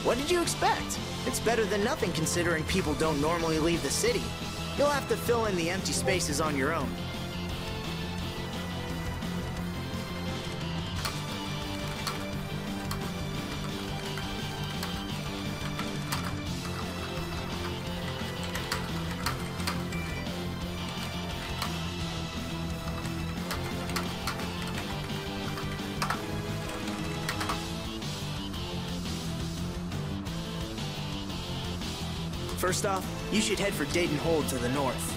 What did you expect? It's better than nothing considering people don't normally leave the city. You'll have to fill in the empty spaces on your own. First off, you should head for Dayton Hold to the north.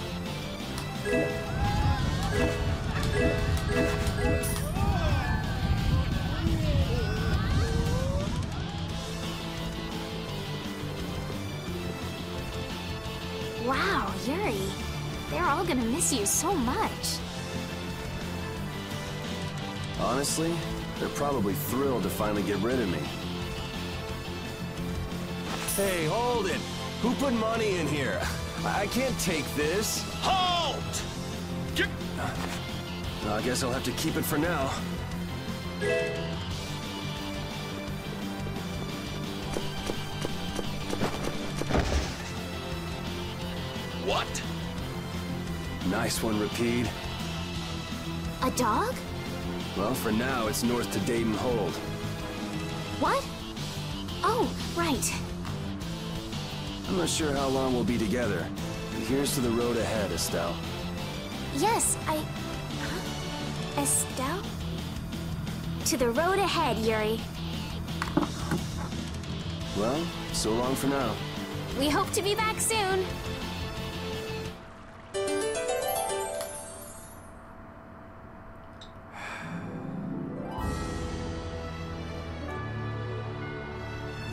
Wow, Yuri. They're all gonna miss you so much. Honestly, they're probably thrilled to finally get rid of me. Hey, hold it! Who put money in here? I can't take this. Halt! I guess I'll have to keep it for now. What? Nice one, Rapide. A dog? Well, for now, it's north to Dayton Hold. What? Oh, right. I'm not sure how long we'll be together, but here's to the road ahead, Estelle. Yes, Huh? Estelle? To the road ahead, Yuri. Well, so long for now. We hope to be back soon.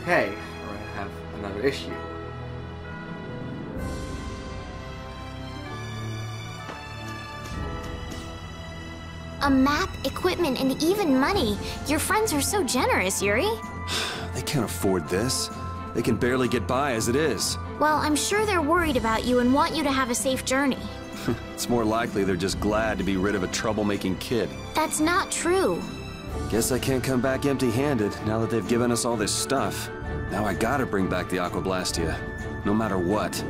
Hey, I have another issue. A map, equipment, and even money. Your friends are so generous, Yuri. They can't afford this. They can barely get by as it is. Well, I'm sure they're worried about you and want you to have a safe journey. It's more likely they're just glad to be rid of a troublemaking kid. That's not true. Guess I can't come back empty-handed now that they've given us all this stuff. Now I gotta bring back the Aquablastia, no matter what.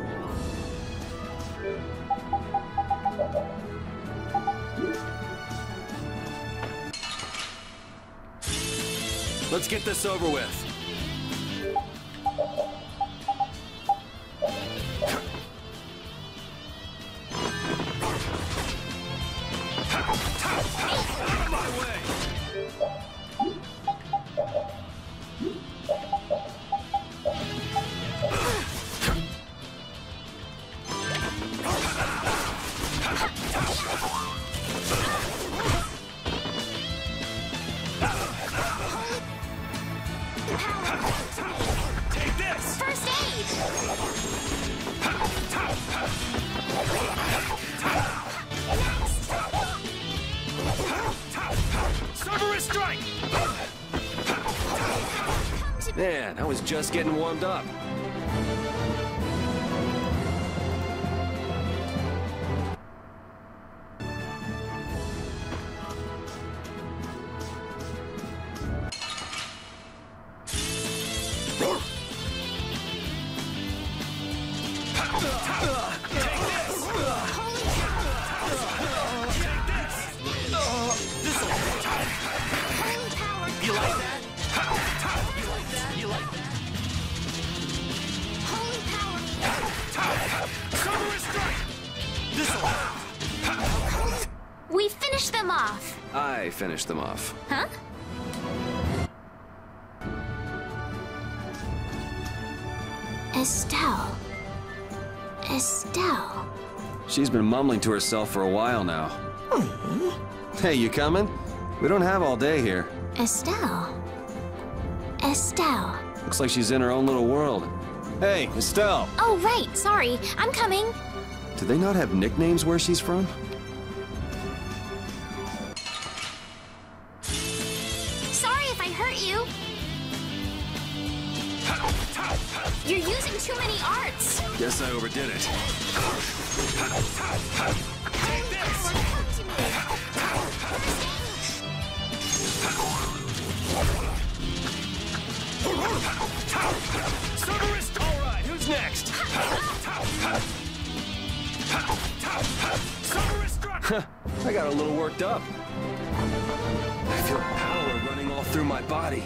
Let's get this over with. Out of my way! Take this! First aid! Cerberus strike! Man, I was just getting warmed up. You like that? You like that? Holy power! Cerberus strike! This'll... We finished them off. I finished them off. Huh? Estelle. Estelle. She's been mumbling to herself for a while now. Hey, you coming? We don't have all day here. Estelle. Estelle. Looks like she's in her own little world. Hey, Estelle! Oh, right. Sorry. I'm coming. Do they not have nicknames where she's from? Sorry if I hurt you. You're using too many arts. Guess I overdid it. Take this! Come to me. got a little worked up. I feel power running all through my body.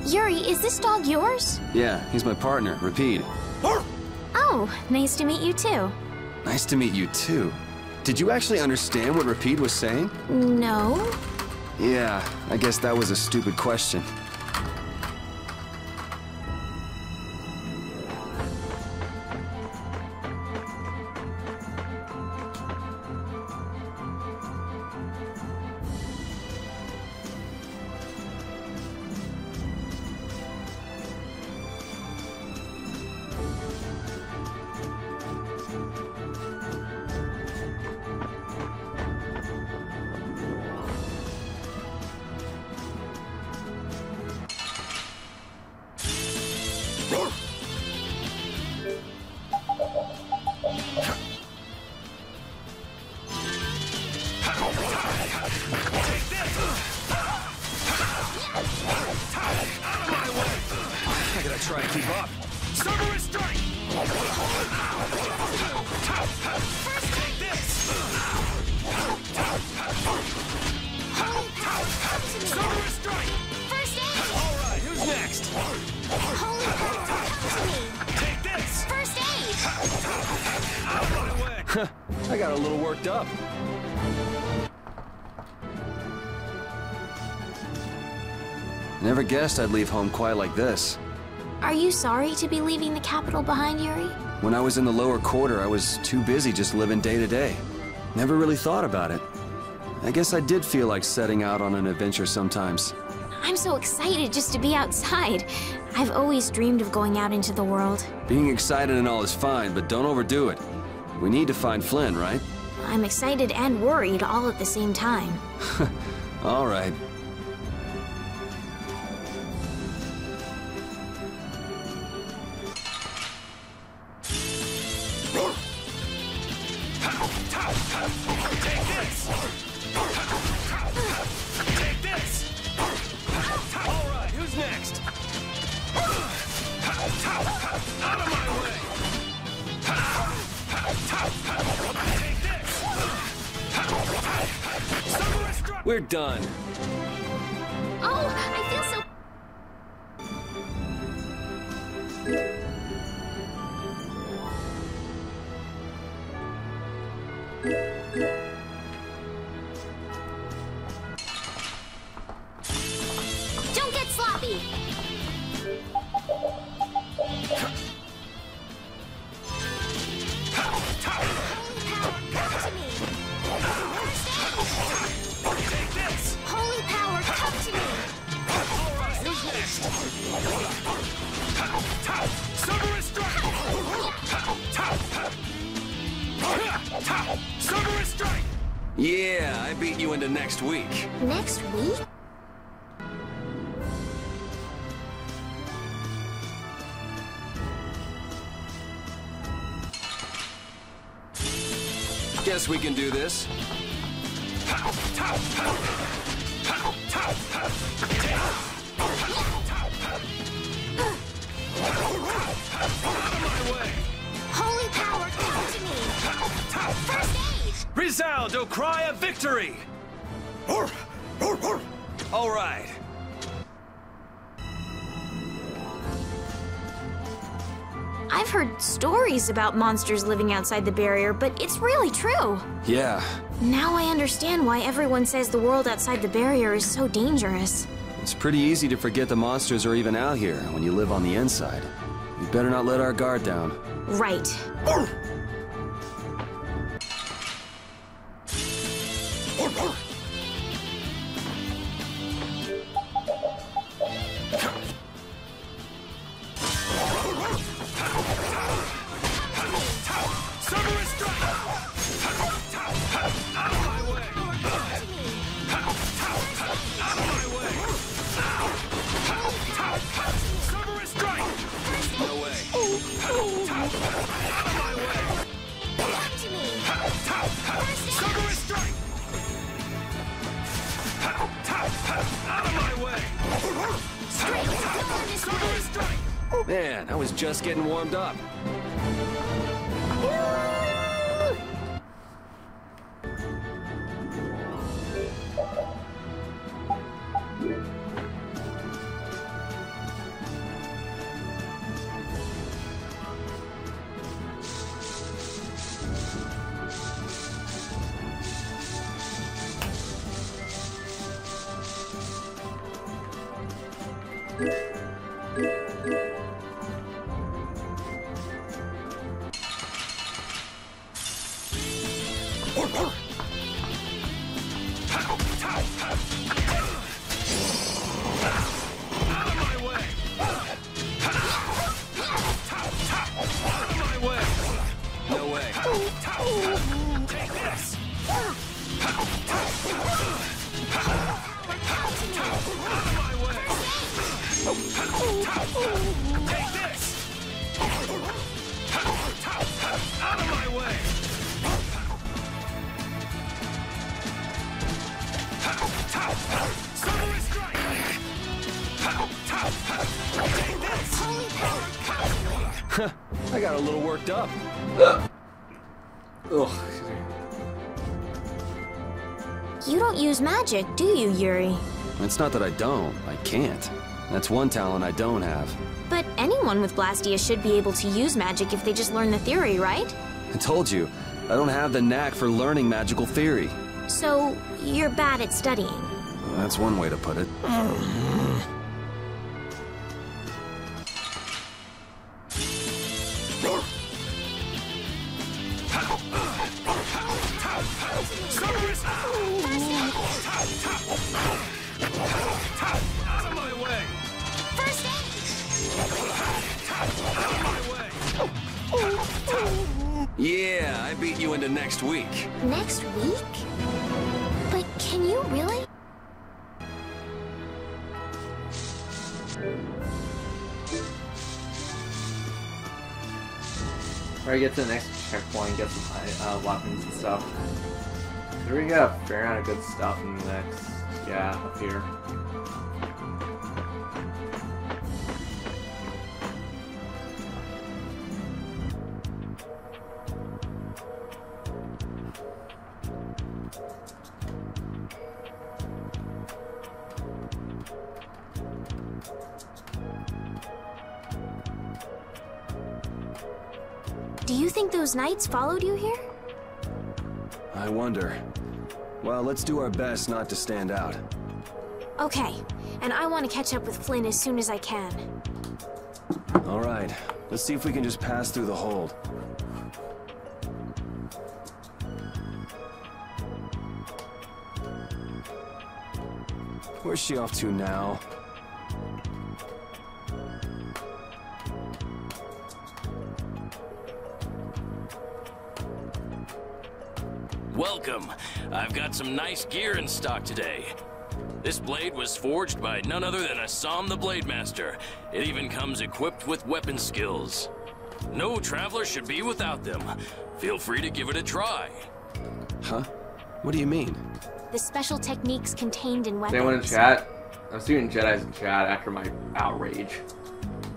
Yuri, is this dog yours? Yeah, he's my partner, Rapide. Oh, nice to meet you too. Nice to meet you too. Did you actually understand what Rapide was saying? No? Yeah, I guess that was a stupid question. I gotta try and keep up. Cerberus strike! Take this! Cerberus strike! First aid! Alright, who's next? Holy power, come to me! Take this! First aid! Out of my way! I got a little worked up. Never guessed I'd leave home quite like this. Are you sorry to be leaving the capital behind, Yuri? When I was in the lower quarter, I was too busy just living day to day. Never really thought about it. I guess I did feel like setting out on an adventure sometimes. I'm so excited just to be outside. I've always dreamed of going out into the world. Being excited and all is fine, but don't overdo it. We need to find Flynn, right? I'm excited and worried all at the same time. All right. Take this! Take this! Alright, who's next? Out of my way! Take this! Cerberus strike! We're done. Oh, I feel so... Don't get sloppy! Take this! Holy power, come to me! Alright, who's next? Cerberus strike! Cerberus strike! Yeah, I beat you into next week. Next week? Guess we can do this. Holy power, come to me! First aid! Resound, O cry of victory! All right. I've heard stories about monsters living outside the barrier, but it's really true. Yeah, Now I understand why everyone says the world outside the barrier is so dangerous. it's pretty easy to forget the monsters are even out here when you live on the inside. We better not let our guard down. Right. Man, I was just getting warmed up. I got a little worked up. Ugh. You don't use magic, do you, Yuri? It's not that I don't. I can't. That's one talent I don't have. But anyone with Blastia should be able to use magic if they just learn the theory, right? I told you, I don't have the knack for learning magical theory. So, you're bad at studying. That's one way to put it. Yeah, I beat you into next week. Next week? But can you really? Alright, get to the next checkpoint, get some weapons and stuff. There we go, fair amount of good stuff in the next, yeah, up here. Do you think those knights followed you here? I wonder. Well, let's do our best not to stand out. Okay, and I want to catch up with Flynn as soon as I can. All right, let's see if we can just pass through the hold. Where's she off to now? Welcome. I've got some nice gear in stock today. This blade was forged by none other than Assam the Blade Master. It even comes equipped with weapon skills. No traveler should be without them. Feel free to give it a try. Huh? What do you mean? The special techniques contained in Is anyone in weapons. chat? I'm seeing Jedi's in chat after my outrage.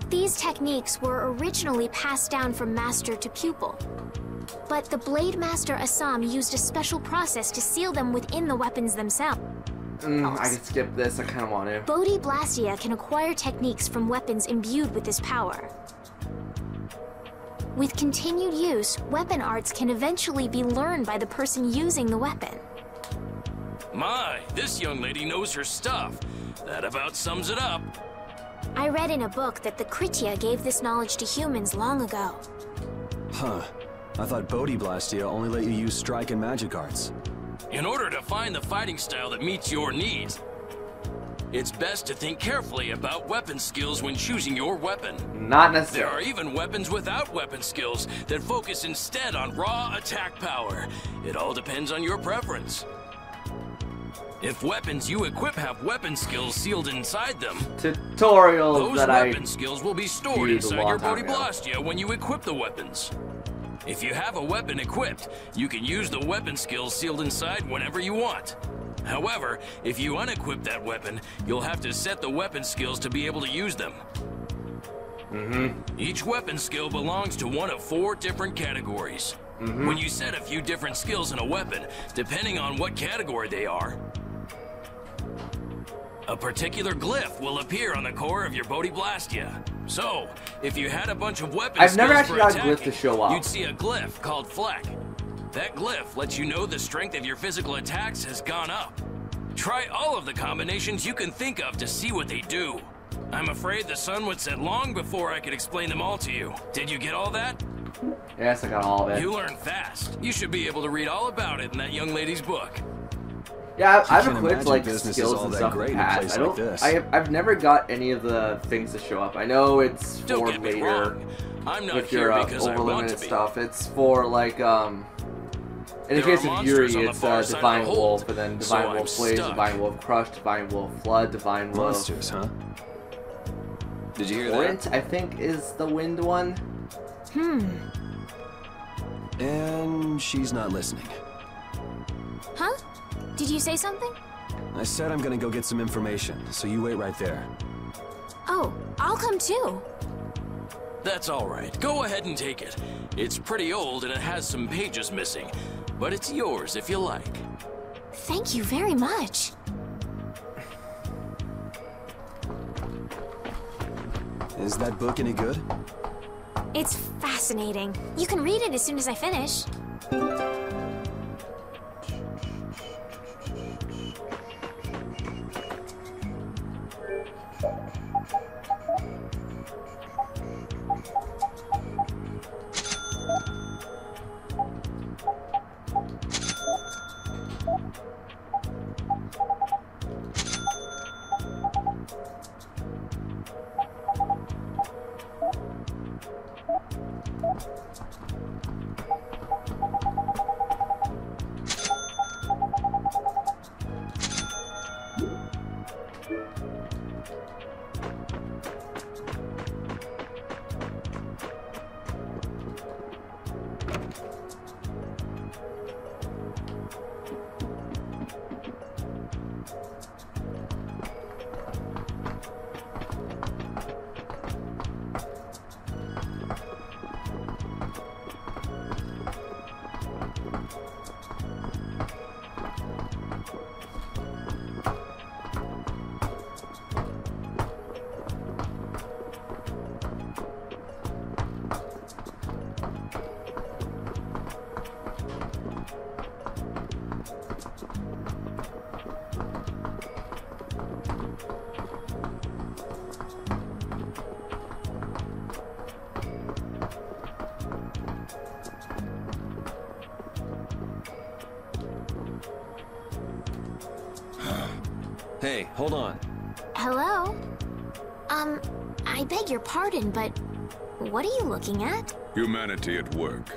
These techniques were originally passed down from master to pupil. But the Blade Master Assam used a special process to seal them within the weapons themselves. I can skip this, I kinda want to. Bodhi Blastia can acquire techniques from weapons imbued with this power. With continued use, weapon arts can eventually be learned by the person using the weapon. My, this young lady knows her stuff. That about sums it up. I read in a book that the Kritya gave this knowledge to humans long ago. Huh. I thought Bodhi Blastia only let you use strike and magic arts. In order to find the fighting style that meets your needs, it's best to think carefully about weapon skills when choosing your weapon. Not There necessarily. are even weapons without weapon skills that focus instead on raw attack power. It all depends on your preference. If weapons you equip have weapon skills sealed inside them, Tutorials those that weapon skills will be stored used a inside long your time Bodhi ago. Blastia when you equip the weapons. If you have a weapon equipped, you can use the weapon skills sealed inside whenever you want. However, if you unequip that weapon, you'll have to set the weapon skills to be able to use them. Each weapon skill belongs to one of 4 different categories. When you set a few different skills in a weapon, depending on what category they are, a particular glyph will appear on the core of your Bodhi Blastia. So, if you had a bunch of weapon I've skills never actually for got a glyph attacking, to show up. you'd see a glyph called Fleck. That glyph lets you know the strength of your physical attacks has gone up. Try all of the combinations you can think of to see what they do. I'm afraid the sun would set long before I could explain them all to you. Did you get all that? Yes, I got all of it. You learn fast. You should be able to read all about it in that young lady's book. Yeah, I've can't equipped imagine like business is skills all and that stuff in great the in a past. place I like don't. this. I've never got any of the things to show up. I know it's Don't for get me later wrong. I'm not with here your because I want overlimited to be. stuff. It's for like in the There case are of Yuri, monsters on the it's far side of the Divine hold, Wolf, and then so Divine I'm Wolf Blaze, stuck. Divine Wolf Crush, Divine Wolf Flood, Divine Wolf Monsters, huh? Did you hear Torrent, I think is the wind one. that? And she's not listening. Huh? Did you say something? I said I'm gonna go get some information, so you wait right there. Oh, I'll come too. That's all right. Go ahead and take it. It's pretty old and it has some pages missing, but it's yours if you like. Thank you very much. Is that book any good? It's fascinating. You can read it as soon as I finish. Hey, hold on. Hello? I beg your pardon, but what are you looking at? Humanity at work.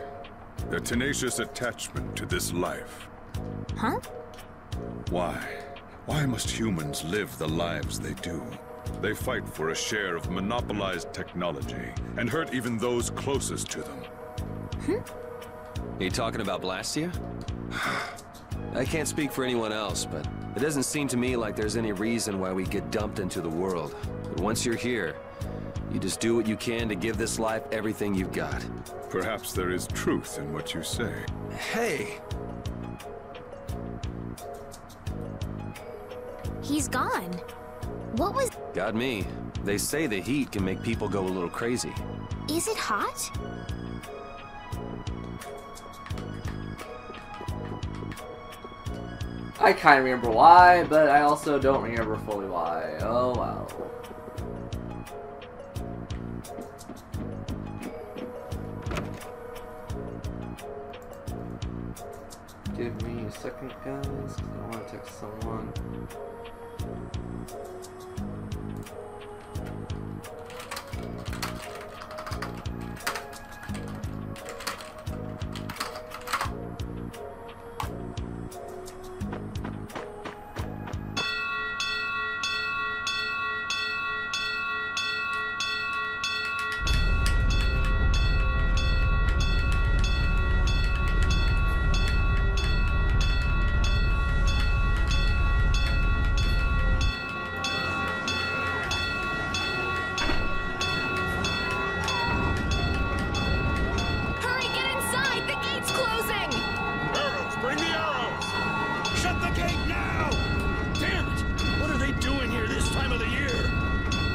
Their tenacious attachment to this life. Huh? Why? Why must humans live the lives they do? They fight for a share of monopolized technology and hurt even those closest to them. Are you talking about Blastia? I can't speak for anyone else, but it doesn't seem to me like there's any reason why we get dumped into the world. But once you're here, you just do what you can to give this life everything you've got. Perhaps there is truth in what you say. Hey! He's gone. What was... Got me. They say the heat can make people go a little crazy. Is it hot? I kind of remember why, but I also don't remember fully why. Oh well. Give me a second, guys, because I want to text someone.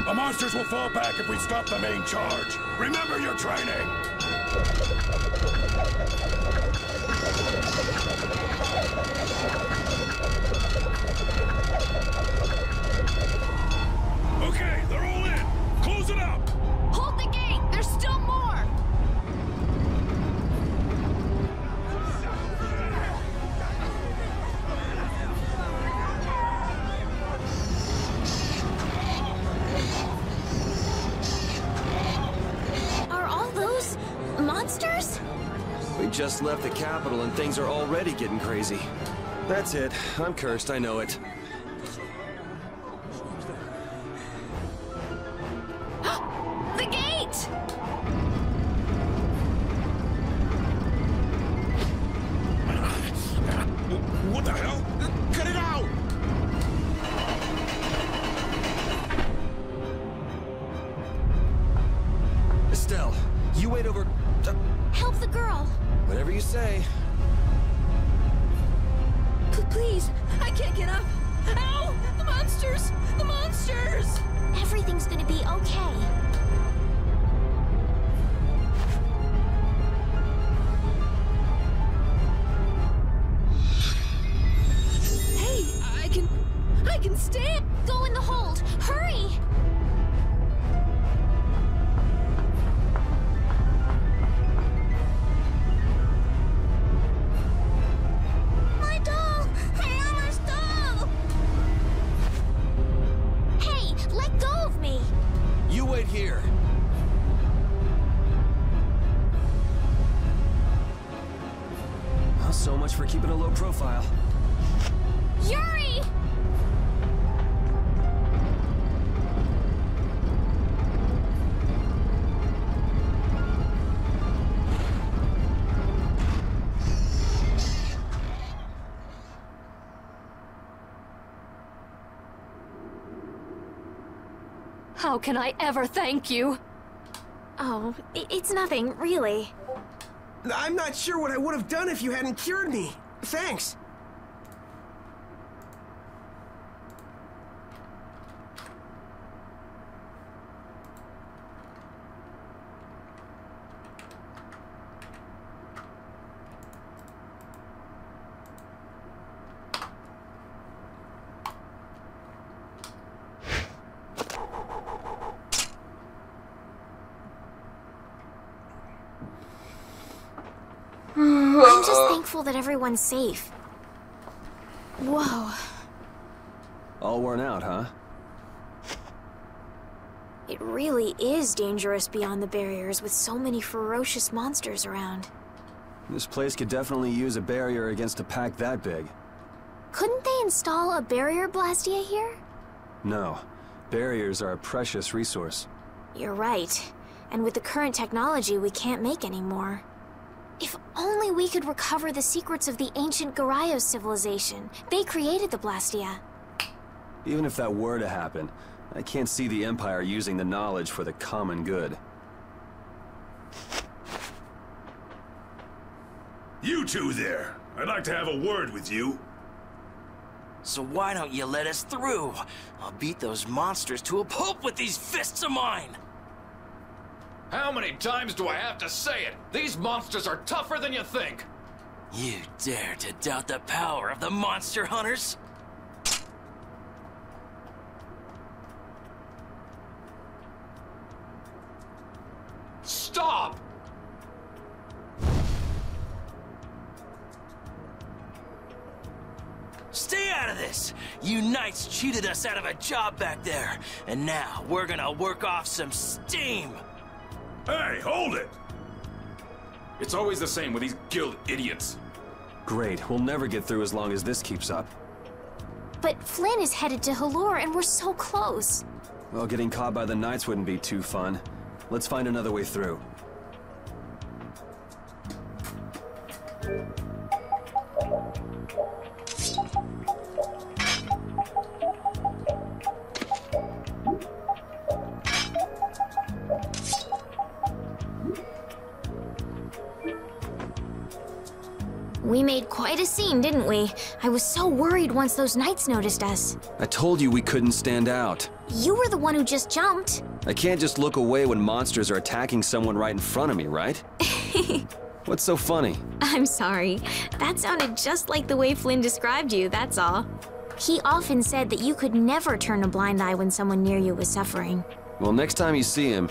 The monsters will fall back if we stop the main charge. Remember your training! Okay, they're all in! Close it up! Hold the gate! There's still more! Monsters? We just left the capital and things are already getting crazy. That's it. I'm cursed, I know it. The gate! What the hell? Cut it out! Estelle, you wait over... Help the girl. Whatever you say. Please, I can't get up. Ow! The monsters! The monsters! Everything's gonna be okay. Hey, I can stand! Go in the hold! Hurry! Here. Well, so much for keeping a low profile. Yuri! How can I ever thank you? Oh, it's nothing, really. I'm not sure what I would have done if you hadn't cured me. Thanks. I'm just thankful that everyone's safe. Whoa. All worn out, huh? It really is dangerous beyond the barriers with so many ferocious monsters around. This place could definitely use a barrier against a pack that big. Couldn't they install a barrier blastia here? No. Barriers are a precious resource. You're right. And with the current technology, we can't make any more. If only we could recover the secrets of the ancient Garayos civilization. They created the Blastia. Even if that were to happen, I can't see the Empire using the knowledge for the common good. You two there. I'd like to have a word with you. So why don't you let us through? I'll beat those monsters to a pulp with these fists of mine! How many times do I have to say it? These monsters are tougher than you think! You dare to doubt the power of the monster hunters? Stop! Stay out of this! You knights cheated us out of a job back there, and now we're gonna work off some steam! Hey, hold it! It's always the same with these guild idiots. Great, we'll never get through as long as this keeps up. But Flynn is headed to Halure and we're so close. Well, getting caught by the Knights wouldn't be too fun. Let's find another way through. We made quite a scene, didn't we? I was so worried once those Knights noticed us. I told you we couldn't stand out. You were the one who just jumped. I can't just look away when monsters are attacking someone right in front of me, right? What's so funny? I'm sorry. That sounded just like the way Flynn described you, that's all. He often said that you could never turn a blind eye when someone near you was suffering. Well, next time you see him,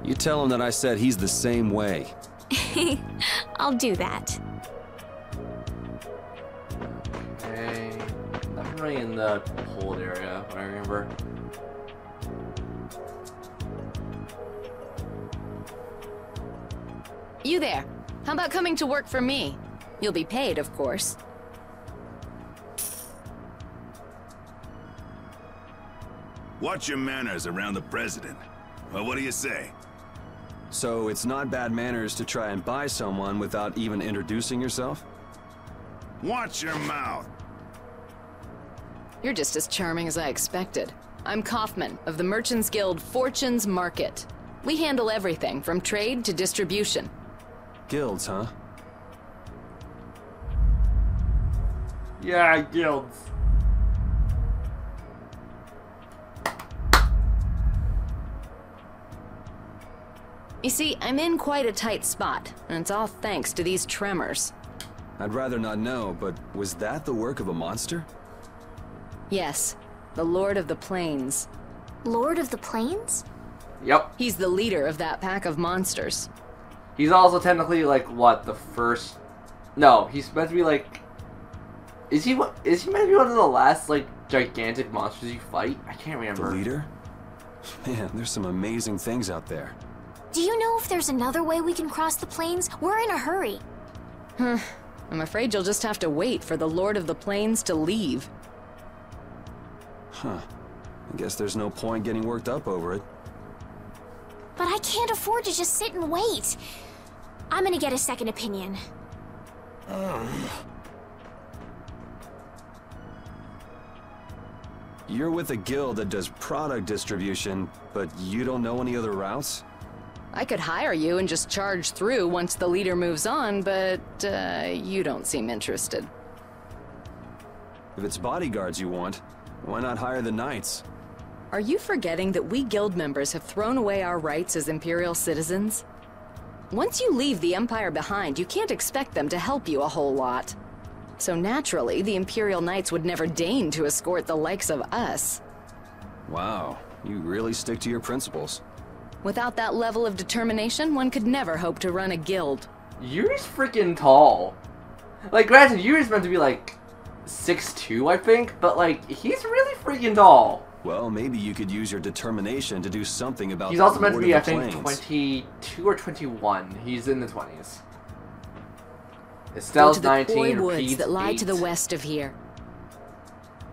you tell him that I said he's the same way. I'll do that. Okay. I'm really in the hold area, what I remember. You there. How about coming to work for me? You'll be paid, of course. Watch your manners around the president. Well, what do you say? So it's not bad manners to try and buy someone without even introducing yourself? Watch your mouth. You're just as charming as I expected. I'm Kaufman, of the Merchants Guild Fortune's Market. We handle everything, from trade to distribution. Guilds, huh? Yeah, guilds. You see, I'm in quite a tight spot, and it's all thanks to these tremors. I'd rather not know, but was that the work of a monster? Yes, the Lord of the Plains. Lord of the Plains? Yep. He's the leader of that pack of monsters. He's also technically like what, the first? No, he's meant to be like. Is he meant to be one of the last like gigantic monsters you fight? I can't remember. The leader? Man, there's some amazing things out there. Do you know if there's another way we can cross the plains? We're in a hurry. I'm afraid you'll just have to wait for the Lord of the Plains to leave. Huh. I guess there's no point getting worked up over it. But I can't afford to just sit and wait. I'm gonna get a second opinion. You're with a guild that does product distribution, but you don't know any other routes? I could hire you and just charge through once the leader moves on, but you don't seem interested. If it's bodyguards you want, why not hire the knights? Are you forgetting that we guild members have thrown away our rights as Imperial citizens? Once you leave the Empire behind, you can't expect them to help you a whole lot. So naturally, the Imperial Knights would never deign to escort the likes of us. Wow, you really stick to your principles. Without that level of determination, one could never hope to run a guild. Yuri's freaking tall. Like, granted, Yuri's meant to be like 6'2", I think, but like, he's really freaking tall. Well, maybe you could use your determination to do something about. He's also meant to Lord be, I of the think, Plains. 22 or 21. He's in the 20s. Go Estelle's to the 19, Koi woods Repede's that lie to the 8. west of here.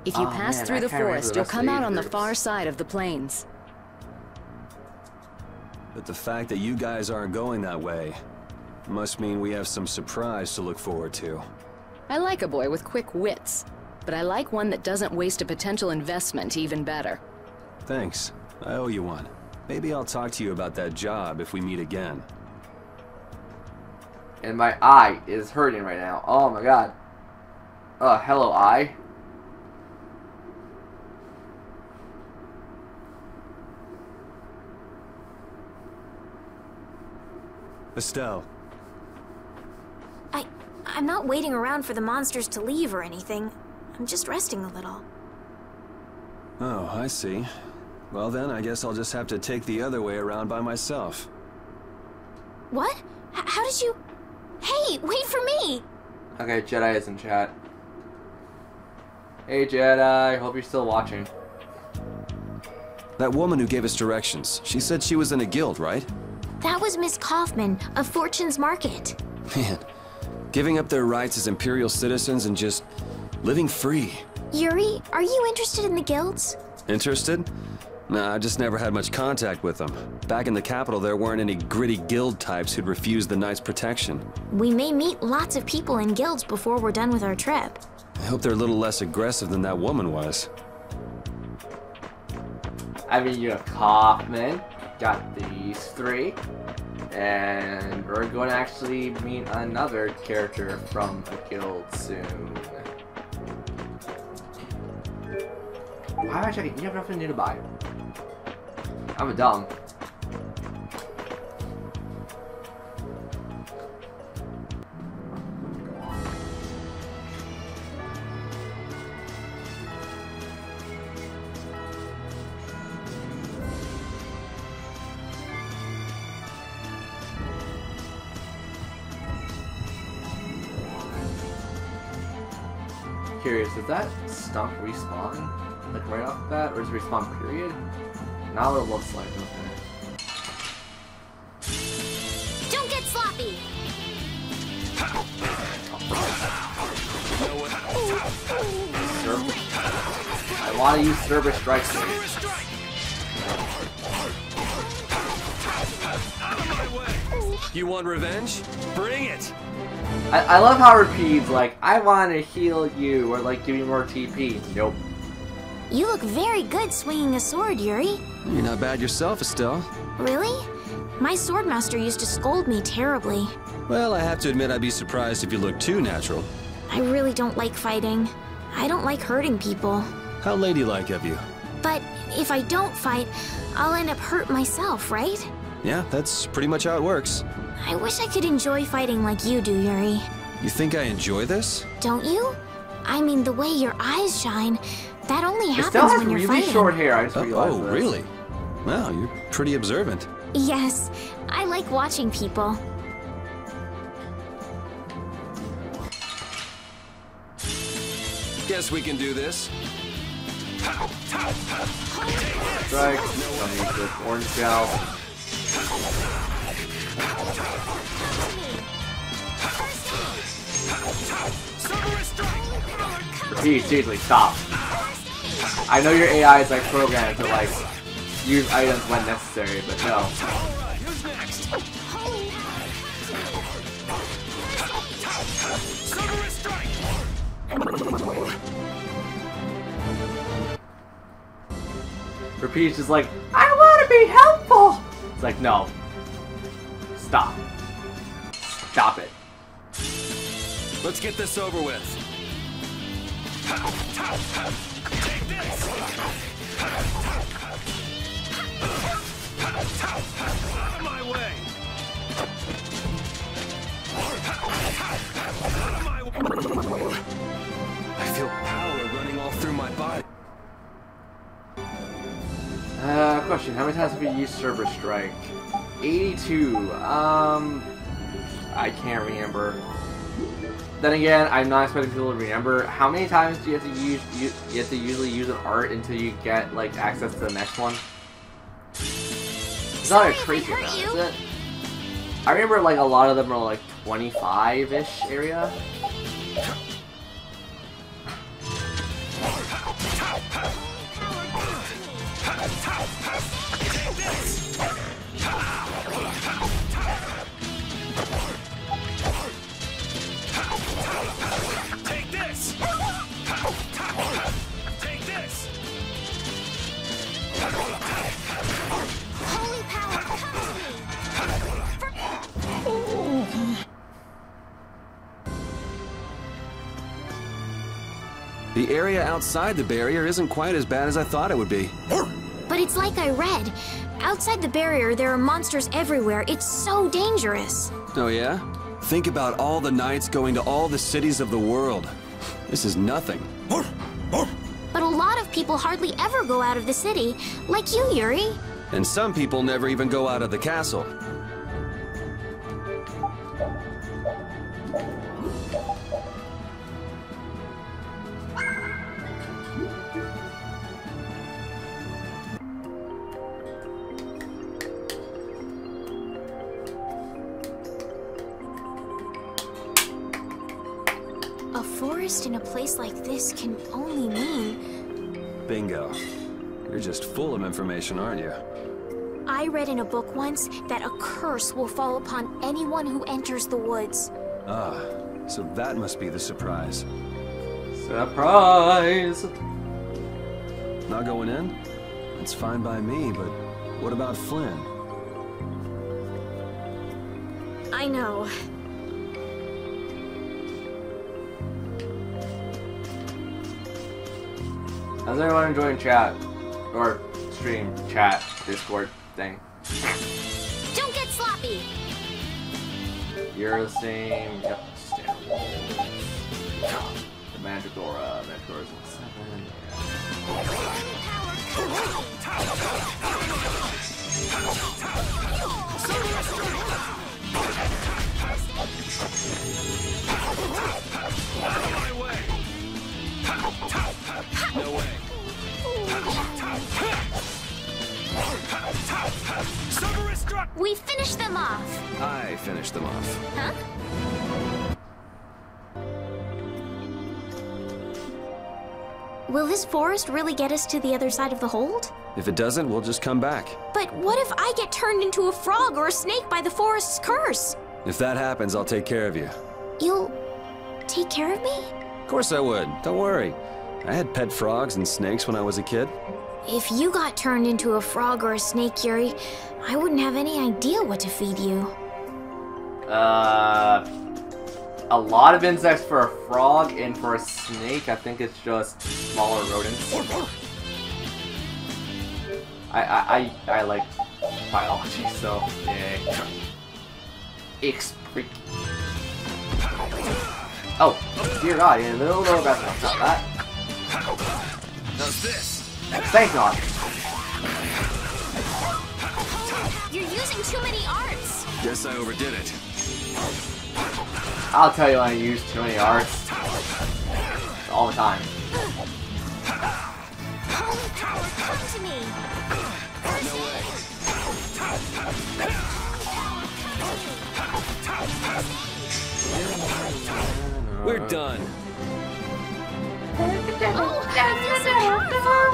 If you Oh, pass man, through I the can't remember forest, the you'll rest of come the out age on the groups. far side of the plains. But the fact that you guys aren't going that way, Must mean we have some surprise to look forward to. I like a boy with quick wits, but I like one that doesn't waste a potential investment even better. Thanks. I owe you one. Maybe I'll talk to you about that job if we meet again. And my eye is hurting right now. Oh my god. Hello, eye. Estelle. I'm not waiting around for the monsters to leave or anything. I'm just resting a little. Oh, I see. Well then, I guess I'll just have to take the other way around by myself. What? How did you... Hey, wait for me! Okay, Jedi is in chat. Hey Jedi, hope you're still watching. That woman who gave us directions, she said she was in a guild, right? That was Miss Kaufman of Fortune's Market. Man, giving up their rights as Imperial citizens and just living free. Yuri, are you interested in the guilds? Interested? Nah, I just never had much contact with them. Back in the capital, there weren't any gritty guild types who'd refuse the Knight's protection. We may meet lots of people in guilds before we're done with our trip. I hope they're a little less aggressive than that woman was. I mean, you have Kaufman, got these three, and we're going to actually meet another character from a guild soon. Why am I checking? You have nothing new to buy. I'm a dumb. Curious, does that stump respawn? Like right off the bat, or is it respawn period? Now it looks like, okay. Don't get sloppy! I want to use Server Strike. You want revenge? Bring it! I love how it repeats, like, I want to heal you, or like, give you more TP. Nope. You look very good swinging a sword, Yuri. You're not bad yourself, Estelle. Really? My swordmaster used to scold me terribly. Well, I have to admit I'd be surprised if you looked too natural. I really don't like fighting. I don't like hurting people. How ladylike of you. But if I don't fight, I'll end up hurt myself, right? Yeah, that's pretty much how it works. I wish I could enjoy fighting like you do, Yuri. You think I enjoy this? Don't you? I mean, the way your eyes shine, that only happens Estelle has when you're really fighting. short hair, I just realized Oh, this. really? Wow, you're pretty observant. Yes, I like watching people. Guess we can do this. Strike. Don't need good orange gel. Repeat, seriously, stop. I know your AI is like programmed to like use items when necessary, but no. Repeat's just like, I want to be helpful. It's like, no. Stop. Stop it. Let's get this over with. Take this! Out of my way! I feel power running all through my body. Question, how many times have you used Server Strike? 82, I can't remember. Then again, I'm not expecting people to remember. How many times do you have to use, you have to usually use an art until you get, like, access to the next one? It's not a crazy amount, is it? I remember, like, a lot of them are, like, 25-ish area. The area outside the barrier isn't quite as bad as I thought it would be. But it's like I read. Outside the barrier, there are monsters everywhere. It's so dangerous. Oh yeah? Think about all the knights going to all the cities of the world. This is nothing. But a lot of people hardly ever go out of the city, like you, Yuri. And some people never even go out of the castle. A forest in a place like this can only mean... Bingo. You're just full of information, aren't you? I read in a book once that a curse will fall upon anyone who enters the woods. Ah, so that must be the surprise. Surprise! Not going in? It's fine by me, but what about Flynn? I know. How's everyone enjoying chat? Or stream, chat, Discord thing? Don't get sloppy! You're the same. Yep, the magic aura. Magic aura's in 7. No way. We finished them off! I finished them off. Huh? Will this forest really get us to the other side of the hold? If it doesn't, we'll just come back. But what if I get turned into a frog or a snake by the forest's curse? If that happens, I'll take care of you. You'll take care of me? Of course I would. Don't worry. I had pet frogs and snakes when I was a kid. If you got turned into a frog or a snake, Yuri, I wouldn't have any idea what to feed you. A lot of insects for a frog, and for a snake, I think it's just smaller rodents. I like biology, so yay. Oh, dear God, you little about that. Not that. How's this? Thank God. You're using too many arts. Guess I overdid it. I'll tell you when I use too many arts. All the time. Holy power, come to me. No way. We're done. Oh, I feel so powerful.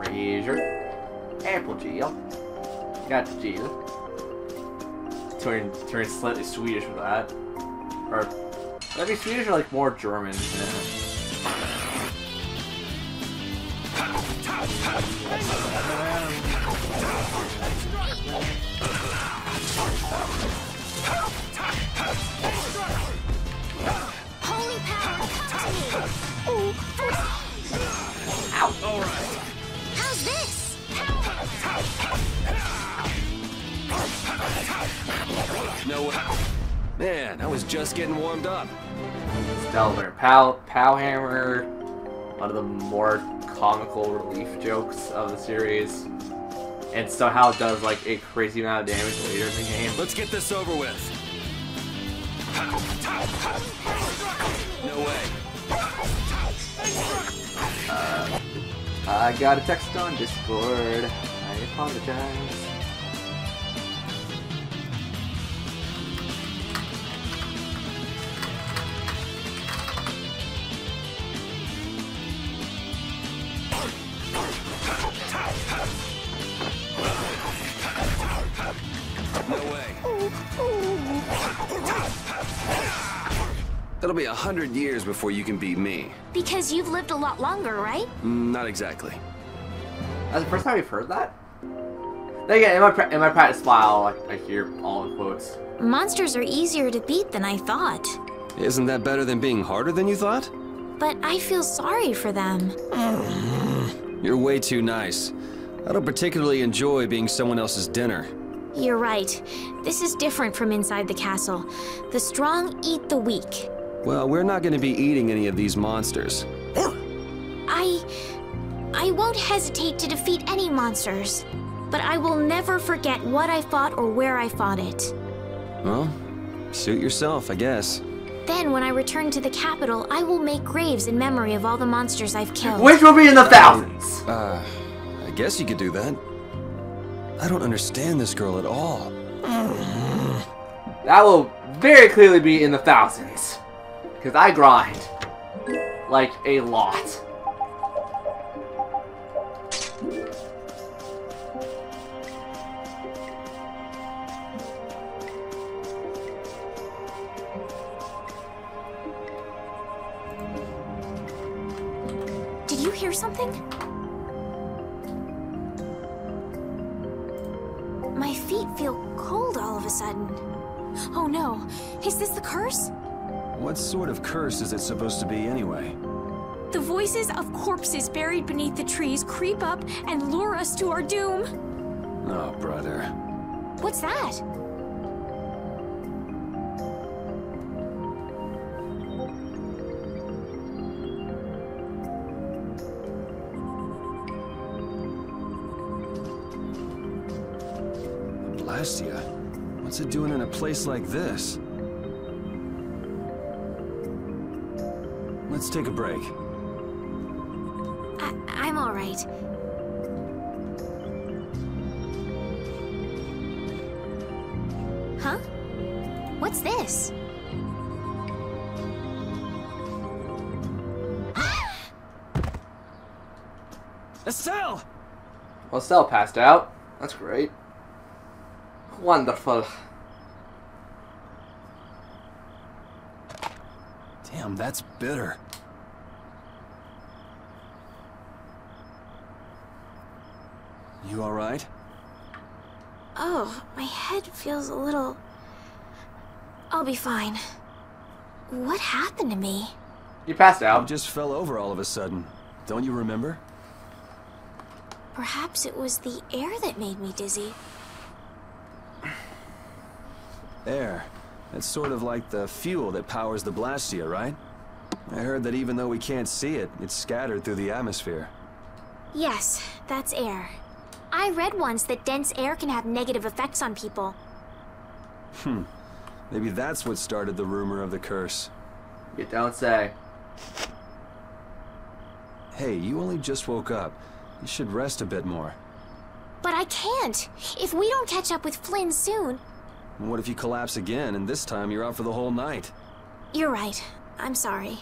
Treasure. Apple Gel. Got the Gel. Turn slightly Swedish with that. Or would that be Swedish or like more German? Holy power, come to me. Ow! All right. How's this? No way. Man, I was just getting warmed up. Stellar. Pow Hammer. One of the more comical relief jokes of the series. And somehow does like a crazy amount of damage later in the game. Let's get this over with. No way. I got a text on Discord. I apologize. No way. It'll be 100 years before you can beat me. Because you've lived a lot longer, right? Not exactly. That's the first time you've heard that? Then again, in my practice file, I hear all the quotes. Monsters are easier to beat than I thought. Isn't that better than being harder than you thought? But I feel sorry for them. You're way too nice. I don't particularly enjoy being someone else's dinner. You're right. This is different from inside the castle. The strong eat the weak. Well, we're not going to be eating any of these monsters. I won't hesitate to defeat any monsters. But I will never forget what I fought or where I fought it. Well, suit yourself, I guess. Then, when I return to the capital, I will make graves in memory of all the monsters I've killed. Which will be in the thousands. I guess you could do that. I don't understand this girl at all. That will very clearly be in the thousands. Because I grind. Like, a lot. Did you hear something? My feet feel cold all of a sudden. Oh no, is this the curse? What sort of curse is it supposed to be anyway? The voices of corpses buried beneath the trees creep up and lure us to our doom. Oh, brother. What's that? Vesperia? What's it doing in a place like this? Let's take a break. I'm all right. Huh? What's this? Estelle! Well, Estelle passed out. That's great. Wonderful. Damn, that's bitter. You all right? Oh, my head feels a little... I'll be fine. What happened to me? You passed You out. just fell over all of a sudden. Don't you remember? Perhaps it was the air that made me dizzy. Air. It's sort of like the fuel that powers the Vesperia, right? I heard that even though we can't see it, it's scattered through the atmosphere. Yes, that's air. I read once that dense air can have negative effects on people. Maybe that's what started the rumor of the curse. You don't say. Hey, you only just woke up. You should rest a bit more. But I can't! If we don't catch up with Flynn soon... And what if you collapse again, and this time you're out for the whole night? You're right. I'm sorry.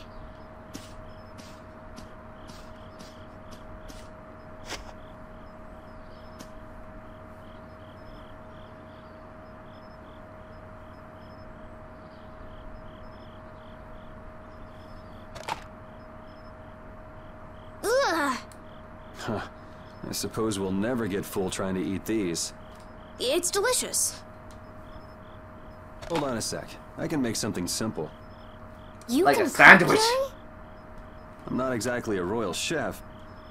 Ugh! Huh. I suppose we'll never get full trying to eat these. It's delicious. Hold on a sec. I can make something simple. You Like can a sandwich. cook, I'm not exactly a royal chef.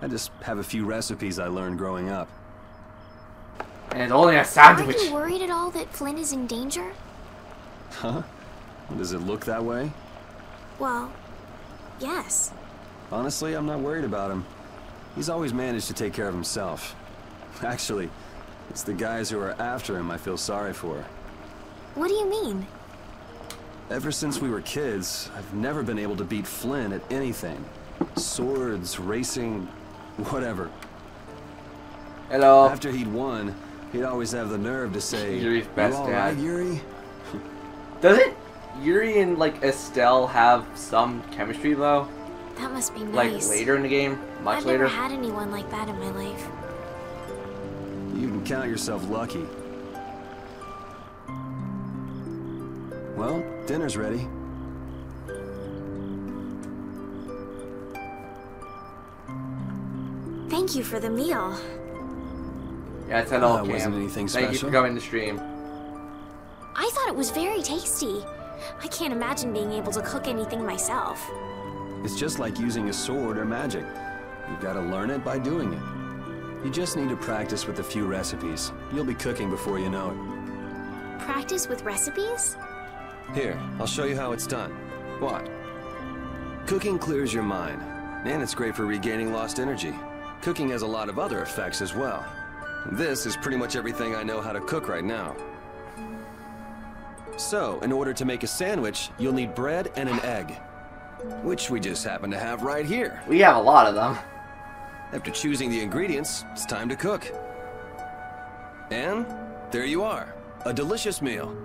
I just have a few recipes I learned growing up. And it's only a Jerry? sandwich. Are you worried at all that Flynn is in danger? Huh? Does it look that way? Well, yes. Honestly, I'm not worried about him. He's always managed to take care of himself. Actually, it's the guys who are after him I feel sorry for. What do you mean? Ever since we were kids, I've never been able to beat Flynn at anything. Swords, racing, whatever. Hello. After he'd won, he'd always have the nerve to say, Yuri's "You best all dad." right, Yuri?" Doesn't Yuri and like Estelle have some chemistry though? That must be Like nice. later in the game? Much I've later? never had anyone like that in my life. You can count yourself lucky. Well, dinner's ready. Thank you for the meal. Yeah, it's hello, Cam. Wasn't anything Thank you special. for coming to stream. I thought it was very tasty. I can't imagine being able to cook anything myself. It's just like using a sword or magic. You've got to learn it by doing it. You just need to practice with a few recipes. You'll be cooking before you know it. Practice with recipes? Here, I'll show you how it's done. What? Cooking clears your mind, and it's great for regaining lost energy. Cooking has a lot of other effects as well. This is pretty much everything I know how to cook right now. So, in order to make a sandwich, you'll need bread and an egg. Which we just happen to have right here. We have a lot of them. After choosing the ingredients, it's time to cook. And there you are, a delicious meal.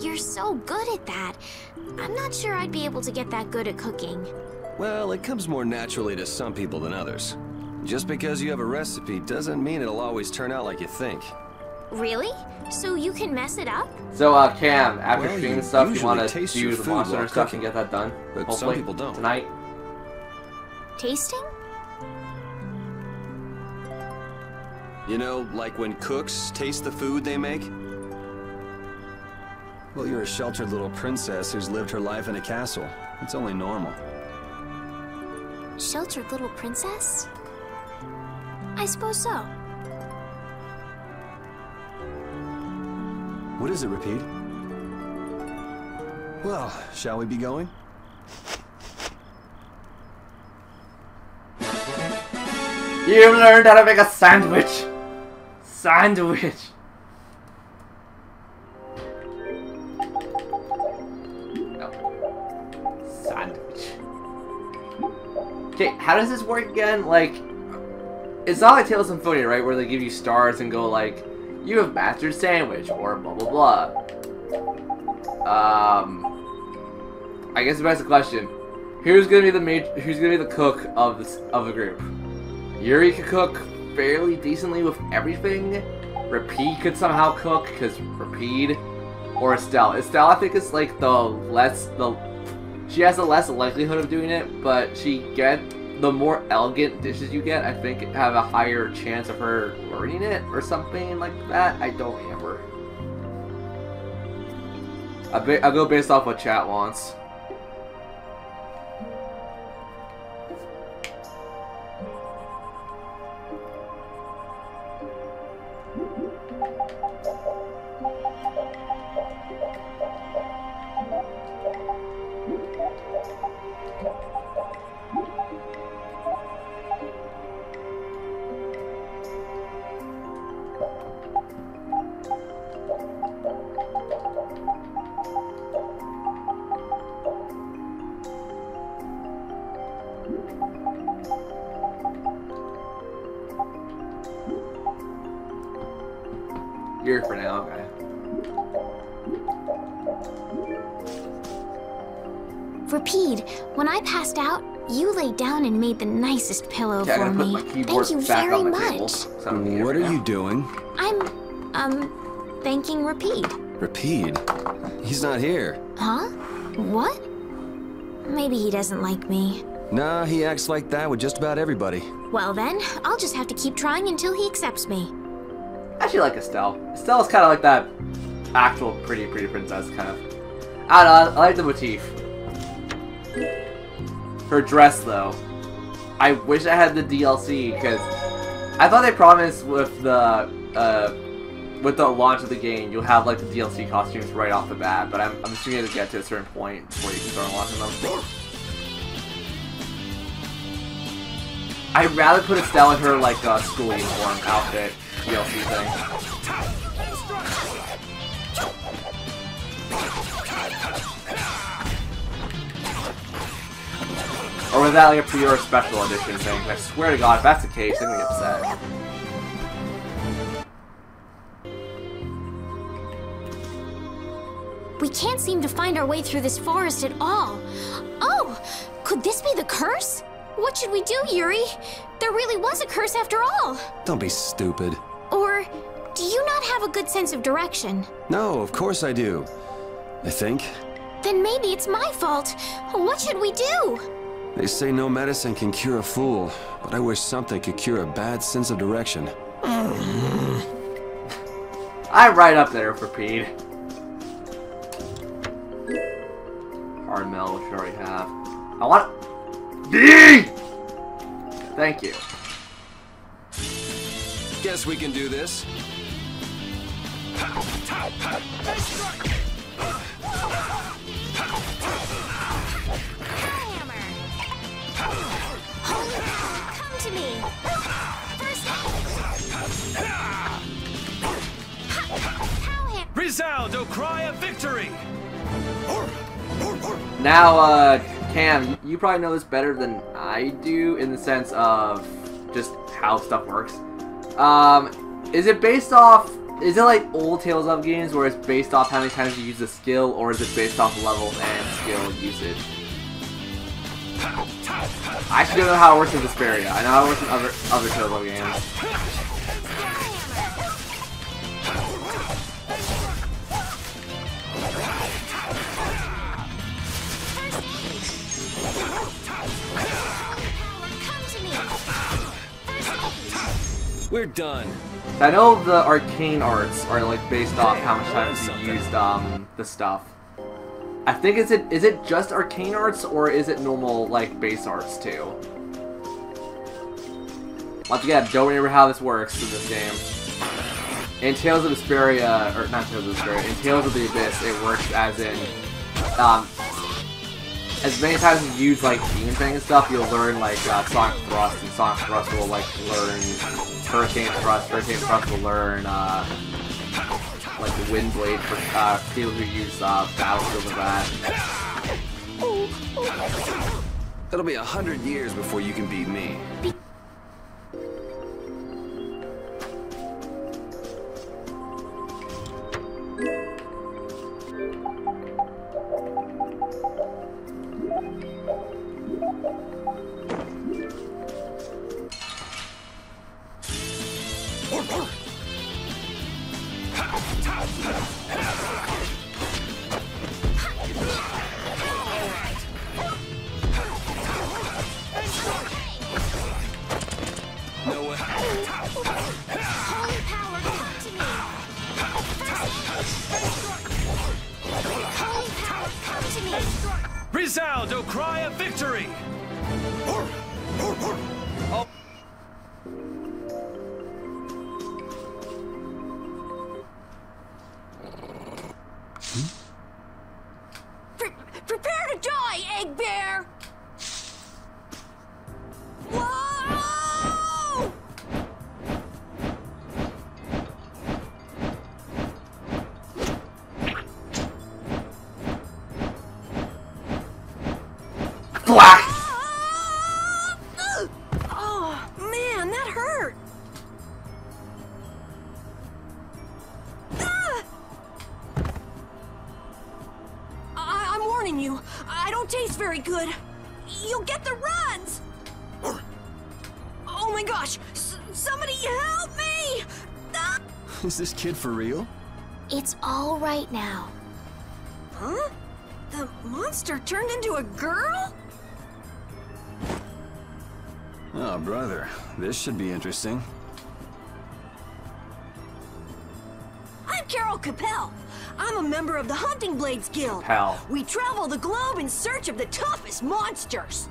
You're so good at that. I'm not sure I'd be able to get that good at cooking. Well, it comes more naturally to some people than others. Just because you have a recipe doesn't mean it'll always turn out like you think. Really? So you can mess it up? So, Cam, after Well, streaming you stuff, you usually want to taste do your the food monster while stuff cooking. and get that done? But Hopefully, some people don't. Tonight. Tasting? You know, like when cooks taste the food they make? Well, you're a sheltered little princess who's lived her life in a castle. It's only normal. Sheltered little princess? I suppose so. What is it, Repeat? Well, shall we be going? You learned how to make a sandwich! Sandwich! No. Sandwich. Okay, how does this work again? Like, it's not like Tales of Symphonia, right? Where they give you stars and go like, you have mastered sandwich, or blah blah blah. I guess that's the question. Who's gonna be the cook of the group? Yuri could cook fairly decently with everything. Rapide could somehow cook, because Rapide, or Estelle. Estelle, I think, is like she has the less likelihood of doing it, but the more elegant dishes you get, I think, have a higher chance of her learning it, or something like that. I don't remember. I'll go based off what chat wants. You're for now, okay. Rapide, when I passed out, you laid down and made the nicest pillow Okay, for I'm gonna me. put my keyboard Thank you back very on the much. table, so I'm here What for are now. you doing? I'm, thanking Rapide. Rapide? He's not here. Huh? What? Maybe he doesn't like me. Nah, he acts like that with just about everybody. Well then, I'll just have to keep trying until he accepts me. I actually like Estelle. Estelle's kind of like that actual pretty princess kind of. I don't know, I like the motif. Her dress, though. I wish I had the DLC, because I thought they promised with the launch of the game, you'll have like the DLC costumes right off the bat, but I'm assuming to get to a certain point before you can start unlocking them. I'd rather put Estelle in her like school uniform outfit DLC thing. Or was that like a pre-order special edition thing? I swear to God, if that's the case, I'm gonna get upset. We can't seem to find our way through this forest at all. Oh, could this be the curse? What should we do, Yuri? There really was a curse after all. Don't be stupid. Or do you not have a good sense of direction? No, of course I do. I think. Then maybe it's my fault. What should we do? They say no medicine can cure a fool, but I wish something could cure a bad sense of direction. I'm right up there for Pete. Hard Mel, which we already have. I want D! Thank you. Guess we can do this. Come to me. First Resound, O cry of victory! Now, Cam, you probably know this better than I do in the sense of just how stuff works. Is it based off, is it like old Tales of games where it's based off how many times you use a skill, or is it based off levels and skill usage? I actually don't know how it works in Vesperia. I know how it works in other Tales of games. We're done. I know the arcane arts are like based off how much times you used the stuff. I think is it just arcane arts, or is it normal like base arts too? Once again, don't remember how this works in this game. In Tales of Vesperia, or not Tales of Vesperia, in Tales of the Abyss, it works as in as many times as you use like demon thing and stuff, you'll learn like Sonic Thrust, and Sonic Thrust will like learn Hurricane Thrust. Hurricane Thrust will learn like the Wind Blade for people who use Battlefield of that. It'll be 100 years before you can beat me. Resound, O cry of victory! Oh. Prepare to die, Egg Bear! Whoa! Black! Oh, man, that hurt! I'm warning you, I don't taste very good. You'll get the runs! Oh my gosh, somebody help me! Ah! Is this kid for real? It's all right now. Huh? The monster turned into a girl? Oh, brother. This should be interesting. I'm Carol Capel. I'm a member of the Hunting Blades Guild. Hell. We travel the globe in search of the toughest monsters.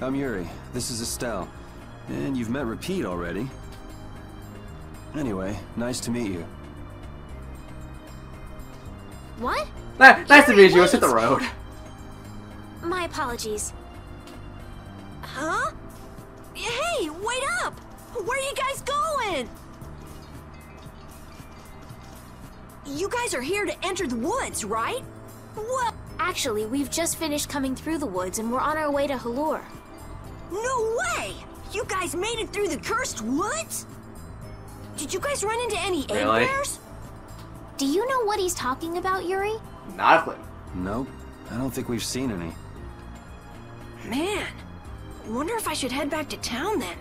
I'm Yuri. This is Estelle. And you've met Repeat already. Anyway, nice to meet you. What? Nice to meet you. Let's hit the road. My apologies. Huh? Hey, wait up! Where are you guys going? You guys are here to enter the woods, right? Well, Actually, we've just finished coming through the woods and we're on our way to Halure. no way! You guys made it through the cursed woods? Did you guys run into any Really? egg bears? Do you know what he's talking about, Yuri? Not a clue. Nope. I don't think we've seen any. Man, wonder if I should head back to town then.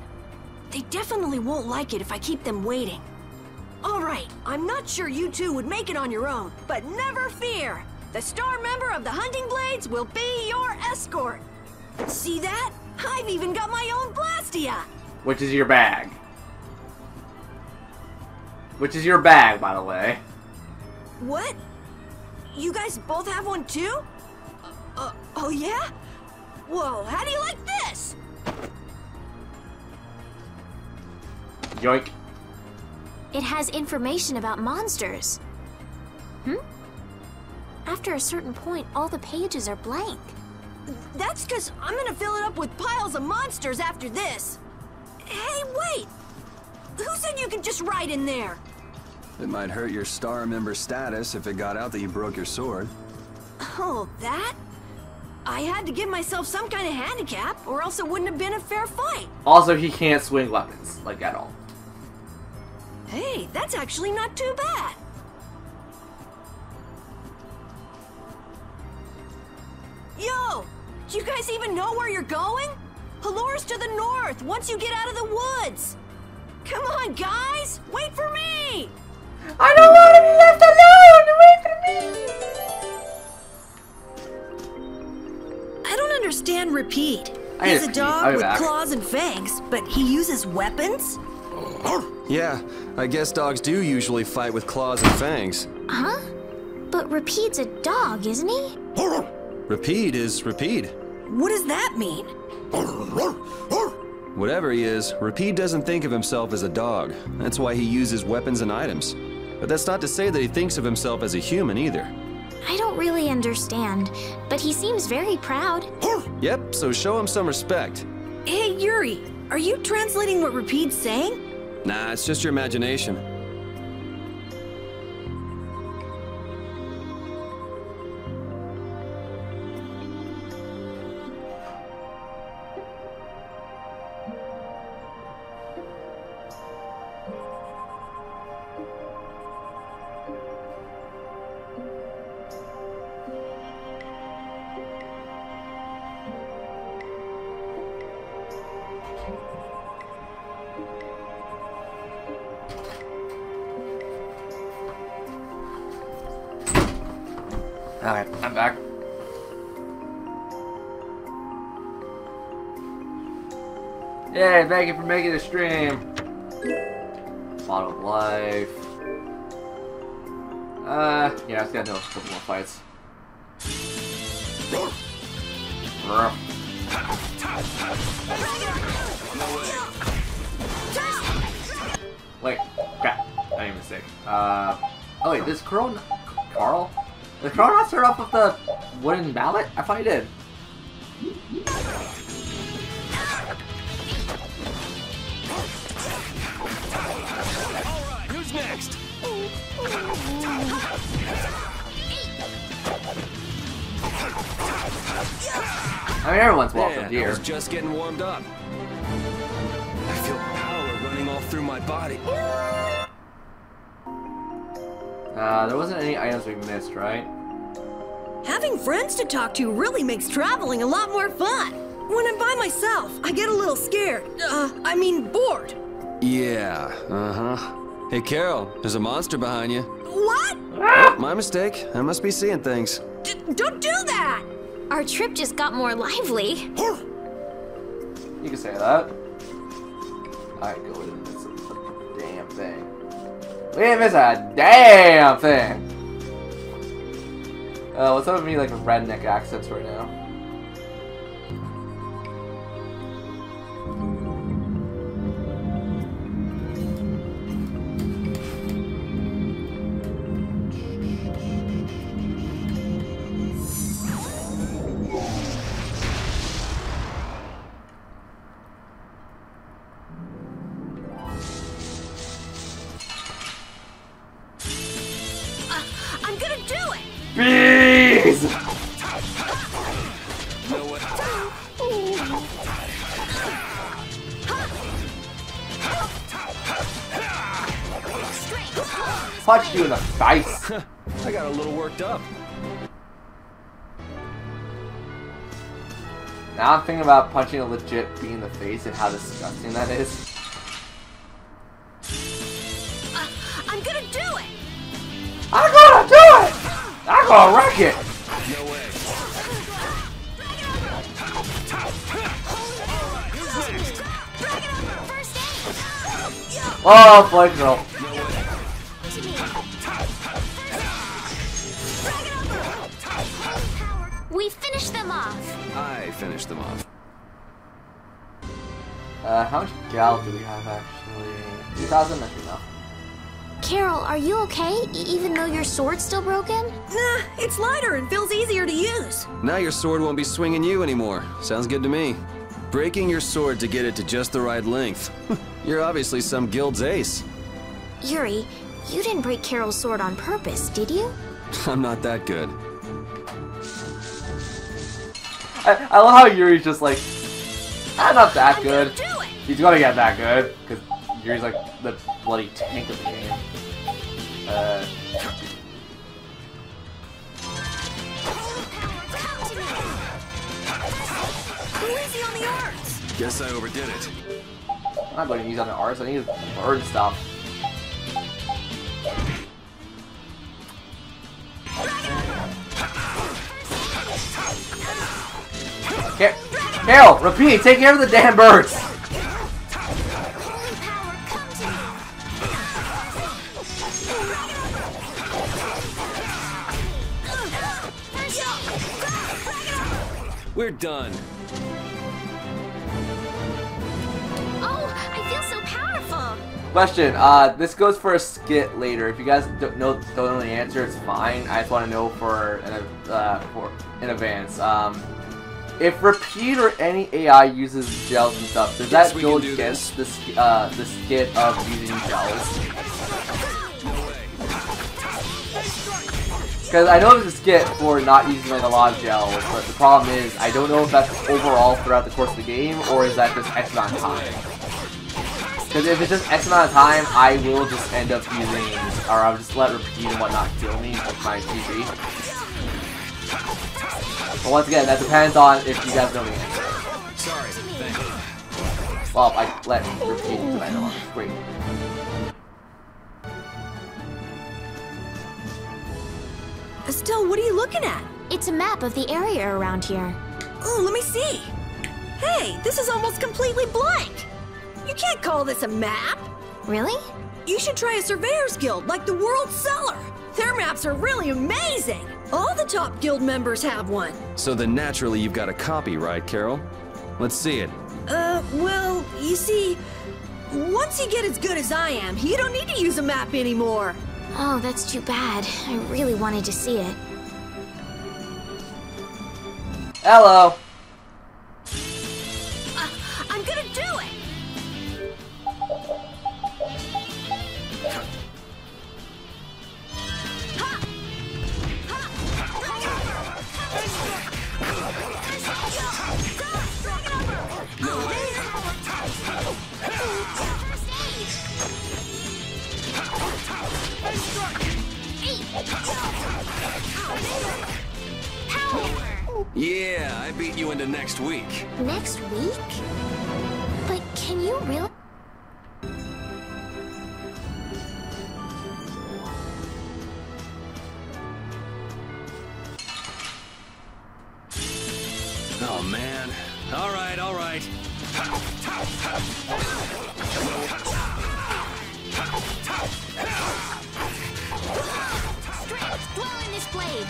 They definitely won't like it if I keep them waiting. Alright, I'm not sure you two would make it on your own, but never fear! The star member of the Hunting Blades will be your escort! See that? I've even got my own Blastia! Which is your bag. Which is your bag, by the way. What? You guys both have one too? Oh yeah? Whoa, how do you like this? Yoink. It has information about monsters. After a certain point, all the pages are blank. That's because I'm gonna fill it up with piles of monsters after this. Hey, wait! Who said you could just write in there? It might hurt your star member status if it got out that you broke your sword. Oh, that? I had to give myself some kind of handicap, or else it wouldn't have been a fair fight. Also, he can't swing weapons, like, at all. Hey, that's actually not too bad. Yo! Do you guys even know where you're going? Halora's to the north, once you get out of the woods. Come on, guys! Wait for me! I don't want to be left alone! Wait for me! I don't understand Repeat. I He's a just- dog I'll be with back. claws and fangs, but he uses weapons? Yeah, I guess dogs do usually fight with claws and fangs. Huh? But Repeat's a dog, isn't he? Repeat is Repeat. What does that mean? Whatever he is, Repeat doesn't think of himself as a dog. That's why he uses weapons and items. But that's not to say that he thinks of himself as a human either. I don't really understand, but he seems very proud. Yep, so show him some respect. Hey, Yuri, are you translating what Repeat's saying? Nah, it's just your imagination. Alright, I'm back. Yay, thank you for making the stream. Bottle of life. Yeah, I just gotta do a couple more fights. Wait, crap. I made a mistake. Oh wait, this Carl? Did Carl not start off with the wooden mallet? I thought he did. Alright, who's next? I mean, everyone's welcome Man, I here. was just getting warmed up. I feel power running all through my body. There wasn't any items we missed, right? Having friends to talk to really makes traveling a lot more fun. When I'm by myself, I get a little scared. I mean bored. Yeah, uh-huh. Hey, Carol, there's a monster behind you. What? Oh, my mistake. I must be seeing things. Don't do that! Our trip just got more lively. You can say that. Alright, go with it. It's a damn thing. We didn't miss a damn thing! What's up with me like redneck accents right now? I'm gonna do it! Bees! No way. Punch you in the face! I got a little worked up. Now I'm thinking about punching a legit bee in the face and how disgusting that is. I'm gonna do it! I'm gonna do it! I'm gonna wreck it! No way. Oh, Blake girl. No way. finish them off. How much gal do we have actually? 2,000? That's enough. Carol, are you okay? Even though your sword's still broken? Nah, it's lighter and feels easier to use. Now your sword won't be swinging you anymore. Sounds good to me. Breaking your sword to get it to just the right length. You're obviously some guild's ace. Yuri, you didn't break Carol's sword on purpose, did you? I'm not that good. I love how Yuri's just like, I'm not that good. He's gonna get that good, because Yuri's like the bloody tank of the game. Who is he on the arts? Guess I overdid it. I'm not going to use on the arts, I need to burn stuff. Carol, repeat, take care of the damn birds! We're done. Oh, I feel so powerful! Question, this goes for a skit later. If you guys don't know the answer, it's fine. I just want to know for in advance. If Repeat or any AI uses gels and stuff, does that go against the skit of using gels? Because I know there's a skit for not using like a lot of gels, but the problem is I don't know if that's overall throughout the course of the game, or is that just X amount of time. Because if it's just X amount of time, I will just end up using, or I'll just let Repeat and whatnot kill me with my TV. But once again, that depends on if you guys know the answer. Sorry, thank you. Well, I let Repeat because I know. Great. Estelle, what are you looking at? It's a map of the area around here. Oh, let me see. Hey, this is almost completely blank. You can't call this a map. Really? You should try a surveyor's guild like the World Cellar. Their maps are really amazing. All the top guild members have one. So then naturally you've got a copy, right, Carol? Let's see it. Well, you see, once you get as good as I am, you don't need to use a map anymore. Oh, that's too bad. I really wanted to see it. Hello. I'm gonna do it. Yeah, I beat you into next week. Next week? But can you really? Oh man. All right, all right. Strength, dwell in this blade.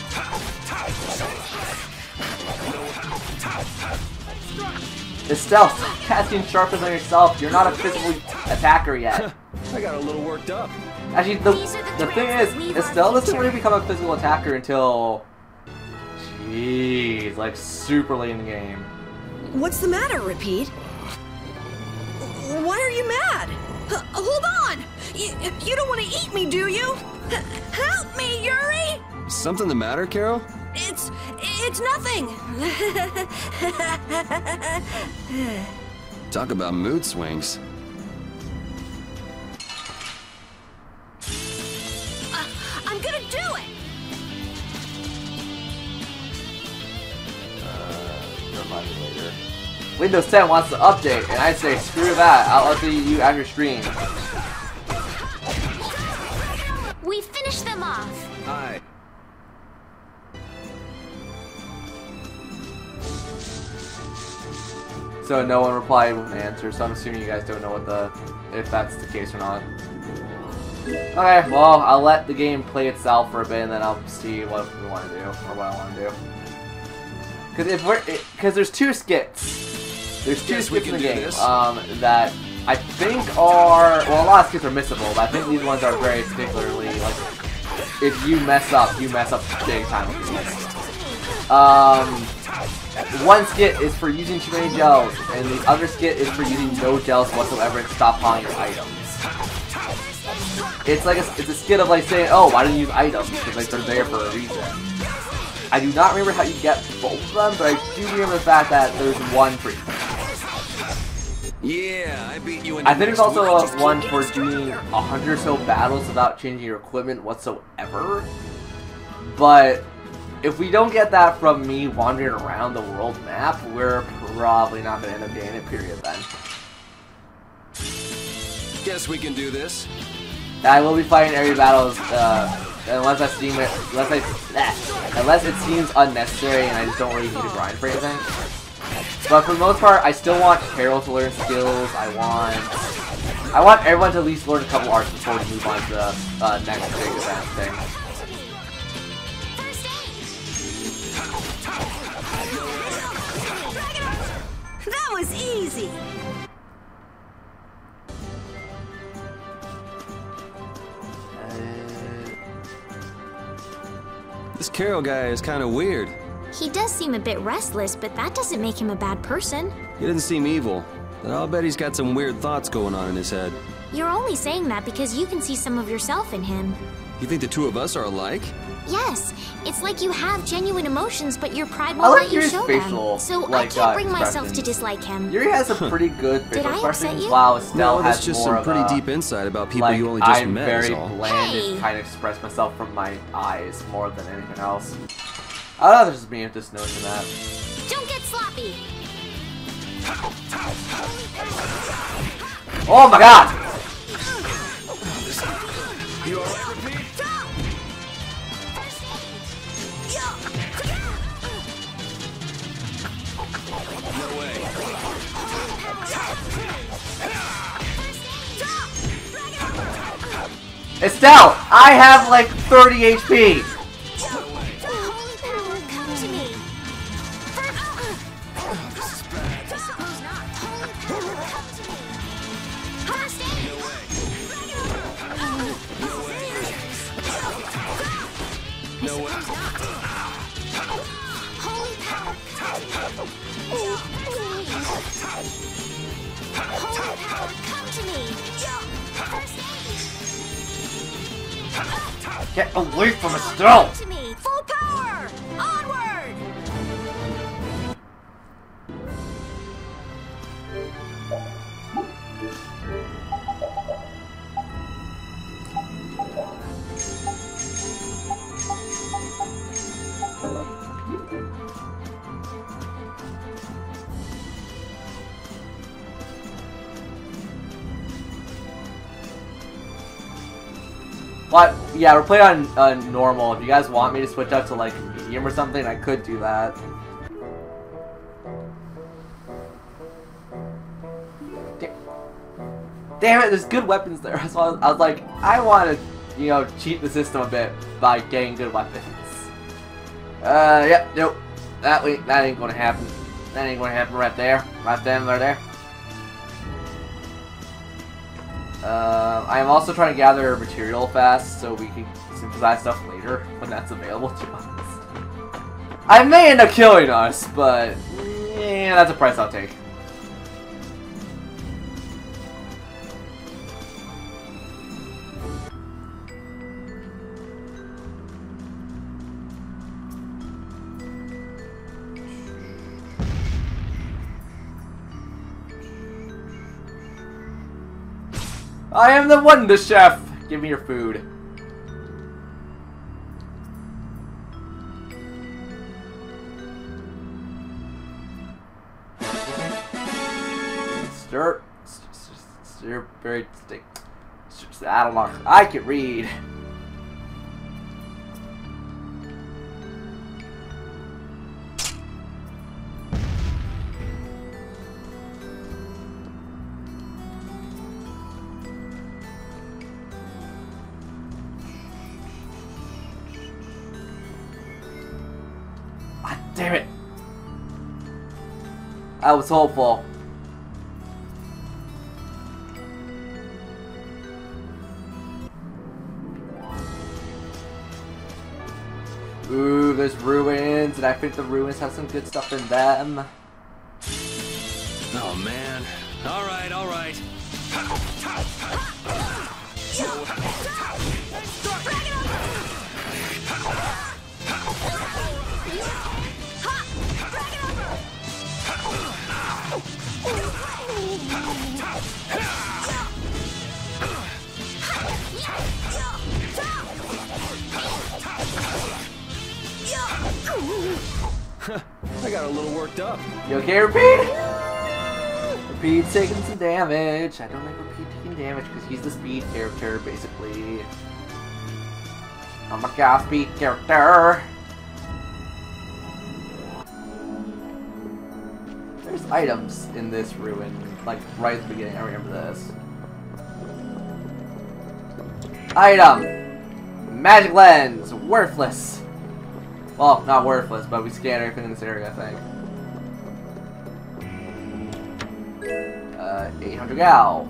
Estelle, stop casting sharpness on yourself. You're not a physical attacker yet. I got a little worked up. Actually, the thing is, Estelle doesn't really become a physical attacker until, jeez, like super late in the game. What's the matter, Repeat? Why are you mad? Hold on! You don't want to eat me, do you? Help me, Yuri! Something the matter, Carol? It's nothing. Talk about mood swings. I'm gonna do it. Remind me later. Windows 10 wants to update, and I say screw that. I'll update you after stream. We finished them off. Hi. So no one replied with an answer, so I'm assuming you guys don't know if that's the case or not. Okay, well, I'll let the game play itself for a bit, and then I'll see what we want to do, or what I want to do. Because there's two skits. There's two skits in the game that I think are, well, a lot of skits are missable, but I think these ones are very particularly, like, if you mess up big time with these. One skit is for using too many gels, and the other skit is for using no gels whatsoever and stockpiling your items. It's like it's a skit of like saying, oh, why didn't you use items? Because like they're there for a reason. I do not remember how you get both of them, but I do remember the fact that there's one for each. Yeah, I beat you in I think there's also one for doing 100 or so battles without changing your equipment whatsoever. But if we don't get that from me wandering around the world map, we're probably not going to end up getting it, period, then. Guess we can do this. I will be fighting area battles, unless it seems unnecessary and I just don't really need to grind for anything. But for the most part, I still want Carol to learn skills. I want everyone to at least learn a couple arts before we move on to the next big event thing. That was easy! This Carol guy is kind of weird. He does seem a bit restless, but that doesn't make him a bad person. He doesn't seem evil, but I'll bet he's got some weird thoughts going on in his head. You're only saying that because you can see some of yourself in him. You think the two of us are alike? Yes, it's like you have genuine emotions, but your pride won't let you show them. So I can't bring myself to dislike him. Yuri has a pretty good facial expressions, you? while Estelle has just more some pretty of a, deep insight about people like, you only just I'm met. very bland and kind of express myself from my eyes more than anything else. I don't know if it's just me just noticing that. Don't get sloppy. Oh my god! You alright, Repeat? No way. Estelle, I have like 30 HP. Get away from Estelle! Full power! Onward! What? Yeah, we're playing on normal. If you guys want me to switch up to like medium or something, I could do that. Damn it, there's good weapons there. So I was like, I want to, you know, cheat the system a bit by getting good weapons. Yep, nope. That ain't gonna happen. That ain't gonna happen right there. Right then, right there. I am also trying to gather material fast so we can synthesize stuff later when that's available to us. I may end up killing us, but yeah, that's a price I'll take. I am the Wonder Chef! Give me your food. Stir, very stick. I don't know. I can read. Damn it! I was hopeful. Ooh, there's ruins, and I think the ruins have some good stuff in them. Oh man. Alright, alright. I got a little worked up. You okay, Repeat? Repeat's taking some damage. I don't like Repeat taking damage because he's the speed character, basically. I'm a gas speed character. There's items in this ruin, like right at the beginning. I remember this. Item! Magic lens! Worthless! Well, not worthless, but we scanned everything in this area, I think. 800 gal.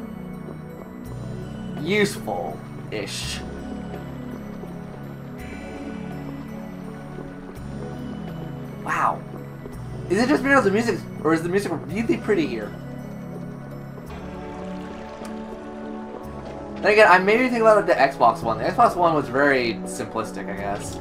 Useful-ish. Wow. Is it just because the music, or is the music really pretty here? Then again, I maybe think about the Xbox One. The Xbox One was very simplistic, I guess.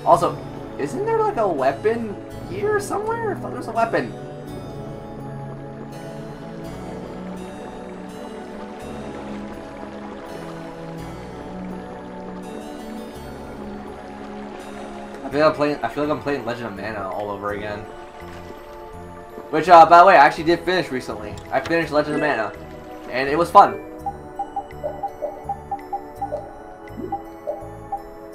Also, isn't there like a weapon here somewhere? I thought there was a weapon. I feel like I'm playing Legend of Mana all over again. Which, by the way, I actually did finish recently. I finished Legend of Mana, and it was fun.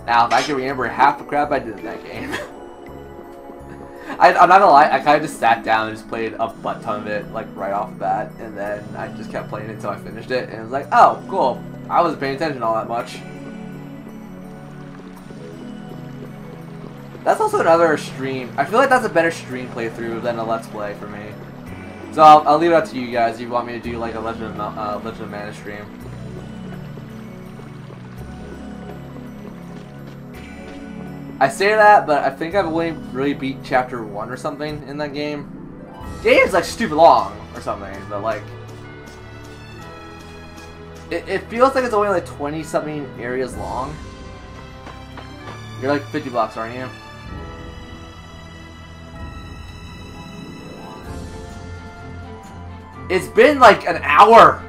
Now, if I can remember half the crap I did in that game. I'm not gonna lie, I kind of just sat down and just played a butt ton of it, like, right off the bat, and then I just kept playing it until I finished it, and it was like, oh, cool. I wasn't paying attention all that much. That's also another stream. I feel like that's a better stream playthrough than a Let's Play for me. So I'll leave it up to you guys if you want me to do like a Legend of Mana stream. I say that, but I think I've only really beat Chapter 1 or something in that game. The game's like stupid long or something, but like... It feels like it's only like 20-something areas long. You're like 50 blocks, aren't you? It's been like an hour!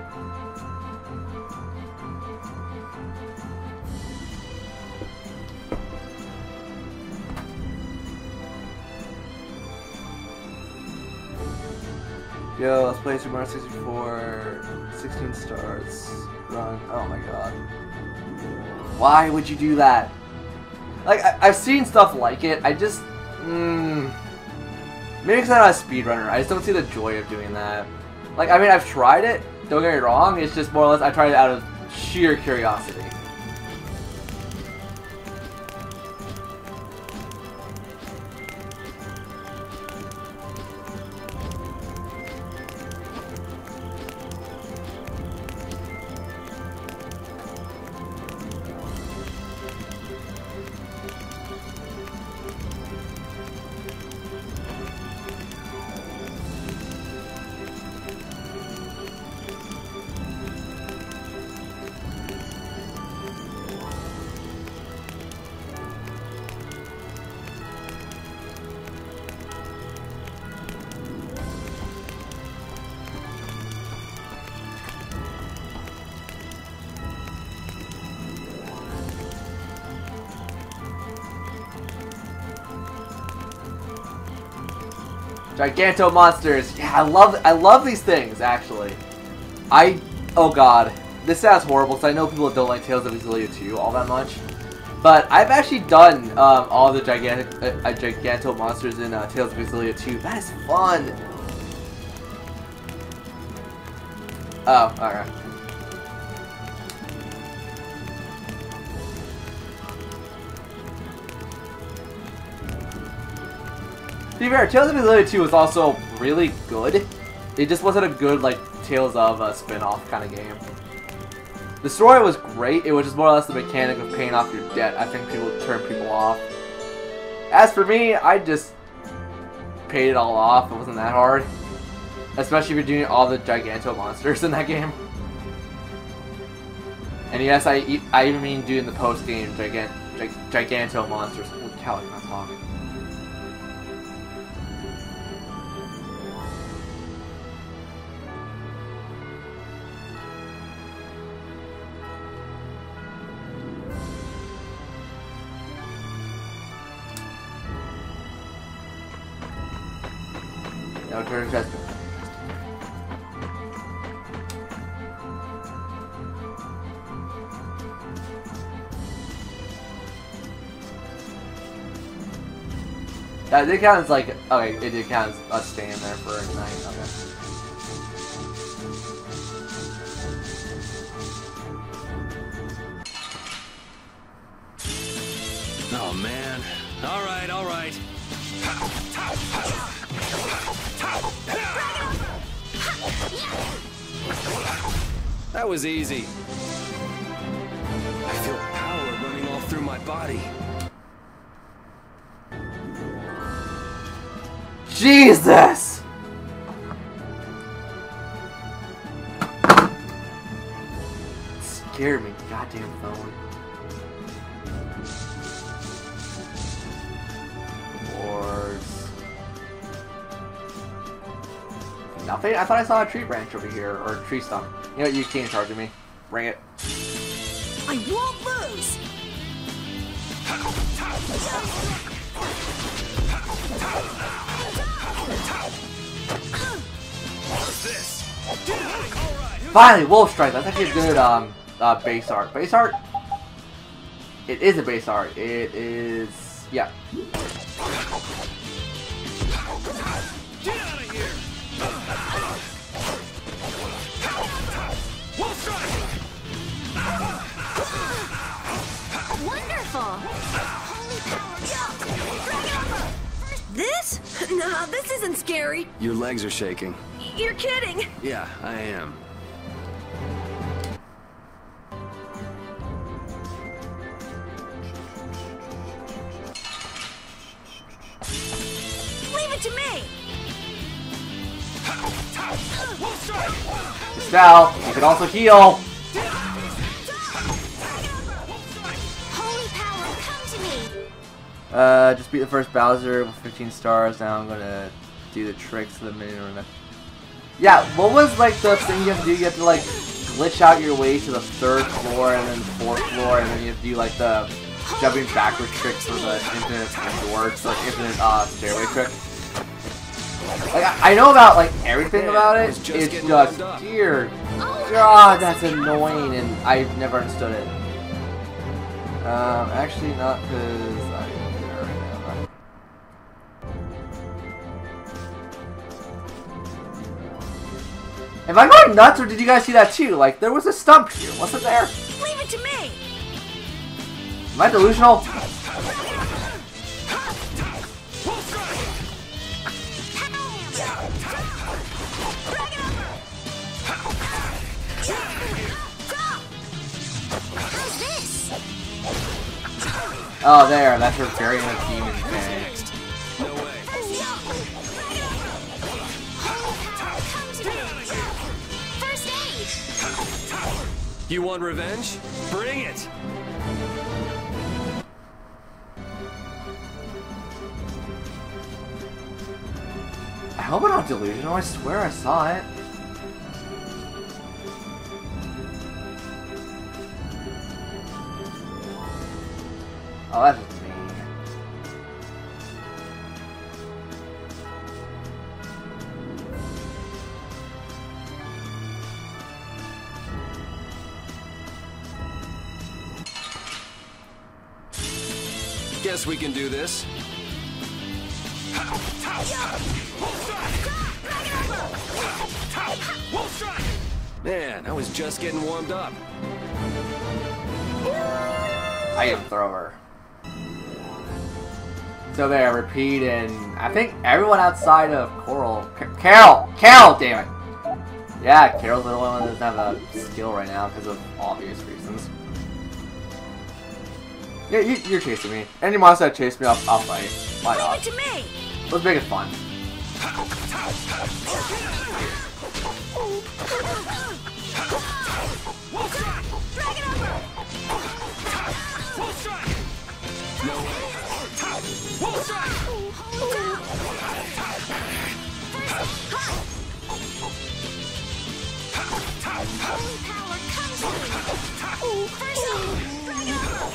Yo, let's play Super Mario 64. 16 stars. Run. Oh my god. Why would you do that? Like, I've seen stuff like it. I just... maybe because I'm not a speedrunner. I just don't see the joy of doing that. Like, I mean, I've tried it. Don't get me wrong. It's just more or less I tried it out of sheer curiosity. Giganto monsters. Yeah, I love these things, actually. Oh god. This sounds horrible, because I know people don't like Tales of Vesperia 2 all that much. But I've actually done all the Giganto monsters in Tales of Vesperia 2. That is fun! Oh, alright. To be fair, Tales of Elyria 2 was also really good. It just wasn't a good, like, Tales of spin-off kind of game. The story was great, it was just more or less the mechanic of paying off your debt. I think people turn people off. As for me, I just paid it all off. It wasn't that hard. Especially if you're doing all the Giganto monsters in that game. And yes, I even mean doing the post-game Giganto monsters. Holy cow, I can't talk. No, turn chest. That did count as like, okay, it did count as us staying there for a night, okay. Oh man. Alright, alright. That was easy. I feel power running all through my body. Jesus! Scared me, goddamn phone. Wars. Nothing? I thought I saw a tree branch over here, or a tree stump. You know what, you can't charge me. Bring it. I won't lose! Finally, Wolf Strike. That's actually a good base art. Base art? It is a base art. It is, yeah. Get out of here! Wolf strike! Wonderful! Holy power! This? Nah, this isn't scary. Your legs are shaking. You're kidding. Yeah, I am. Leave it to me. Estelle, you can also heal. Holy power, come to me! Just beat the first Bowser with 15 stars. Now I'm gonna do the tricks of the minion. Yeah, what was like the thing you have to do? You have to like glitch out your way to the 3rd floor and then 4th floor, and then you have to do like the jumping backward tricks for the infinite doors, the infinite stairway trick. Like I know about like everything about it. It's just dear God, that's annoying, and I've never understood it. Actually not because I'm there right now. Am I going nuts, or did you guys see that too? Like there was a stump here, wasn't there? Leave it to me. Am I delusional? Oh, there. That's her very demon thing. No way. First aid! You want revenge? Bring it! I hope I'm not delusional. I swear I saw it. Oh, that's just me. Guess we can do this. Man, I was just getting warmed up. Item thrower. So there, repeat, and I think everyone outside of Coral. Carol! Carol, damn it! Yeah, Carol's the only one that doesn't have a skill right now because of obvious reasons. Yeah, you're chasing me. Any monster that chased me, I'll fight. Why not? Leave it to me! Let's make it fun. Drag it over! Holy power comes to me! First off, drag it over!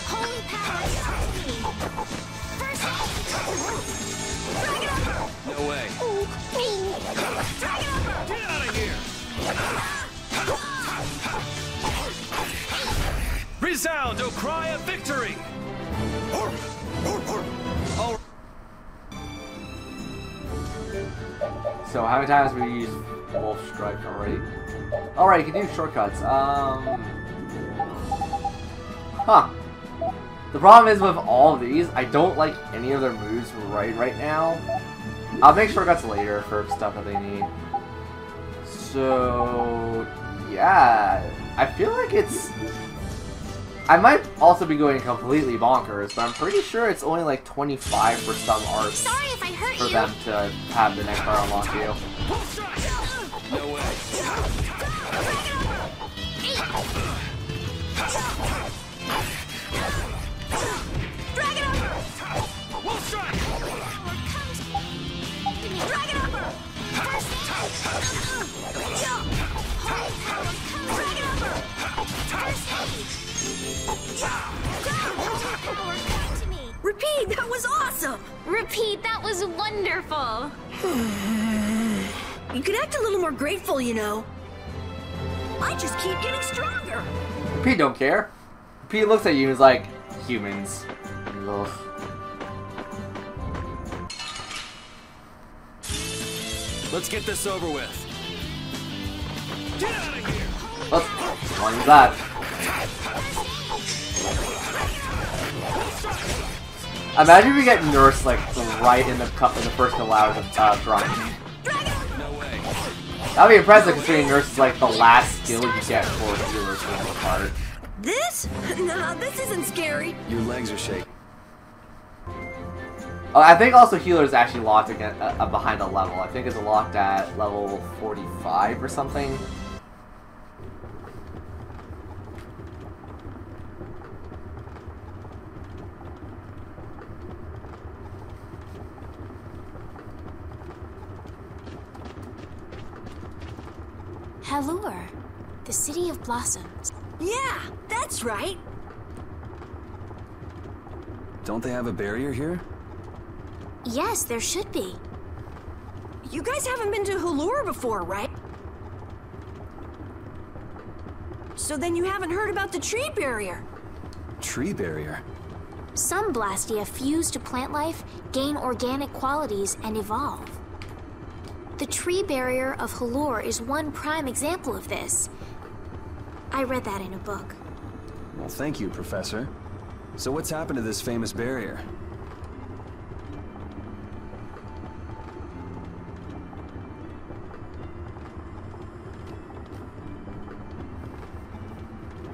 Holy power comes to me! First off, drag it over! No way. Drag it over! Get out of here! Resound, O cry of victory! So how many times have we used Wolf Strike already? Alright, you can do shortcuts. Huh. The problem is with all of these, I don't like any of their moves right now. I'll make shortcuts later for stuff that they need. So yeah, I feel like it's... I might also be going completely bonkers, but I'm pretty sure it's only like 25 for some arts. Sorry if I hurt for you. them to have the next part unlock you. No way. Drag it over! Wolf strike! Drag it over! Repeat, that was awesome! Repeat, that was wonderful! You could act a little more grateful, you know. I just keep getting stronger. Pete don't care. Pete looks at you and is like, humans. Ugh. Let's get this over with. Get out of here! Let's use that. Imagine if we get nursed like right in the first couple hours of drawing. No way. That'd be impressive considering nurse is like the last skill you get for healers for the most part. This? Nah, this isn't scary. Your legs are shaking. Oh, I think also healer is actually locked again behind a level. I think it's locked at level 45 or something. Halure, the city of blossoms. Yeah, that's right. Don't they have a barrier here? Yes, there should be. You guys haven't been to Halure before, right? So then you haven't heard about the tree barrier. Tree barrier? Some Blastia fuse to plant life, gain organic qualities, and evolve. The tree barrier of Halure is one prime example of this. I read that in a book. Well, thank you, Professor. So what's happened to this famous barrier?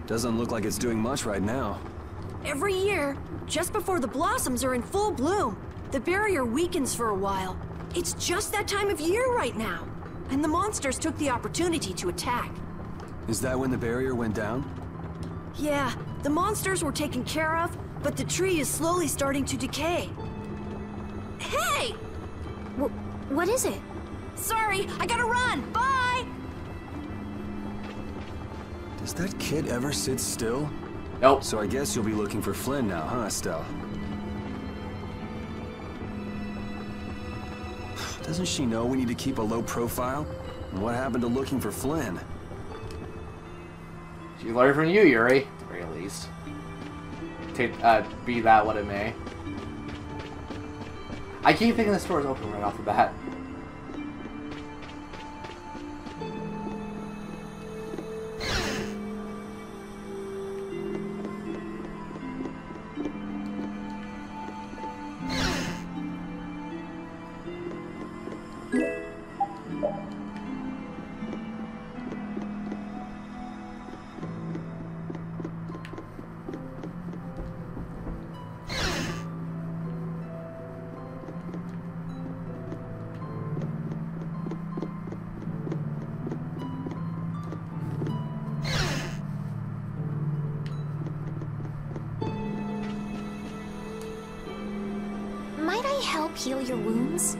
Doesn't look like it's doing much right now. Every year, just before the blossoms are in full bloom, the barrier weakens for a while. It's just that time of year right now, and the monsters took the opportunity to attack. Is that when the barrier went down? Yeah, the monsters were taken care of, but the tree is slowly starting to decay. Hey! What is it? Sorry, I gotta run! Bye! Does that kid ever sit still? Nope. So I guess you'll be looking for Flynn now, huh, Estelle? Doesn't she know we need to keep a low profile? And what happened to looking for Flynn? She learned from you, Yuri. At the very least. Be that what it may. I keep thinking the store is open right off the bat. help heal your wounds?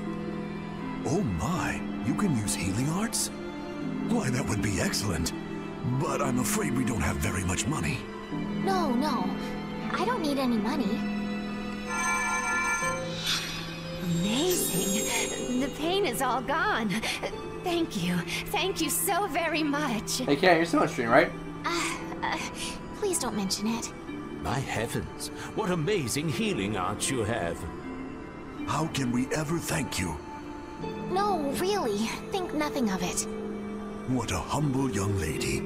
Oh my, you can use healing arts? Why, that would be excellent. But I'm afraid we don't have very much money. No, I don't need any money. Amazing. The pain is all gone. Thank you. Thank you so very much. Hey, Kat, you're still on stream, right? Please don't mention it. My heavens, what amazing healing arts you have. How can we ever thank you? No, really. Think nothing of it. What a humble young lady.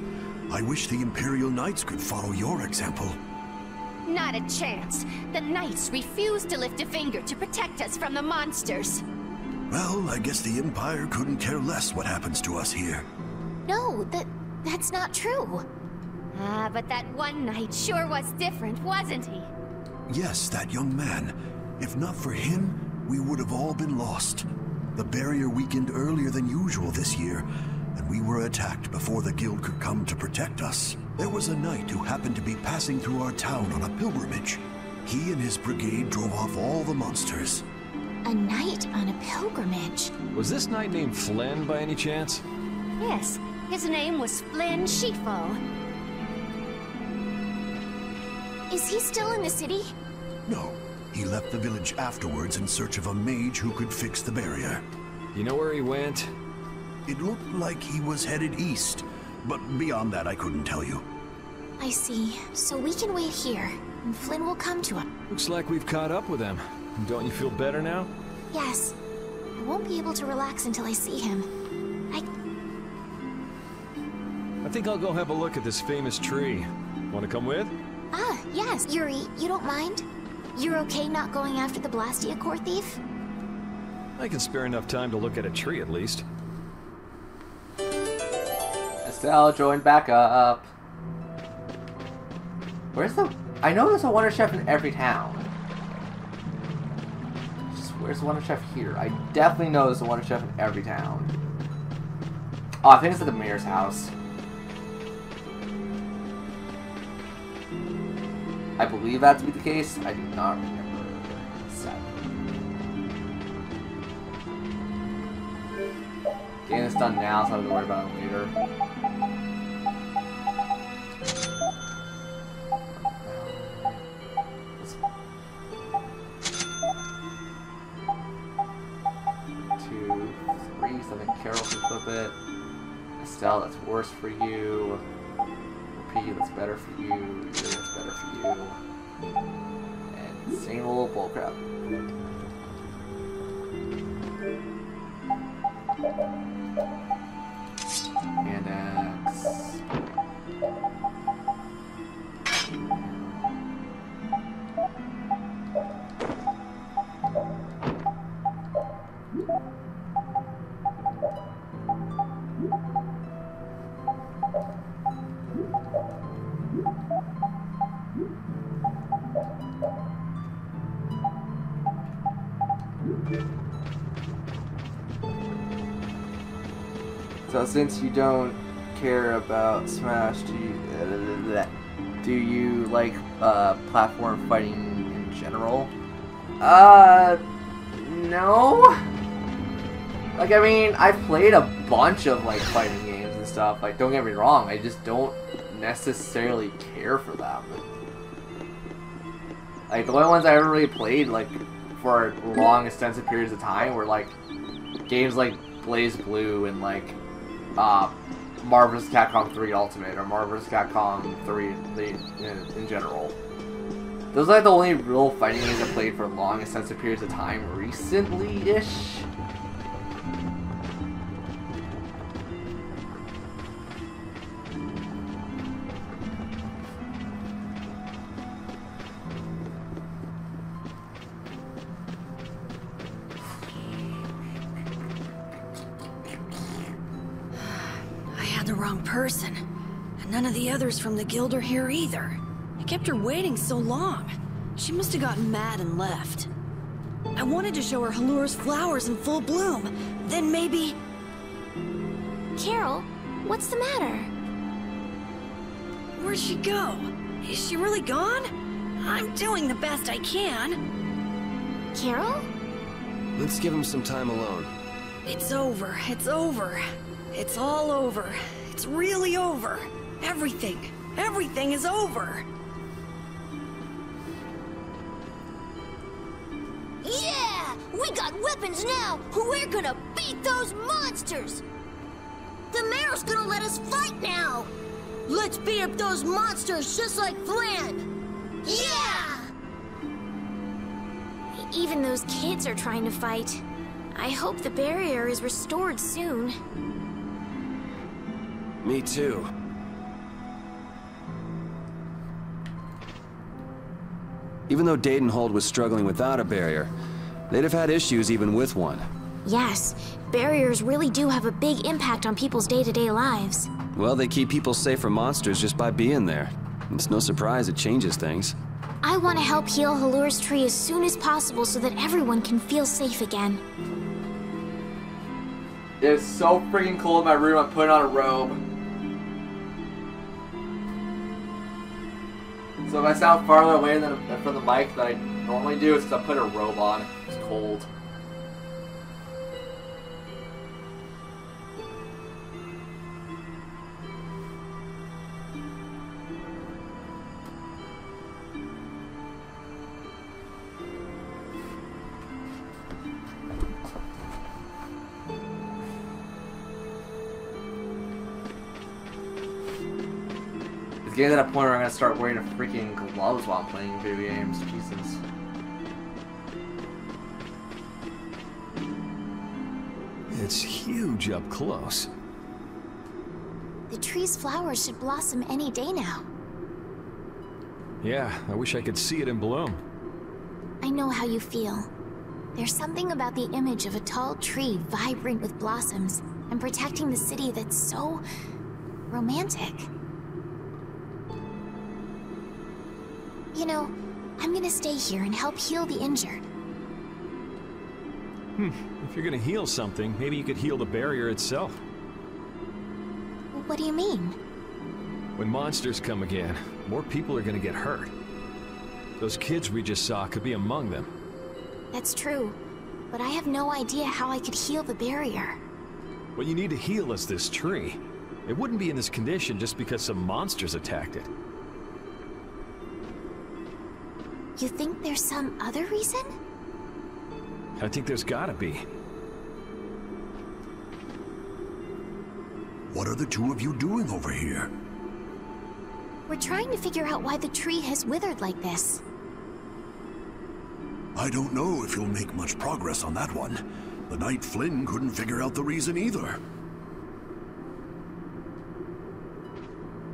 I wish the Imperial Knights could follow your example. Not a chance. The Knights refuse to lift a finger to protect us from the monsters. Well, I guess the Empire couldn't care less what happens to us here. No, that's not true. But that one Knight sure was different, wasn't he? Yes, that young man. If not for him, we would have all been lost. The barrier weakened earlier than usual this year, and we were attacked before the guild could come to protect us. There was a knight who happened to be passing through our town on a pilgrimage. He and his brigade drove off all the monsters. A knight on a pilgrimage? Was this knight named Flynn by any chance? Yes, his name was Flynn Shifo. Is he still in the city? No. He left the village afterwards in search of a mage who could fix the barrier. You know where he went? It looked like he was headed east, but beyond that I couldn't tell you. I see. So we can wait here, and Flynn will come to us. Looks like we've caught up with him. Don't you feel better now? Yes. I won't be able to relax until I see him. I think I'll go have a look at this famous tree. Want to come with? Yes. Yuri, you don't mind? You're okay not going after the Blastia core thief? I can spare enough time to look at a tree at least. Estelle, join back up. Where's the... I know there's a Wonder Chef in every town. Where's the Wonder Chef here? I definitely know there's a Wonder Chef in every town. Oh, I think it's at the mayor's house. I believe that to be the case. I do not remember. Getting this done now, so I don't have to worry about it later. Two, three, so I think Carol can flip it. Estelle, that's worse for you. P, that's better for you. That's better for you. And same old bullcrap. And X. So since you don't care about Smash, do you like platform fighting in general? No. Like, I mean, I've played a bunch of like fighting games and stuff. Like, don't get me wrong, I just don't necessarily care for them. Like, the only ones I ever really played like for long, extensive periods of time were like games like Blaze Blue and like Marvel vs. Capcom 3 Ultimate or Marvel vs. Capcom 3 in general. Those are like the only real fighting games I played for long, extensive periods of time recently-ish. The wrong person. And none of the others from the guild are here either. I kept her waiting so long. She must have gotten mad and left. I wanted to show her Halur's flowers in full bloom. Then maybe... Carol, what's the matter? Where'd she go? Is she really gone? I'm doing the best I can. Carol? Let's give him some time alone. It's over. It's over. It's all over. It's really over. Everything. Everything is over. Yeah! We got weapons now! We're gonna beat those monsters! The mayor's gonna let us fight now! Let's beat up those monsters just like planned! Yeah! Even those kids are trying to fight. I hope the barrier is restored soon. Me too. Even though Dadenhold was struggling without a barrier, they'd have had issues even with one. Yes, barriers really do have a big impact on people's day-to-day lives. Well, they keep people safe from monsters just by being there. It's no surprise it changes things. I want to help heal Halur's tree as soon as possible so that everyone can feel safe again. It's so freaking cold in my room, I'm putting on a robe. So if I sound farther away than from the mic than I normally do, it's because I put a robe on. It's cold. Getting to that point where I'm gonna start wearing a freaking gloves while I'm playing video games. Jesus. It's huge up close. The tree's flowers should blossom any day now. Yeah, I wish I could see it in bloom. I know how you feel. There's something about the image of a tall tree vibrant with blossoms and protecting the city that's so romantic. You know, I'm gonna stay here and help heal the injured. If you're gonna heal something, maybe you could heal the barrier itself. What do you mean? When monsters come again, more people are gonna get hurt. Those kids we just saw could be among them. That's true, but I have no idea how I could heal the barrier. What you need to heal is this tree. It wouldn't be in this condition just because some monsters attacked it. You think there's some other reason? I think there's gotta be. What are the two of you doing over here? We're trying to figure out why the tree has withered like this. I don't know if you'll make much progress on that one. The Knight Flynn couldn't figure out the reason either.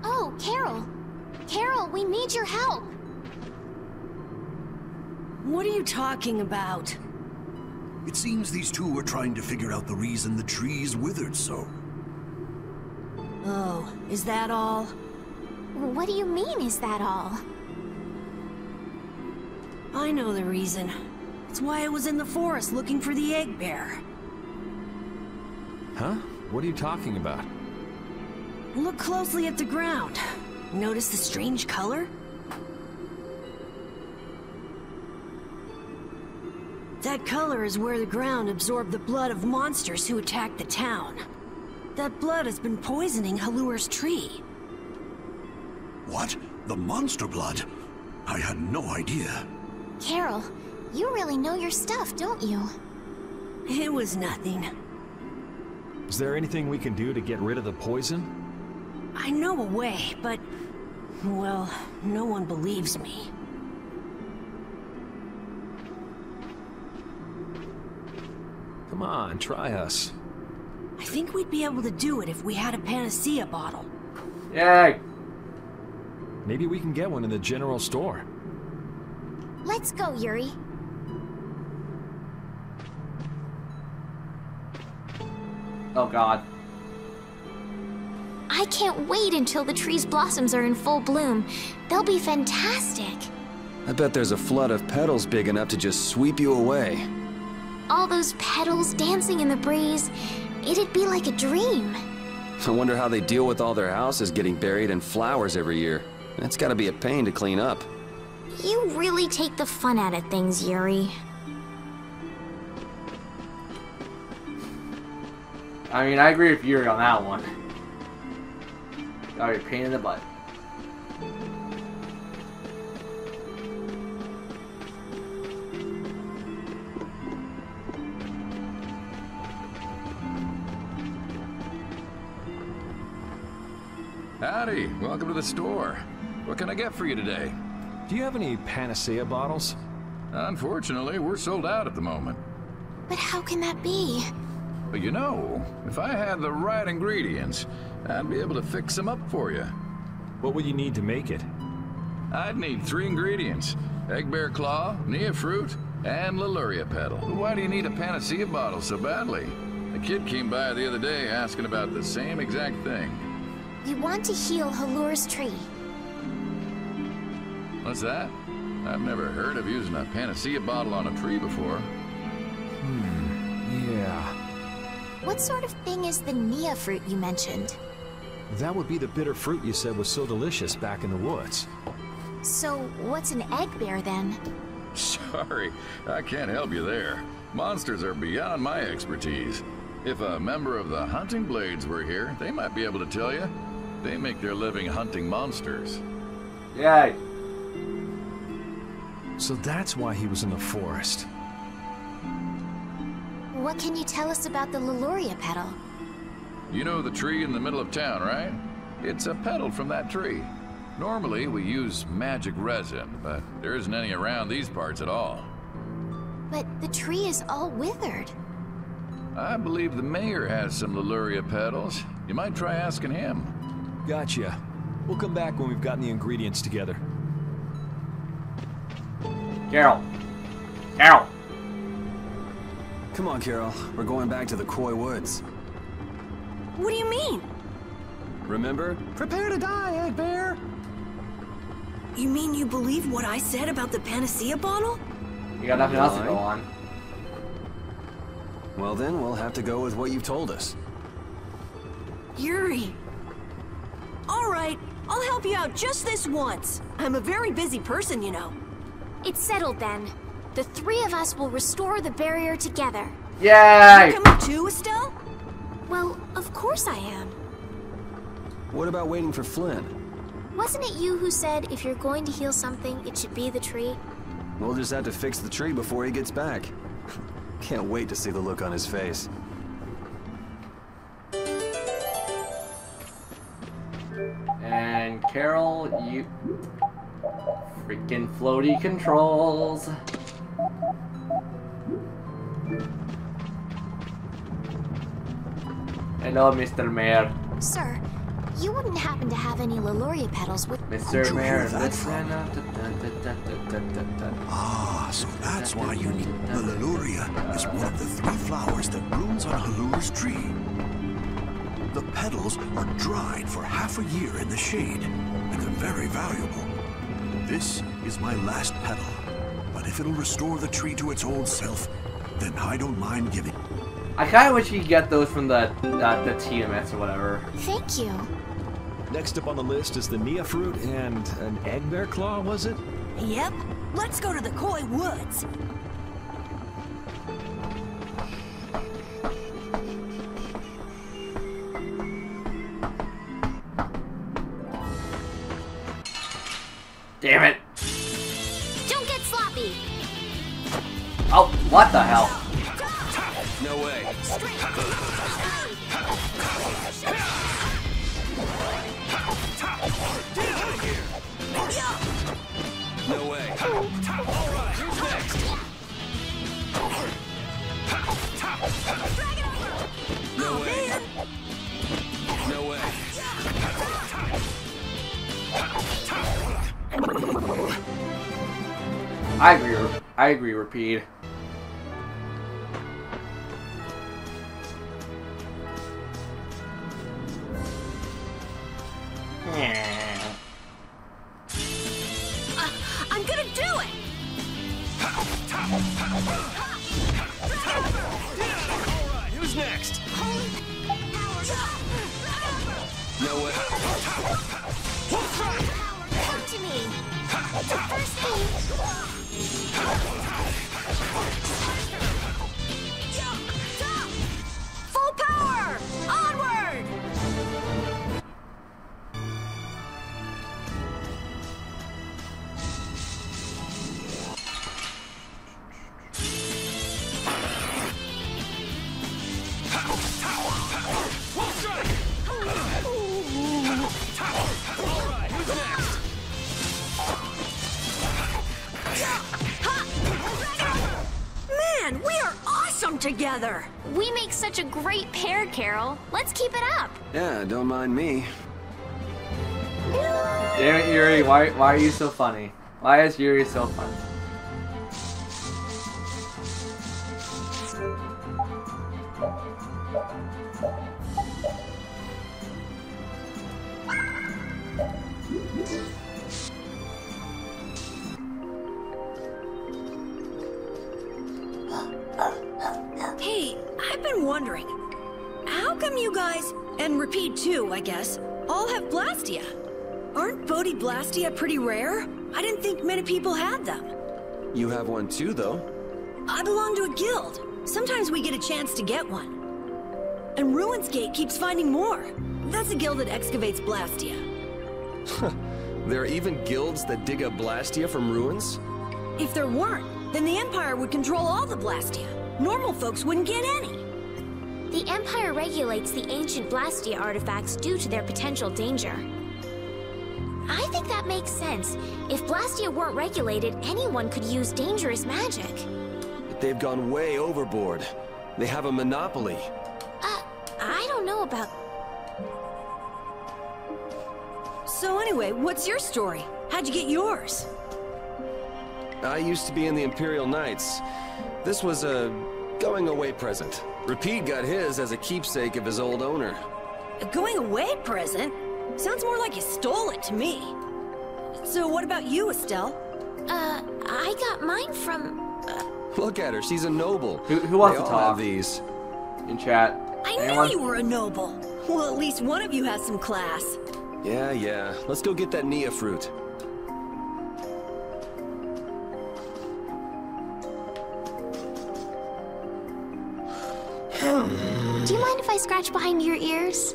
Oh, Carol! Carol, we need your help! What are you talking about? It seems these two are trying to figure out the reason the tree's withered so. Oh, is that all? What do you mean, is that all? I know the reason. It's why I was in the forest looking for the egg bear. Huh? What are you talking about? Look closely at the ground. Notice the strange color? That color is where the ground absorbed the blood of monsters who attacked the town. That blood has been poisoning Halur's tree. What? The monster blood? I had no idea. Carol, you really know your stuff, don't you? It was nothing. Is there anything we can do to get rid of the poison? I know a way, but... well, no one believes me. Come on, try us. I think we'd be able to do it if we had a panacea bottle. Yay! Maybe we can get one in the general store. Let's go, Yuri. Oh god. I can't wait until the tree's blossoms are in full bloom. They'll be fantastic. I bet there's a flood of petals big enough to just sweep you away. All those petals dancing in the breeze. It'd be like a dream. I wonder how they deal with all their houses getting buried in flowers every year. That's gotta be a pain to clean up. You really take the fun out of things, Yuri. I mean, I agree with Yuri on that one. Got your pain in the butt. Howdy, welcome to the store. What can I get for you today? Do you have any Panacea bottles? Unfortunately, we're sold out at the moment. But how can that be? But you know, if I had the right ingredients, I'd be able to fix them up for you. What would you need to make it? I'd need 3 ingredients. Egg bear claw, Nia fruit, and Leluria petal. But why do you need a Panacea bottle so badly? A kid came by the other day asking about the same exact thing. We want to heal Halur's tree. What's that? I've never heard of using a Panacea bottle on a tree before. Yeah. What sort of thing is the Nia fruit you mentioned? That would be the bitter fruit you said was so delicious back in the woods. So, what's an egg bear then? Sorry, I can't help you there. Monsters are beyond my expertise. If a member of the Hunting Blades were here, they might be able to tell you. They make their living hunting monsters. Yay! So that's why he was in the forest. What can you tell us about the Leluria petal? You know the tree in the middle of town, right? It's a petal from that tree. Normally, we use magic resin, but there isn't any around these parts at all. But the tree is all withered. I believe the mayor has some Leluria petals. You might try asking him. Gotcha. We'll come back when we've gotten the ingredients together. Carol. Carol. Come on, Carol. We're going back to the Koi Woods. What do you mean? Remember? Prepare to die, Egg Bear! You mean you believe what I said about the Panacea bottle? You got nothing else to go on. Well then, we'll have to go with what you've told us. Yuri. All right, I'll help you out just this once. I'm a very busy person, you know. It's settled then. The 3 of us will restore the barrier together. Yay! You coming too, Estelle? Well, of course I am. What about waiting for Flynn? Wasn't it you who said if you're going to heal something, it should be the tree? We'll just have to fix the tree before he gets back. Can't wait to see the look on his face. And Carol, you... Freaking floaty controls. Hello, Mr. Mayor. Sir, you wouldn't happen to have any Leluria petals with... Mr. Mayor, listen. Ah, so that's why you need... The Leluria is one of the 3 flowers that blooms on Halur's tree. The petals are dried for half a year in the shade, and they're very valuable. This is my last petal, but if it'll restore the tree to its old self, then I don't mind giving. I kind of wish you could get those from the TMS or whatever. Thank you. Next up on the list is the Nia fruit and an egg bear claw, was it? Yep. Let's go to the Koi Woods. Damn it. Don't get sloppy. Oh, what the hell? No way. No way. Alright, who's next? No way. No way. I agree, repeat. I'm gonna do it! Alright, who's next? No way. Come to me. First aid. Full power! together. We make such a great pair, Carol. Let's keep it up. Yeah, don't mind me. Damn it, Yuri, why are you so funny? Why is Yuri so funny? Hey, I've been wondering, how come you guys, and Repeat too, I guess, all have Blastia? Aren't Bodhi Blastia pretty rare? I didn't think many people had them. You have one too, though. I belong to a guild. Sometimes we get a chance to get one. And Ruins Gate keeps finding more. That's a guild that excavates Blastia. There are even guilds that dig up Blastia from ruins? If there weren't, then the Empire would control all the Blastia. Normal folks wouldn't get any. The Empire regulates the ancient Blastia artifacts due to their potential danger. I think that makes sense. If Blastia weren't regulated, anyone could use dangerous magic. But they've gone way overboard. They have a monopoly. I don't know about... So anyway, what's your story? How'd you get yours? I used to be in the Imperial Knights. This was a going-away present. Repeat got his as a keepsake of his old owner. A going-away present? Sounds more like you stole it to me. So what about you, Estelle? I got mine from... Look at her, she's a noble. Who wants to all talk? have these. In chat. I Anyone? knew you were a noble. Well, at least one of you has some class. Yeah. Let's go get that Nia fruit. Do you mind if I scratch behind your ears?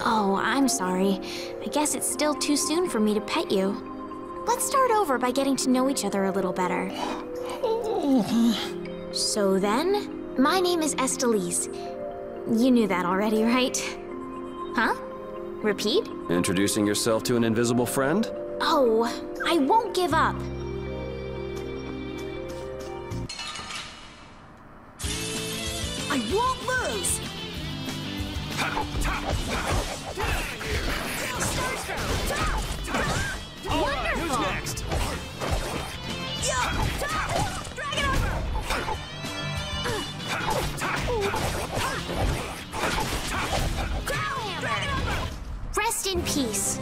Oh, I'm sorry. I guess it's still too soon for me to pet you. Let's start over by getting to know each other a little better. So then, my name is Estelise. You knew that already, right? Huh? Repeat? Introducing yourself to an invisible friend? Oh, I won't give up. I won't lose! Alright, who's next? Rest in peace.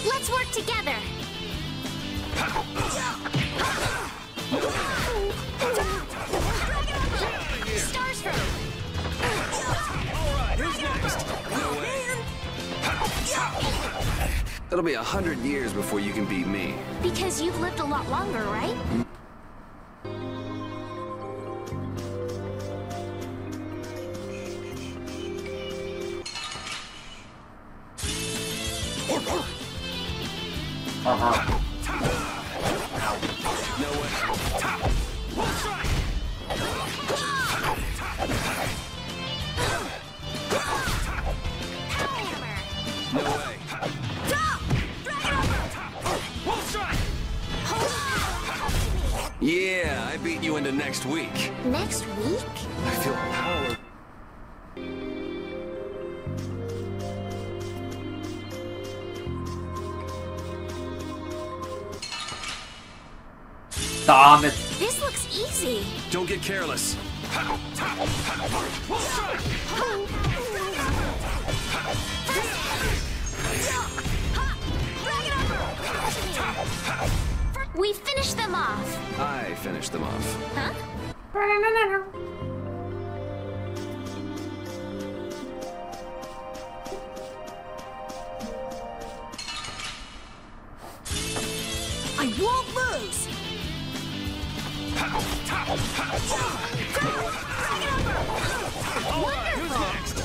Let's work together. Stars throw. Alright, who's next? No way. It'll be 100 years before you can beat me. Because you've lived a lot longer, right? No way. No way. Yeah, I beat you into next week. Next week? I feel power. Damn it. This looks easy. Don't get careless. We finished them off. I finished them off. Huh? I won't lose! Alright, who's next?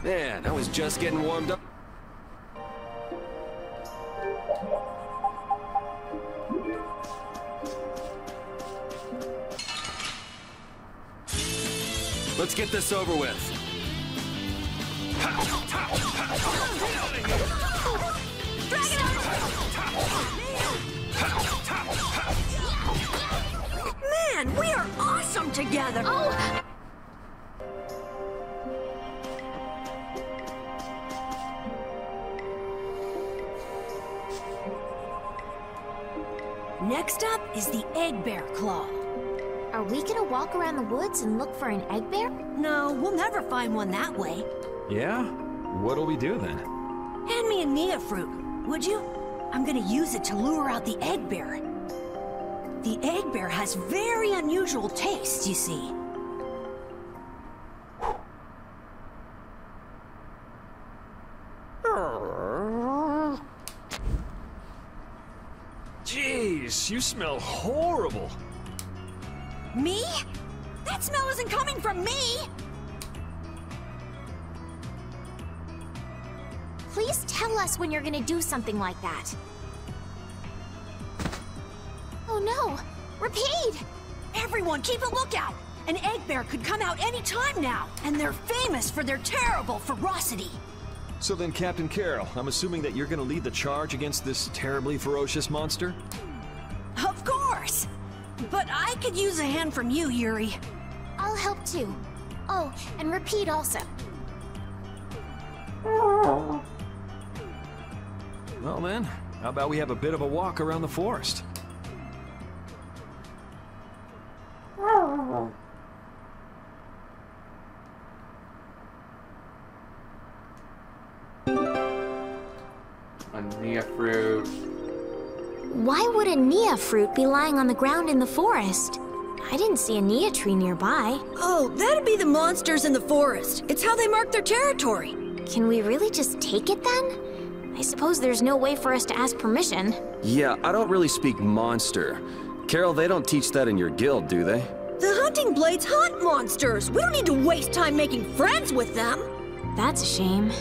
Man, I was just getting warmed up. Let's get this over with. Man, we are awesome together! Oh! Next up is the Egg Bear Claw. Are we gonna walk around the woods and look for an egg bear? No, we'll never find one that way. Yeah? What'll we do then? Hand me a Nia fruit, would you? I'm gonna use it to lure out the egg bear. The egg bear has very unusual tastes, you see. Jeez, you smell horrible. Me? That smell isn't coming from me! Please tell us when you're gonna do something like that. Oh no! Repede! Everyone, keep a lookout! An egg bear could come out any time now, and they're famous for their terrible ferocity. So then, Captain Carroll, I'm assuming that you're gonna lead the charge against this terribly ferocious monster? Of course! But I could use a hand from you, Yuri. I'll help too. Oh, and Repede also. Well then, how about we have a bit of a walk around the forest? A Nia fruit. Why would a Nia fruit be lying on the ground in the forest? I didn't see a Nia tree nearby. Oh, that'd be the monsters in the forest. It's how they mark their territory. Can we really just take it then? I suppose there's no way for us to ask permission. Yeah, I don't really speak monster. Carol, they don't teach that in your guild, do they? The hunting blades hunt monsters. We don't need to waste time making friends with them. That's a shame.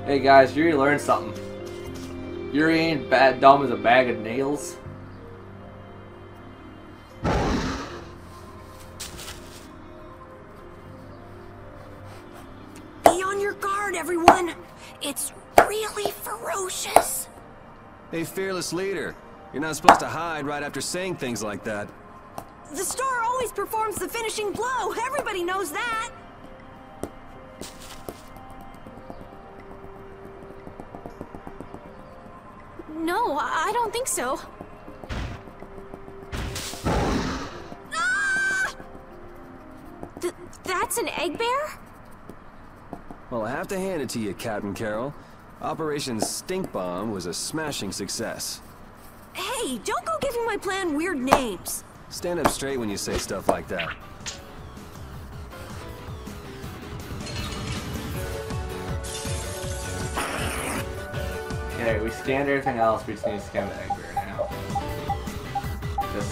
Hey guys, Yuri learned something. Yuri ain't bad dumb as a bag of nails. Be on your guard, everyone. It's really ferocious. Hey, fearless leader. You're not supposed to hide right after saying things like that. The star always performs the finishing blow. Everybody knows that. No, I don't think so. Ah! That's an egg bear? Well, I have to hand it to you, Captain Carroll. Operation Stink Bomb was a smashing success. Hey, don't go giving my plan weird names. Stand up straight when you say stuff like that. Okay, we scanned everything else, we just need to scan the egg bear now. Just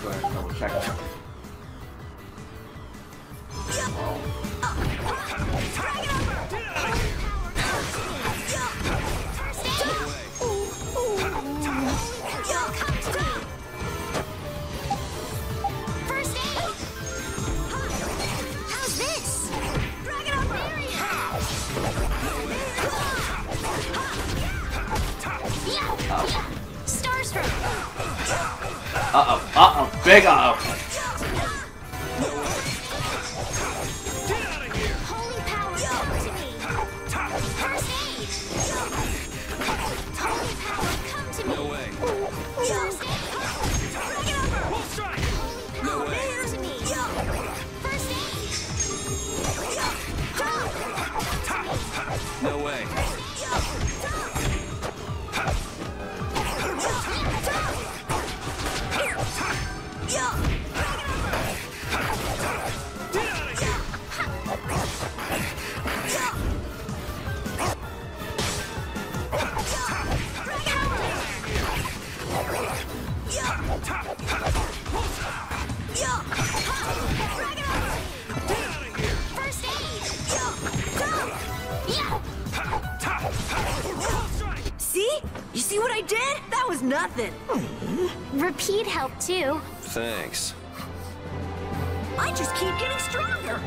go ahead and double check that. Starstroke! Uh-oh, big uh-oh. Holy power, come to me! First aid! Holy power, come to me! No way. First aid! Full strike! Holy power, come to me! First aid! No way. nothing. Repeat helped too. Thanks. I just keep getting stronger.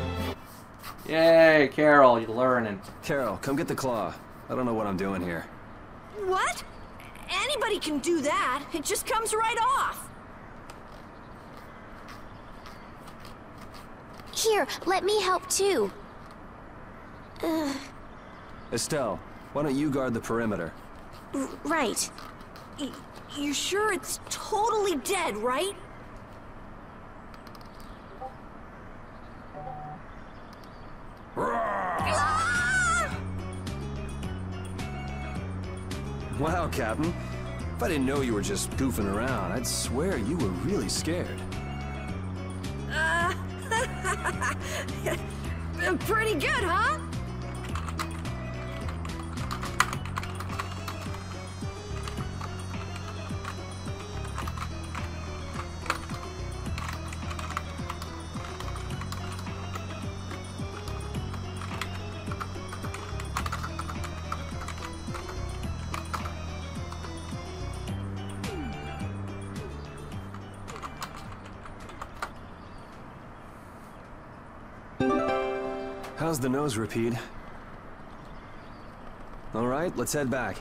Yay, Carol, you're learning. Carol, come get the claw. I don't know what I'm doing here. What? Anybody can do that. It just comes right off. Here, let me help too. Estelle, why don't you guard the perimeter? Right. You sure it's totally dead, right? Wow, Captain. If I didn't know you were just goofing around, I'd swear you were really scared. Pretty good, huh? How's the nose, Repeat? All right, let's head back.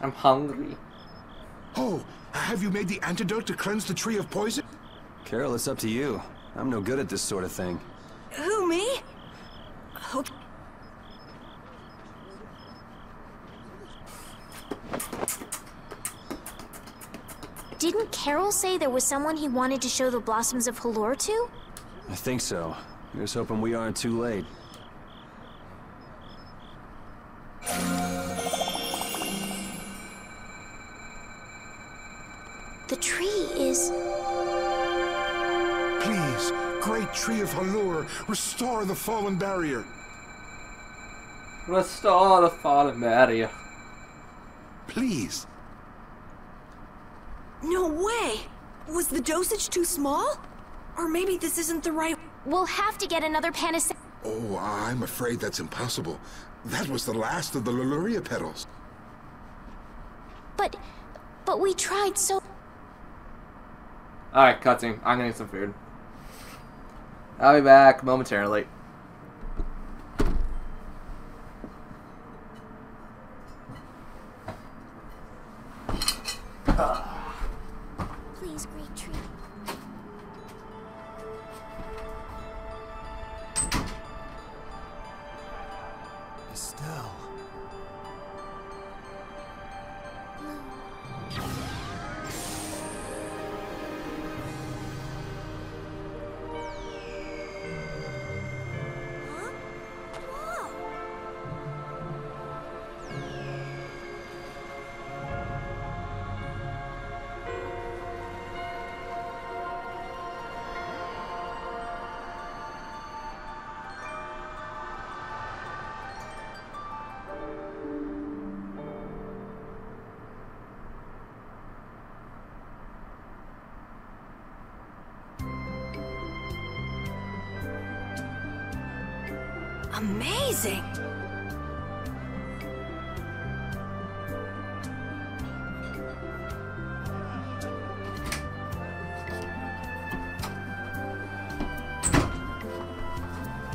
I'm hungry. Oh, have you made the antidote to cleanse the tree of poison? Carol, it's up to you. I'm no good at this sort of thing. Who, me? Hope. Didn't Carol say there was someone he wanted to show the blossoms of Halor to? I think so. Here's hoping we aren't too late. The tree is... Please, great tree of Halor, restore the fallen barrier. Restore the fallen barrier. Please. No way! Was the dosage too small? Or maybe this isn't the right... We'll have to get another panacea. Oh, I'm afraid that's impossible. That was the last of the Leluria petals. But we tried so... Alright, cutscene. I'm gonna get some food. I'll be back momentarily. Please, great tree. Estelle. Amazing!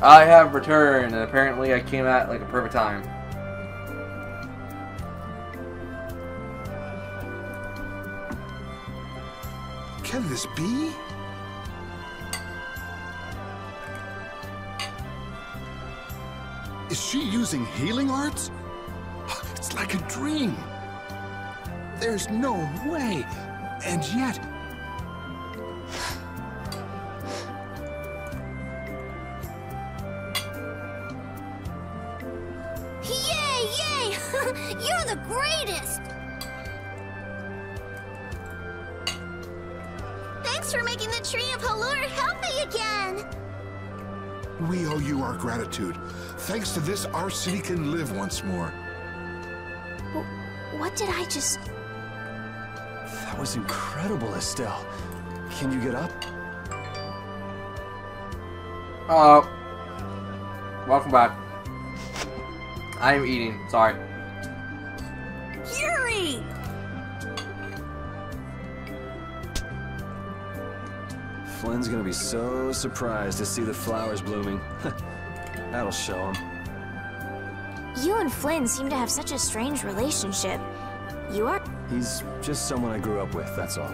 I have returned, and apparently I came at like a perfect time. Can this be? Is she using healing arts? It's like a dream. There's no way. And yet... Yay, yay! You're the greatest! Thanks for making the tree of Halor healthy again! We owe you our gratitude. Thanks to this, our city can live once more. What did I just... That was incredible, Estelle. Can you get up? Welcome back. I am eating. Sorry. Yuri! Flynn's gonna be so surprised to see the flowers blooming. That'll show him. You and Flynn seem to have such a strange relationship. You are... He's just someone I grew up with, that's all.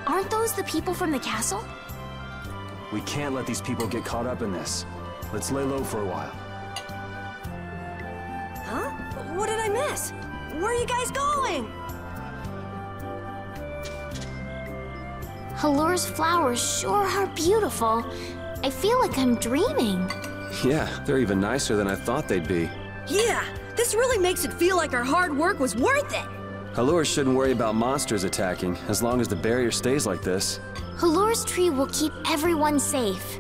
Aren't those the people from the castle? We can't let these people get caught up in this. Let's lay low for a while. Huh? What did I miss? Where are you guys going? Halor's flowers sure are beautiful. I feel like I'm dreaming. Yeah, they're even nicer than I thought they'd be. Yeah, this really makes it feel like our hard work was worth it. Halor shouldn't worry about monsters attacking, as long as the barrier stays like this. Halor's tree will keep everyone safe.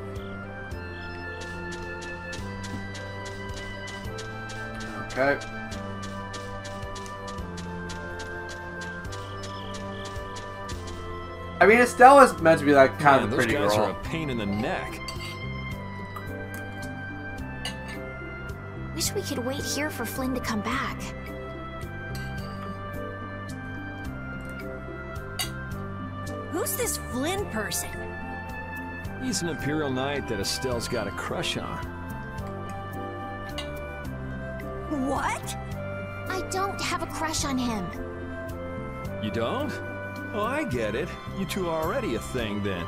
Okay. I mean, Estelle was meant to be like kind of a pretty those guys girl. are a pain in the neck. Wish we could wait here for Flynn to come back. Who's this Flynn person? He's an Imperial Knight that Estelle's got a crush on. What? I don't have a crush on him. You don't? Oh, I get it. You two are already a thing, then.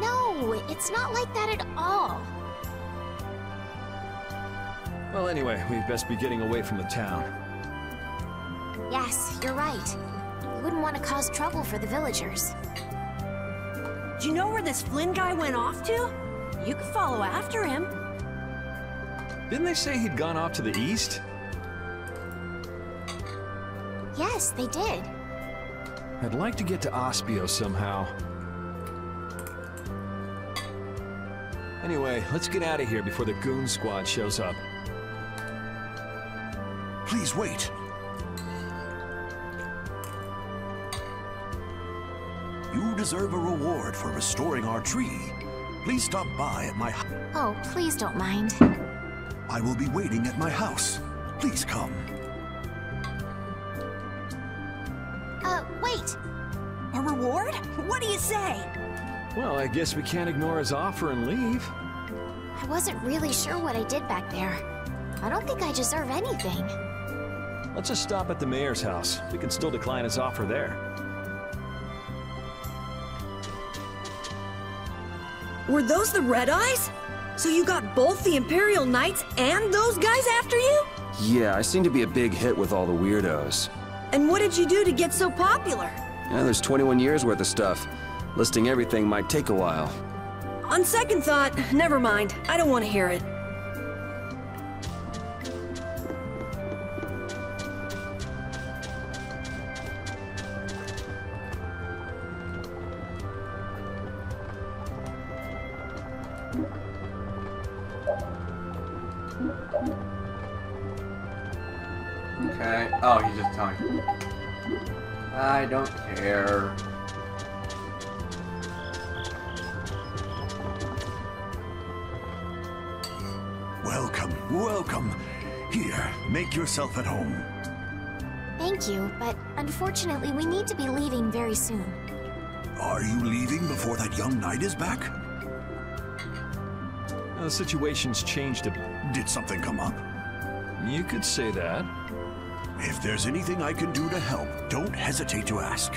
No, it's not like that at all. Well, anyway, we'd best be getting away from the town. Yes, you're right. You wouldn't want to cause trouble for the villagers. Do you know where this Flynn guy went off to? You could follow after him. Didn't they say he'd gone off to the east? Yes, they did. I'd like to get to Ospio somehow. Anyway, let's get out of here before the goon squad shows up. Please wait. You deserve a reward for restoring our tree. Please stop by at my... Oh, please don't mind. I will be waiting at my house. Please come. Wait. A reward? What do you say? Well, I guess we can't ignore his offer and leave. I wasn't really sure what I did back there. I don't think I deserve anything. Let's just stop at the mayor's house. We can still decline his offer there. Were those the Red Eyes? So you got both the Imperial Knights and those guys after you? Yeah, I seem to be a big hit with all the weirdos. And what did you do to get so popular? Yeah, there's 21 years worth of stuff. Listing everything might take a while. On second thought, never mind. I don't want to hear it. Okay. Oh, he's just telling me. I don't care. Welcome, welcome. Here, make yourself at home. Thank you, but unfortunately we need to be leaving very soon. Are you leaving before that young knight is back? The situation's changed a bit. Did something come up? You could say that. If there's anything I can do to help, don't hesitate to ask.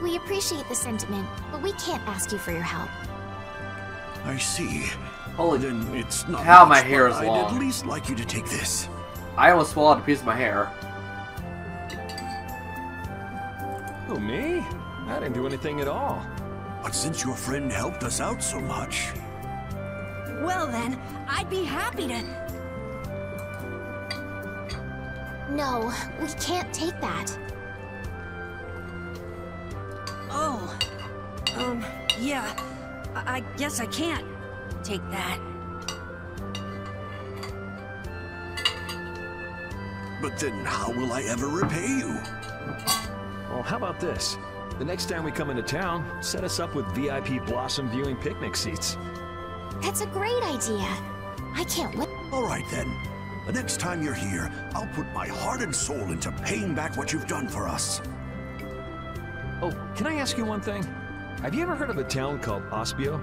We appreciate the sentiment, but we can't ask you for your help. I see. Holy, then it's not how much, my hair is I'd long. at least like you to take this. I almost swallowed a piece of my hair. Who, me? I didn't do anything at all. But since your friend helped us out so much... Well then, I'd be happy to... No, we can't take that. Oh. Yeah. I guess I can't take that. But then how will I ever repay you? Well, how about this? The next time we come into town, set us up with VIP Blossom viewing picnic seats. That's a great idea. I can't wait. All right then. The next time you're here, I'll put my heart and soul into paying back what you've done for us. Oh, can I ask you one thing? Have you ever heard of a town called Ospio?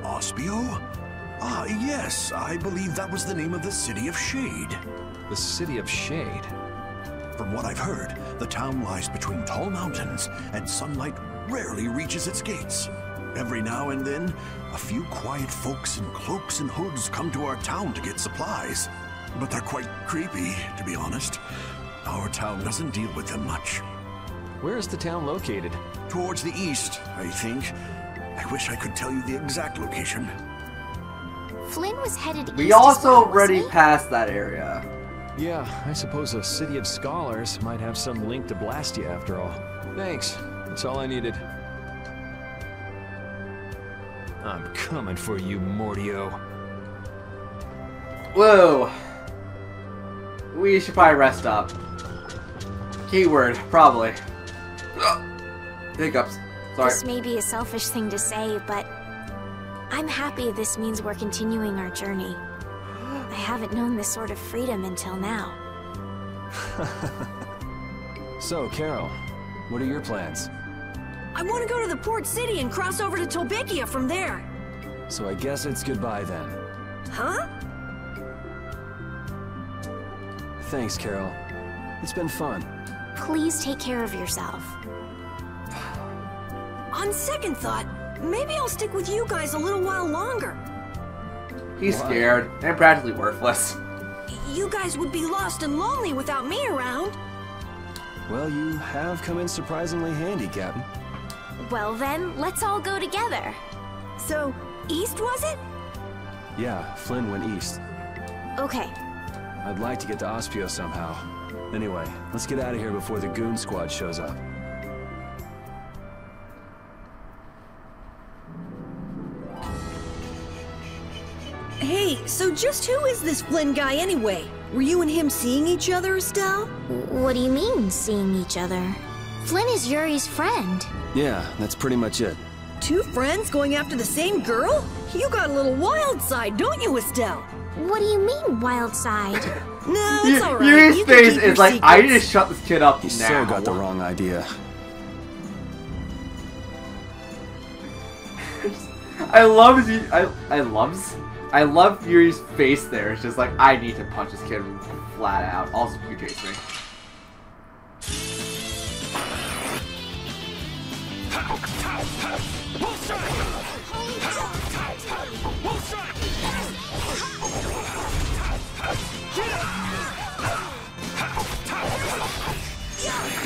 Ospio? Ah, yes. I believe that was the name of the City of Shade. The City of Shade? From what I've heard, the town lies between tall mountains, and sunlight rarely reaches its gates. Every now and then, a few quiet folks in cloaks and hoods come to our town to get supplies. But they're quite creepy, to be honest. Our town doesn't deal with them much. Where is the town located? Towards the east, I think. I wish I could tell you the exact location. Flynn was headed east. We also as well, already wasn't he? passed that area. Yeah, I suppose a City of Scholars might have some link to Blastia after all. Thanks. That's all I needed. I'm coming for you, Mordio. Whoa. We should probably rest up. Keyword, probably. Hiccups. Sorry. This may be a selfish thing to say, but I'm happy this means we're continuing our journey. I haven't known this sort of freedom until now. So, Carol, what are your plans? I want to go to the port city and cross over to Tolbekia from there. So I guess it's goodbye then. Huh? Thanks, Carol. It's been fun. Please take care of yourself. On second thought, maybe I'll stick with you guys a little while longer. He's scared and practically worthless. You guys would be lost and lonely without me around. Well, you have come in surprisingly handy, Captain. Well then, let's all go together. So, east was it? Yeah, Flynn went east. Okay. I'd like to get to Ospio somehow. Anyway, let's get out of here before the goon squad shows up. Hey, so just who is this Flynn guy anyway? Were you and him seeing each other, Estelle? What do you mean, seeing each other? Flynn is Yuri's friend. Yeah, that's pretty much it. Two friends going after the same girl? You got a little wild side, don't you, Estelle? What do you mean, wild side? No, it's alright. Yuri's You can face keep is your like, I need to secrets. shut this kid up He now. still got the wrong idea. I love Yuri's face there. It's just like, I need to punch this kid flat out. Also, you chase me.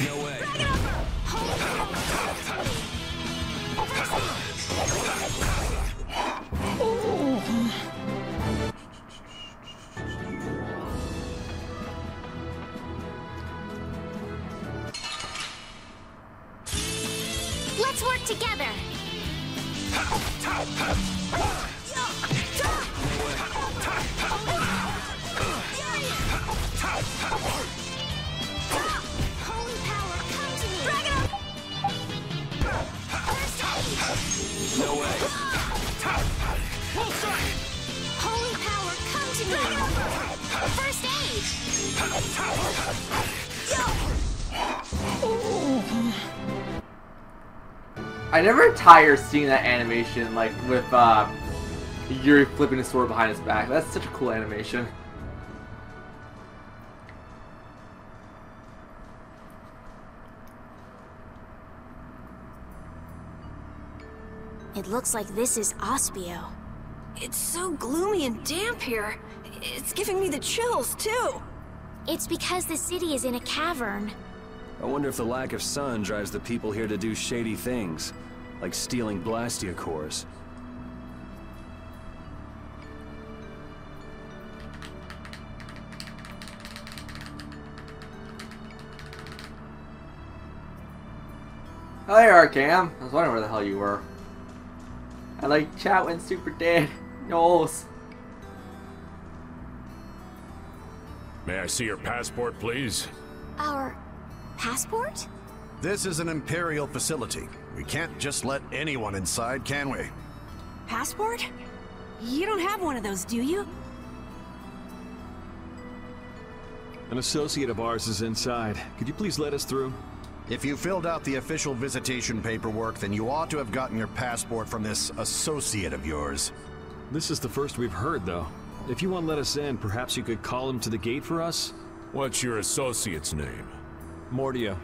No way. Let's work together. Holy power, come to me. No way. Holy power, come to me. First aid. I never tire seeing that animation, like with Yuri flipping his sword behind his back. That's such a cool animation. It looks like this is Ospio. It's so gloomy and damp here. It's giving me the chills, too. It's because the city is in a cavern. I wonder if the lack of sun drives the people here to do shady things, like stealing Blastia cores. Oh, there you are, Cam. I was wondering where the hell you were. I like chat when super dead. Nos. May I see your passport, please? Our passport? This is an Imperial facility. We can't just let anyone inside, can we? Passport? You don't have one of those, do you? An associate of ours is inside. Could you please let us through? If you filled out the official visitation paperwork, then you ought to have gotten your passport from this associate of yours. This is the first we've heard, though. If you won't let us in, perhaps you could call him to the gate for us? What's your associate's name? Mordio.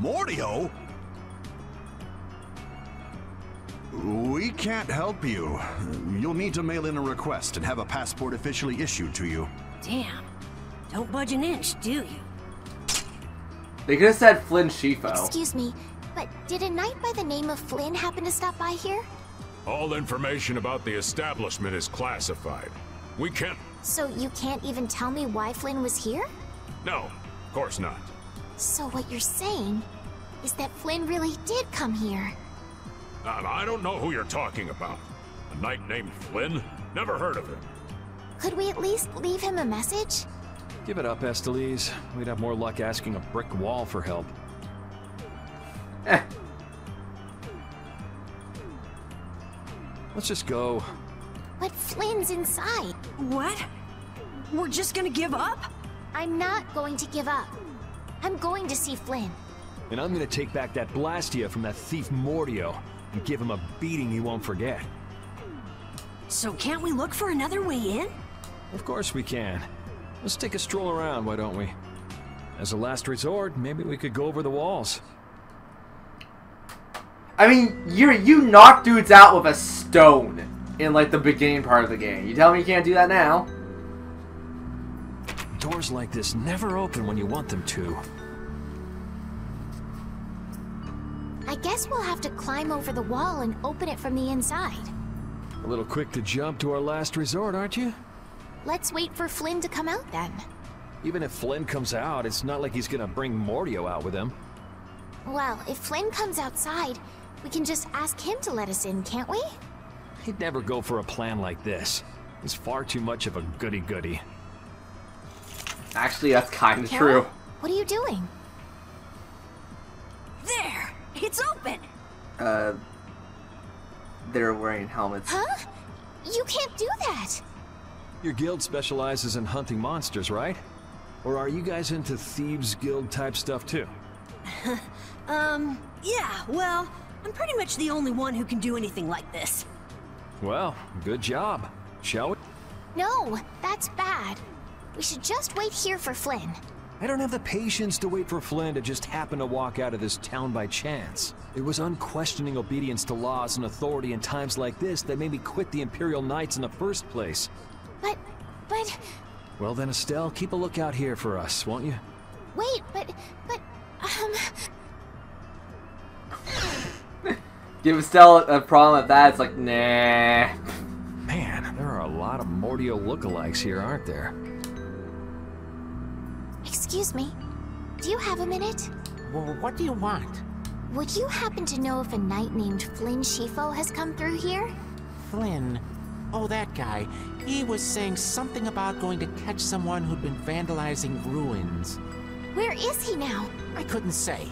Mordio? We can't help you. You'll need to mail in a request and have a passport officially issued to you. Damn. Don't budge an inch, do you? They could have said Flynn Shifo. Excuse me, but did a knight by the name of Flynn happen to stop by here? All information about the establishment is classified. We can't... So you can't even tell me why Flynn was here? No, of course not. So what you're saying is that Flynn really did come here. I don't know who you're talking about. A knight named Flynn? Never heard of him. Could we at least leave him a message? Give it up, Estelise. We'd have more luck asking a brick wall for help. Let's just go. But Flynn's inside. What? We're just gonna give up? I'm not going to give up. I'm going to see Flynn. And I'm gonna take back that Blastia from that thief Mordio and give him a beating he won't forget. So can't we look for another way in? Of course we can. Let's take a stroll around, why don't we? As a last resort, maybe we could go over the walls. I mean, you knock dudes out with a stone in like the beginning part of the game. You tell me you can't do that now? Doors like this never open when you want them to. I guess we'll have to climb over the wall and open it from the inside. A little quick to jump to our last resort, aren't you? Let's wait for Flynn to come out then. Even if Flynn comes out, it's not like he's gonna bring Mordio out with him. Well, if Flynn comes outside, we can just ask him to let us in, can't we? He'd never go for a plan like this. He's far too much of a goody-goody. Actually, that's kind of Carol, true. what are you doing? There! It's open! They're wearing helmets. Huh? You can't do that! Your guild specializes in hunting monsters, right? Or are you guys into Thieves Guild type stuff too? Yeah, well, I'm pretty much the only one who can do anything like this. Well, good job. Shall we? No, that's bad. We should just wait here for Flynn. I don't have the patience to wait for Flynn to just happen to walk out of this town by chance. It was unquestioning obedience to laws and authority in times like this that made me quit the Imperial Knights in the first place. But... Well then, Estelle, keep a lookout here for us, won't you? Wait, Give Estelle a problem with that, it's like, nah. Man, there are a lot of Mordio lookalikes here, aren't there? Excuse me. Do you have a minute? Well, what do you want? Would you happen to know if a knight named Flynn Shifo has come through here? Flynn? Oh, that guy. He was saying something about going to catch someone who'd been vandalizing ruins. Where is he now? I couldn't say.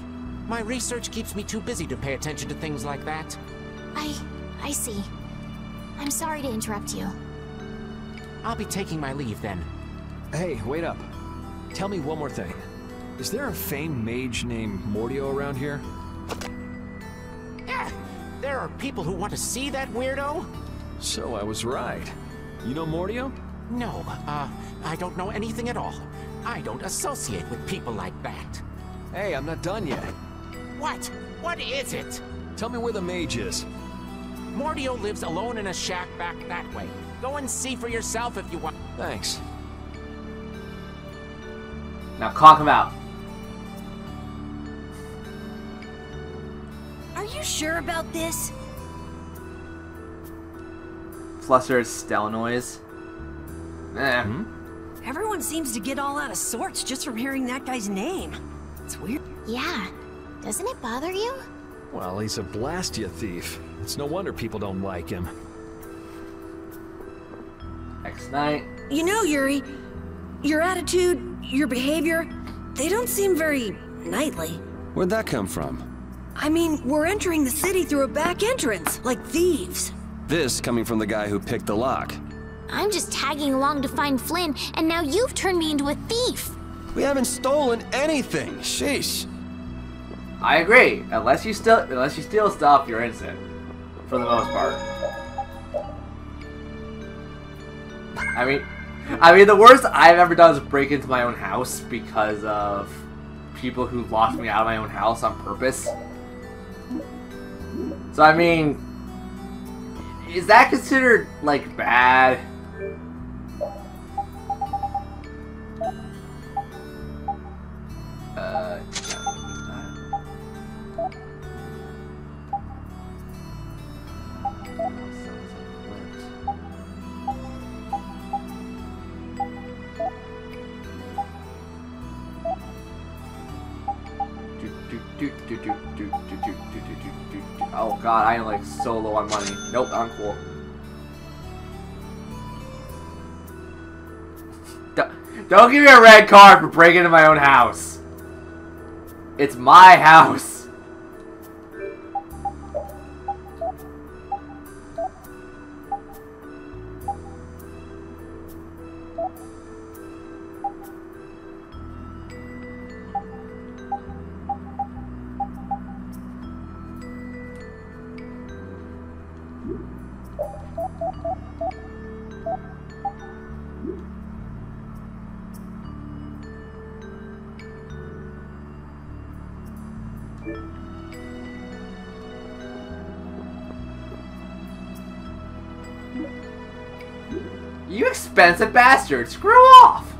My research keeps me too busy to pay attention to things like that. I see. I'm sorry to interrupt you. I'll be taking my leave then. Hey, wait up. Tell me one more thing. Is there a famed mage named Mordio around here? Yeah, there are people who want to see that weirdo? So I was right. You know Mordio? No, I don't know anything at all. I don't associate with people like that. Hey, I'm not done yet. What? What is it? Tell me where the mage is. Mordio lives alone in a shack back that way. Go and see for yourself if you want. Thanks. Now clock him out. Are you sure about this? Flustered Estelle noise. Everyone seems to get all out of sorts just from hearing that guy's name. It's weird. Yeah. Doesn't it bother you? Well, he's a Blastia thief. It's no wonder people don't like him. Next night. You know, Yuri, your attitude, your behavior, they don't seem very knightly. Where'd that come from? I mean, we're entering the city through a back entrance, like thieves. This coming from the guy who picked the lock. I'm just tagging along to find Flynn, and now you've turned me into a thief. We haven't stolen anything. Sheesh. I agree. Unless you steal stuff, you're innocent. For the most part. I mean, the worst I've ever done is break into my own house because of people who locked me out of my own house on purpose. So I mean, is that considered like bad? Oh god, I am like so low on money. Nope, I'm cool. Don't give me a red card for breaking into my own house. It's my house. You expensive bastard! Screw off!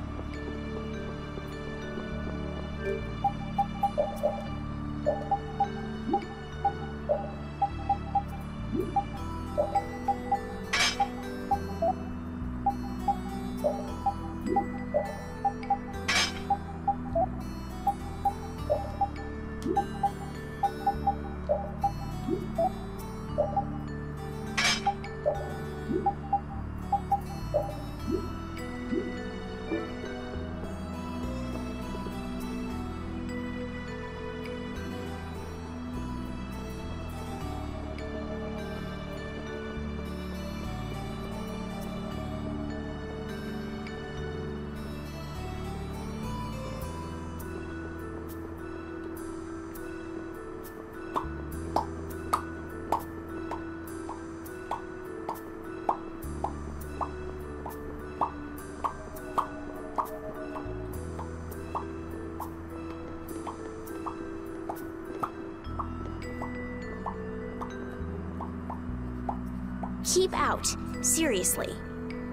Keep out. Seriously.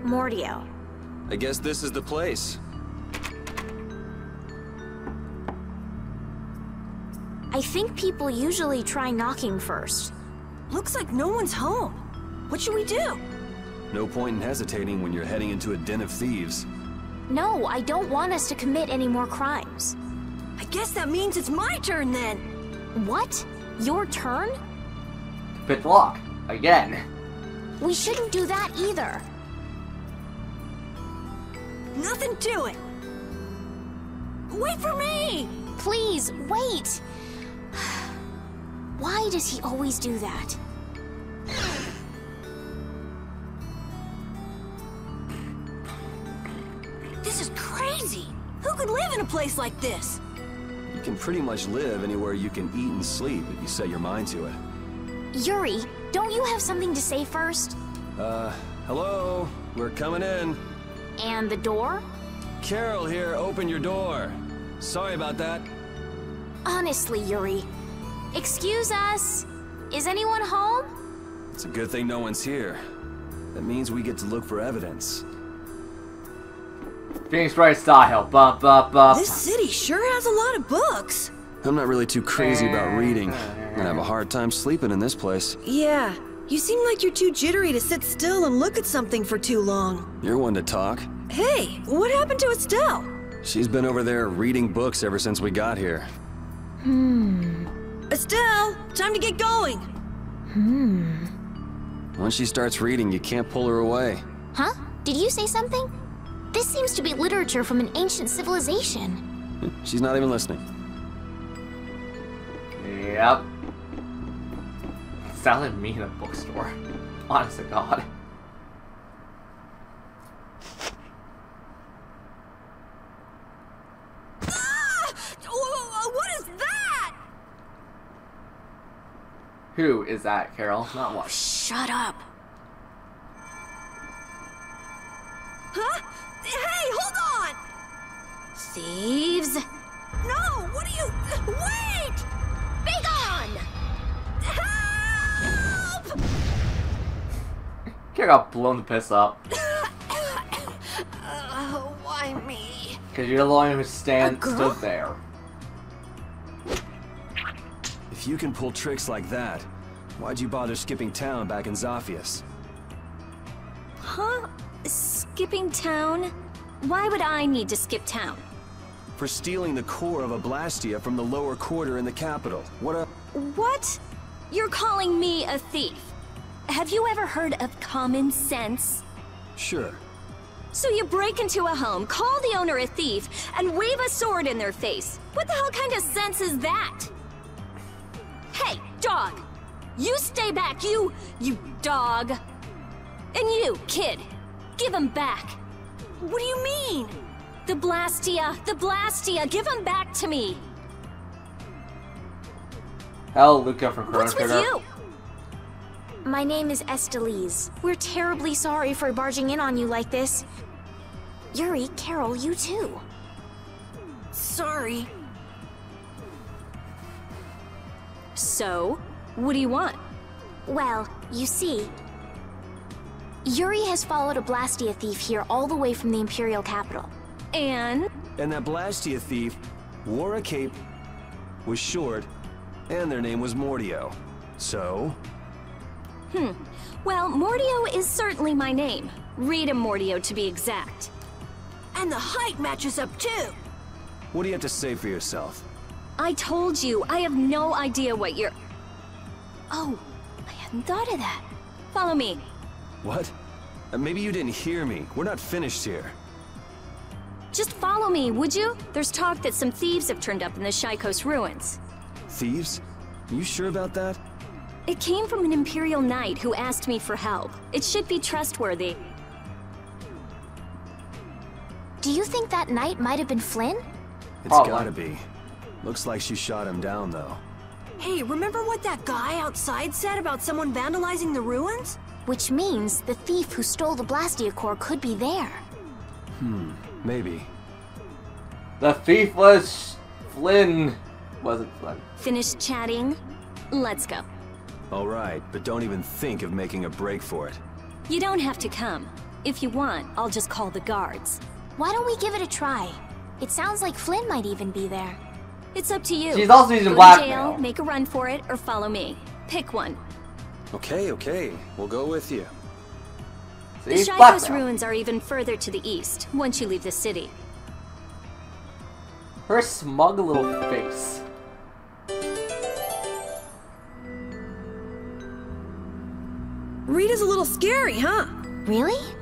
Mordio. I guess this is the place. I think people usually try knocking first. Looks like no one's home. What should we do? No point in hesitating when you're heading into a den of thieves. No, I don't want us to commit any more crimes. I guess that means it's my turn then. What? Your turn? Pick the lock. Again. We shouldn't do that either. Nothing to it. Wait for me! Please, wait! Why does he always do that? This is crazy! Who could live in a place like this? You can pretty much live anywhere you can eat and sleep if you set your mind to it. Yuri, don't you have something to say first? Hello? We're coming in. And the door? Carol here, open your door. Sorry about that. Honestly, Yuri. Excuse us. Is anyone home? It's a good thing no one's here. That means we get to look for evidence. Phoenix Wright style. Bump, bump, bump. This city sure has a lot of books. I'm not really too crazy about reading. I have a hard time sleeping in this place. Yeah, you seem like you're too jittery to sit still and look at something for too long. You're one to talk. Hey, what happened to Estelle? She's been over there reading books ever since we got here. Estelle, time to get going. Once she starts reading, you can't pull her away. Huh? Did you say something? This seems to be literature from an ancient civilization. She's not even listening. Yep. Sounded me in a bookstore. Honest to God. What is that? Who is that, Carol? Not what? Shut up. Huh? Hey, hold on! Thieves? No, what are you... Wait! Be gone! Help! Carol got blown the piss up. Why me? Because you're the one who stood there. If you can pull tricks like that, why'd you bother skipping town back in Zaphias? Huh? Skipping town? Why would I need to skip town? For stealing the core of a Blastia from the lower quarter in the capital. What? You're calling me a thief? Have you ever heard of common sense? Sure. So you break into a home, call the owner a thief, and wave a sword in their face. What the hell kind of sense is that? Hey, dog! You stay back, you dog! And you, kid, give him back. What do you mean? The Blastia, give him back to me. Hell, Luca from Chrono What's with Trigger. you? My name is Estelise. We're terribly sorry for barging in on you like this. Yuri, Carol, you too. Sorry. So, what do you want? Well, you see... Yuri has followed a Blastia thief here all the way from the Imperial capital. And that Blastia thief wore a cape, was short, and their name was Mordio. So? Well, Mordio is certainly my name. Rita Mordio, to be exact. And the height matches up too. What do you have to say for yourself? I told you, I have no idea what you're... Oh, I hadn't thought of that. Follow me. What? Maybe you didn't hear me. We're not finished here. Just follow me, would you? There's talk that some thieves have turned up in the Shaikos ruins. Thieves? You sure about that? It came from an Imperial Knight who asked me for help. It should be trustworthy. Do you think that knight might have been Flynn? It's gotta be. Looks like she shot him down, though. Hey, remember what that guy outside said about someone vandalizing the ruins? Which means the thief who stole the Blastia core could be there. Maybe. The thief was Flynn. Wasn't Flynn. Finished chatting? Let's go. All right, but don't even think of making a break for it. You don't have to come. If you want, I'll just call the guards. Why don't we give it a try? It sounds like Flynn might even be there. It's up to you. She's also using Go blackmail. to jail, make a run for it, or follow me. Pick one. Okay. We'll go with you. The Shaikos ruins are even further to the east, once you leave the city. Her smug little face. Rita's a little scary, huh? Really?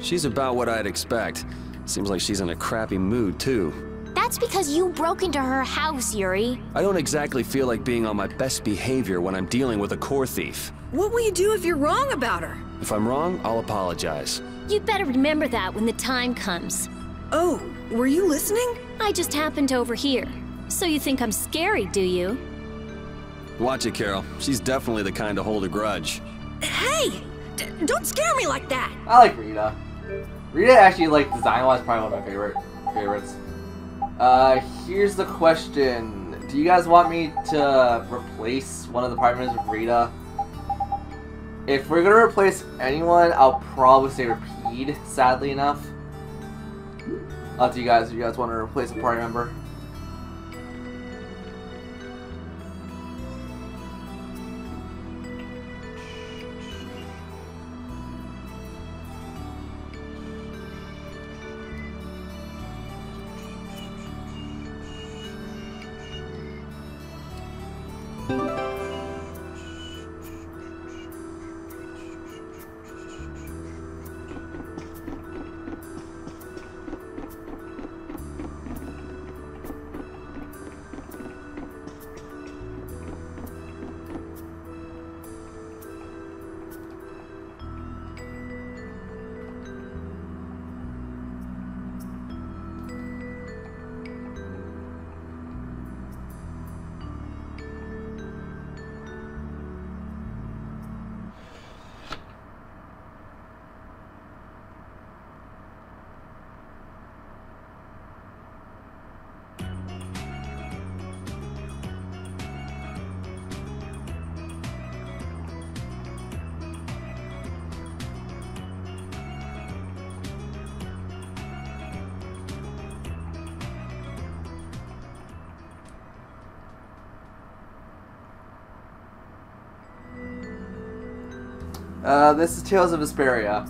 She's about what I'd expect. Seems like she's in a crappy mood, too. That's because you broke into her house, Yuri. I don't exactly feel like being on my best behavior when I'm dealing with a core thief. What will you do if you're wrong about her? If I'm wrong, I'll apologize. You'd better remember that when the time comes. Oh, were you listening? I just happened to overhear. So you think I'm scary, do you? Watch it, Carol. She's definitely the kind to hold a grudge. Hey! Don't scare me like that! I like Rita. Rita actually, like, design-wise, probably one of my favorites. Here's the question. Do you guys want me to replace one of the party members with Rita? If we're gonna replace anyone, I'll probably say Rapide, sadly enough. Up to you guys if you guys want to replace a party member. This is Tales of Vesperia.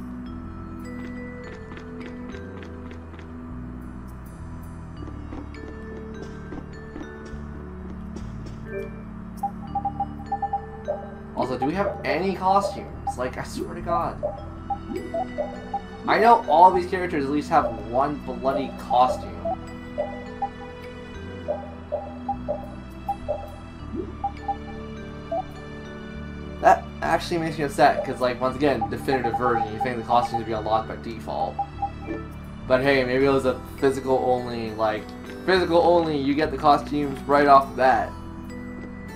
Also, do we have any costumes? Like, I swear to God. I know all of these characters at least have one bloody costume. That actually makes me upset, because, like, once again, definitive version, you think the costumes would be unlocked by default. But hey, maybe it was a physical only, you get the costumes right off the bat.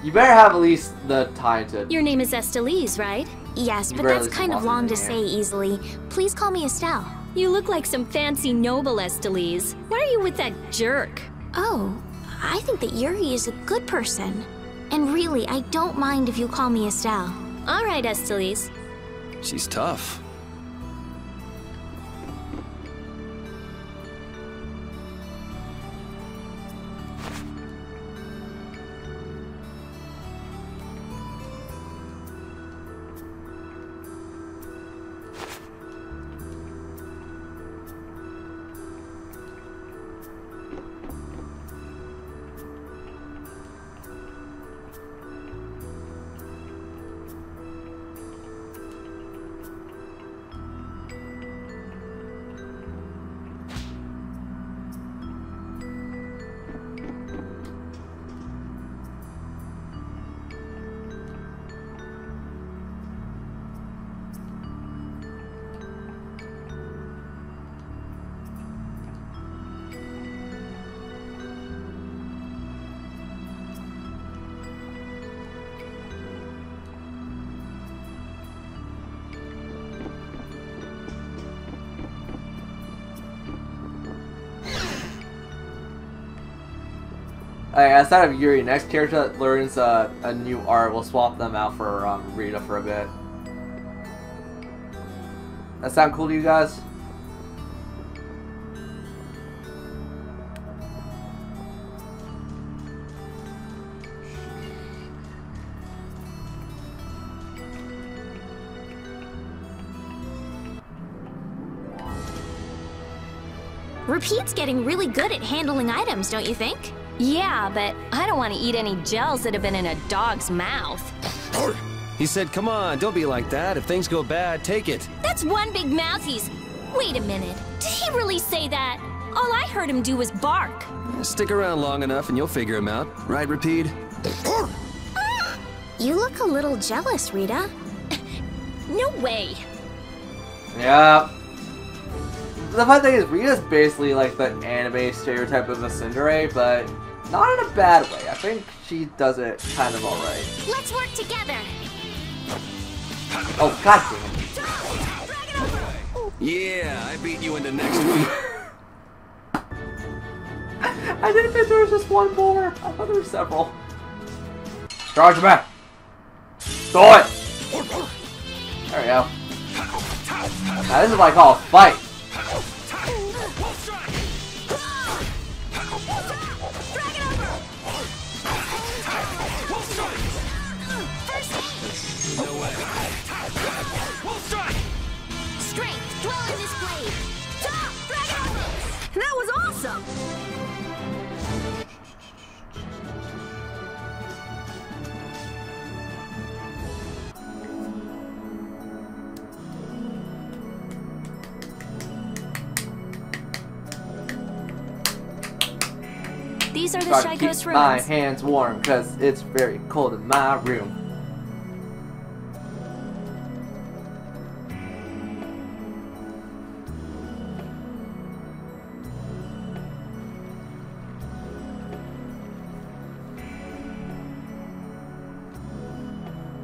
You better have at least the time to... Your name is Estelise, right? Yes, but that's kind of long to say easily. Please call me Estelle. You look like some fancy noble, Estelise. Why are you with that jerk? Oh, I think that Yuri is a good person. And really, I don't mind if you call me Estelle. All right, Estelise. She's tough. Outside of Yuri, next character that learns a new art, we'll swap them out for Rita for a bit. That sound cool to you guys? Repeat's getting really good at handling items, don't you think? Yeah, but I don't want to eat any gels that have been in a dog's mouth. He said, come on, don't be like that. If things go bad, take it. That's one big mouth he's... Wait a minute. Did he really say that? All I heard him do was bark. Stick around long enough and you'll figure him out. Right, Repeat? You look a little jealous, Rita. No way. Yeah. The fun thing is, Rita's basically like the anime stereotype of a tsundere, but not in a bad way. I think she does it kind of alright. Let's work together. Oh, god damn it. Yeah, I beat you into next week. I didn't think there was just one more. I thought there were several. Charge him back. Do it. There we go. Now this is what I call a fight. No way. Strength, dwell in this blade. That was awesome. These are the Gotta Shikos keep ruins. my hands warm, because it's very cold in my room.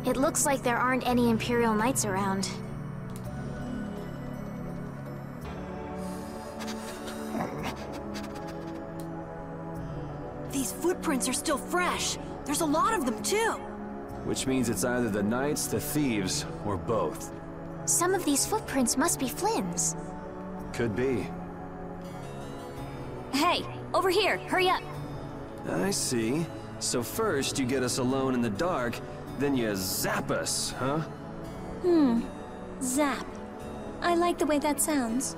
It looks like there aren't any Imperial Knights around. These footprints are still fresh. There's a lot of them, too. Which means it's either the Knights, the Thieves, or both. Some of these footprints must be Flynn's. Could be. Hey, over here, hurry up. I see. So first you get us alone in the dark, then you zap us, huh? Zap. I like the way that sounds.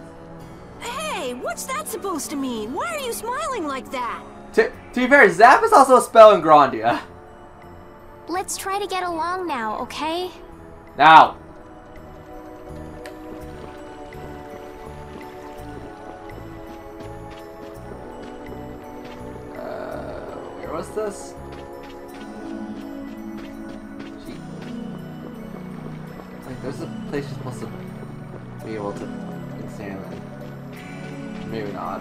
Hey, what's that supposed to mean? Why are you smiling like that? To be fair, zap is also a spell in Grandia. Let's try to get along now, okay? Now. Where was this? Gee. Like, there's a place you're supposed to be able to examine. Maybe not.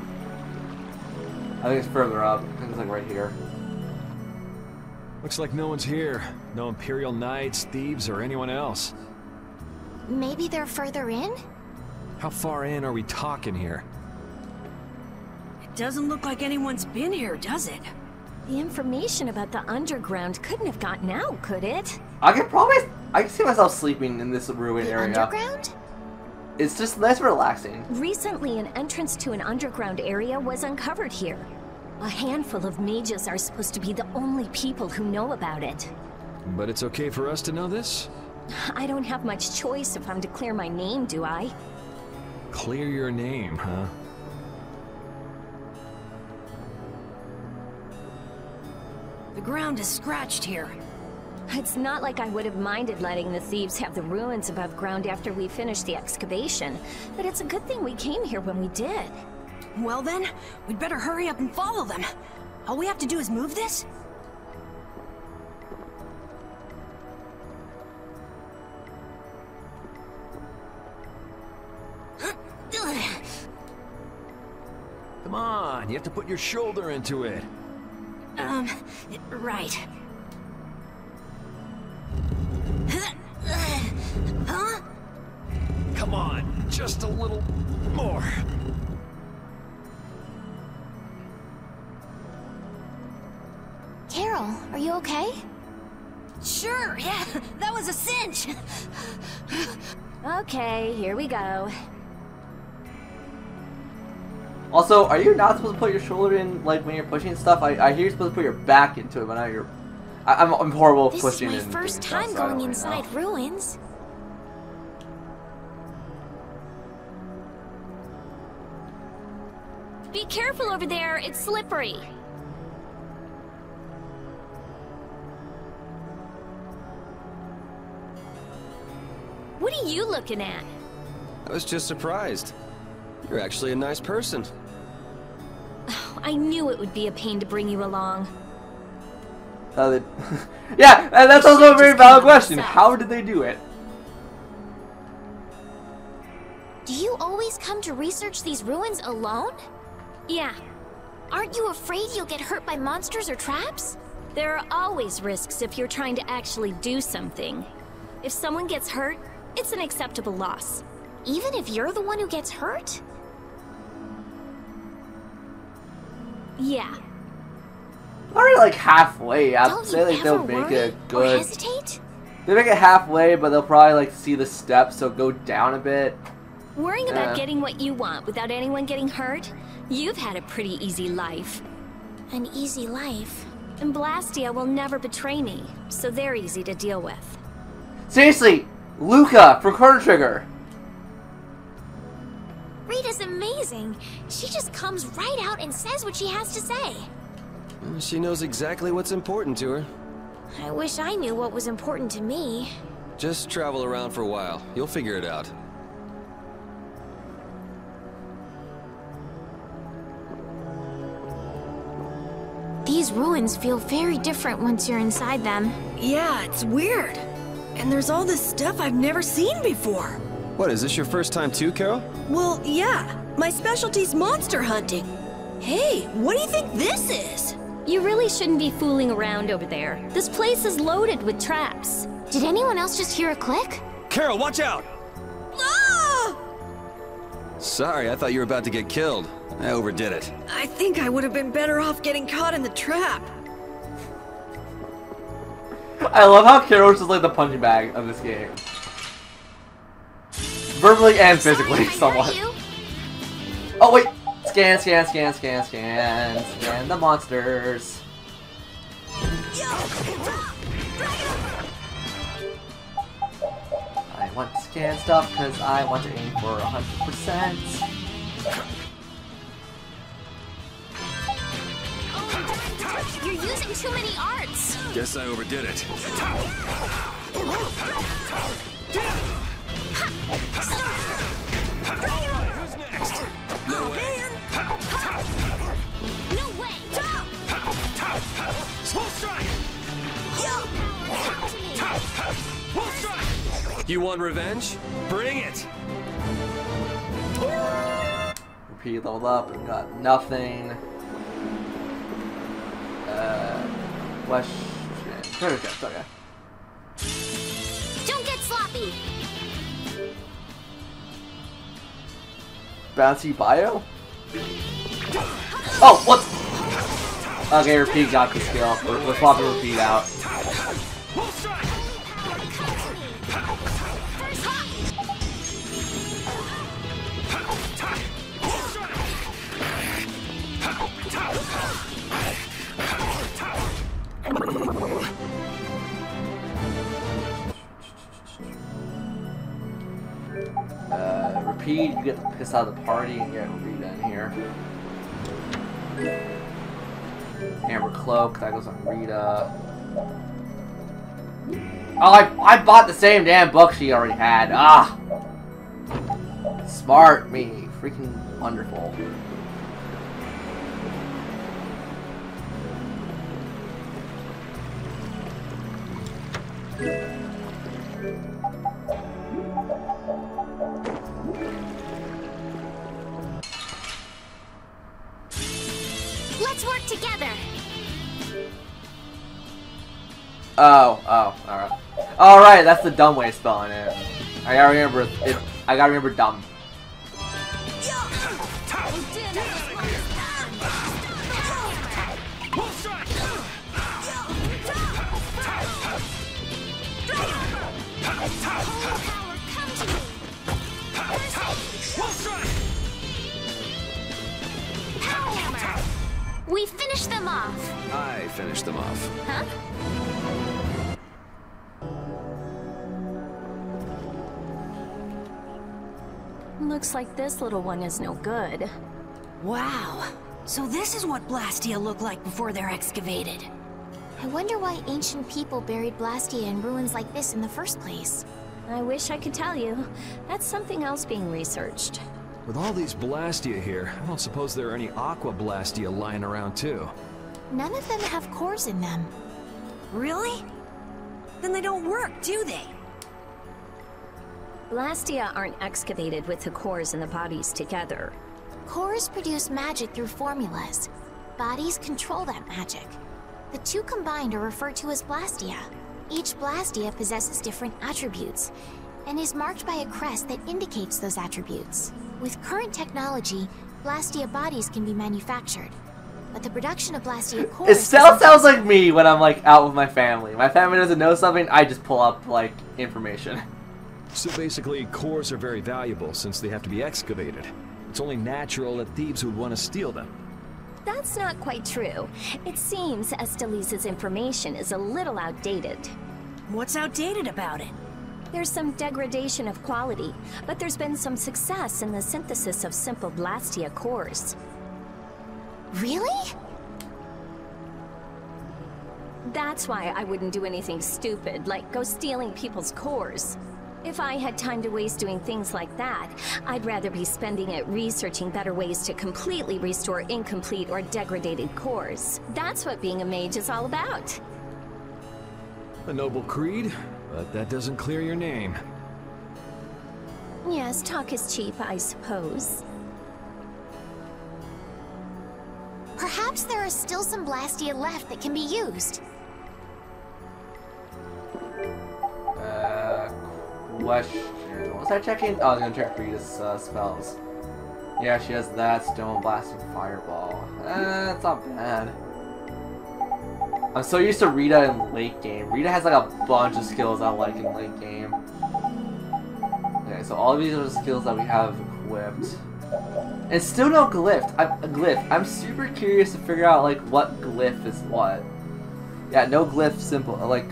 I think it's further up. I think it's like right here. Looks like no one's here. No Imperial Knights, Thieves, or anyone else. Maybe they're further in? How far in are we talking here? It doesn't look like anyone's been here, does it? The information about the underground couldn't have gotten out, could it? I can see myself sleeping in this ruined area. Underground? It's just nice and relaxing. Recently, an entrance to an underground area was uncovered here. A handful of mages are supposed to be the only people who know about it. But it's okay for us to know this? I don't have much choice if I'm to clear my name, do I? Clear your name, huh? The ground is scratched here. It's not like I would have minded letting the thieves have the ruins above ground after we finished the excavation, but it's a good thing we came here when we did. Well then, we'd better hurry up and follow them. All we have to do is move this? Come on, you have to put your shoulder into it. Right. Huh? Come on, just a little more. Carol, are you okay? Sure, yeah, that was a cinch. Okay, here we go. Also, are you not supposed to put your shoulder in, like, when you're pushing stuff? I hear you're supposed to put your back into it, but now you're... I'm horrible at pushing. This is my first time going inside ruins. Be careful over there, it's slippery. What are you looking at? I was just surprised. You're actually a nice person. I knew it would be a pain to bring you along. Yeah, and that's also a very valid question. How did they do it? Do you always come to research these ruins alone? Yeah. Aren't you afraid you'll get hurt by monsters or traps? There are always risks if you're trying to actually do something. If someone gets hurt, it's an acceptable loss. Even if you're the one who gets hurt? Yeah. Already like halfway. I'd Don't say you like they'll ever make worry it or good. hesitate? They make it halfway, but they'll probably like see the steps, so go down a bit. Worrying about getting what you want without anyone getting hurt? You've had a pretty easy life. An easy life? And Blastia will never betray me, so they're easy to deal with. Seriously, Luca from Chrono Trigger. Rita's amazing. She just comes right out and says what she has to say. She knows exactly what's important to her. I wish I knew what was important to me. Just travel around for a while. You'll figure it out. These ruins feel very different once you're inside them. Yeah, it's weird. And there's all this stuff I've never seen before. What, is this your first time too, Carol? Well, yeah. My specialty's monster hunting. Hey, what do you think this is? You really shouldn't be fooling around over there. This place is loaded with traps. Did anyone else just hear a click? Carol, watch out! Ah! Sorry, I thought you were about to get killed. I overdid it. I think I would have been better off getting caught in the trap. I love how Carol's just like the punching bag of this game. Verbally and physically, somewhat. Oh wait! Scan, scan, scan, scan, scan. Scan the monsters. I want to scan stuff because I want to aim for 100%. You're using too many arts. Guess I overdid it. Who's next? No way. No way. Full strike. Full strike. You want revenge? Bring it. Repeat, leveled up, and got nothing. Question. Okay. Don't get sloppy. Bouncy bio? Oh, what? Okay, repeat got the skill. We're swapping repeat out. Repeat, you get pissed out of the party and get Rita in here. Amber Cloak, that goes on Rita. Oh, I bought the same damn book she already had. Ah! Smart me. Freaking wonderful. Let's work together. Alright. Alright, that's the dumb way of spelling it. I gotta remember it. I gotta remember dumb. We finished them off. I finished them off. Huh? Looks like this little one is no good. Wow. So this is what Blastia looked like before they're excavated. I wonder why ancient people buried Blastia in ruins like this in the first place. I wish I could tell you. That's something else being researched. With all these Blastia here, I don't suppose there are any Aqua Blastia lying around too. None of them have cores in them. Really? Then they don't work, do they? Blastia aren't excavated with the cores and the bodies together. Cores produce magic through formulas. Bodies control that magic. The two combined are referred to as Blastia. Each Blastia possesses different attributes, and is marked by a crest that indicates those attributes. With current technology, Blastia bodies can be manufactured, but the production of Blastia cores... It still sounds like me when I'm like out with my family. My family doesn't know something, I just pull up like information. So basically, cores are very valuable since they have to be excavated. It's only natural that thieves would want to steal them. That's not quite true. It seems Estelisa's information is a little outdated. What's outdated about it? There's some degradation of quality, but there's been some success in the synthesis of simple Blastia cores. Really? That's why I wouldn't do anything stupid, like go stealing people's cores. If I had time to waste doing things like that, I'd rather be spending it researching better ways to completely restore incomplete or degraded cores. That's what being a mage is all about. A noble creed, but that doesn't clear your name. Yes, talk is cheap, I suppose. Perhaps there are still some Blastia left that can be used. Question. Was I checking? Oh, I was gonna check Rita's spells. Yeah, she has that. Stone Blast and Fireball. It's not bad. I'm so used to Rita in late game. Rita has like a bunch of skills I like in late game. Okay, so all of these are the skills that we have equipped. And still no glyph. I'm super curious to figure out like what glyph is what. Yeah, no glyph simple. Like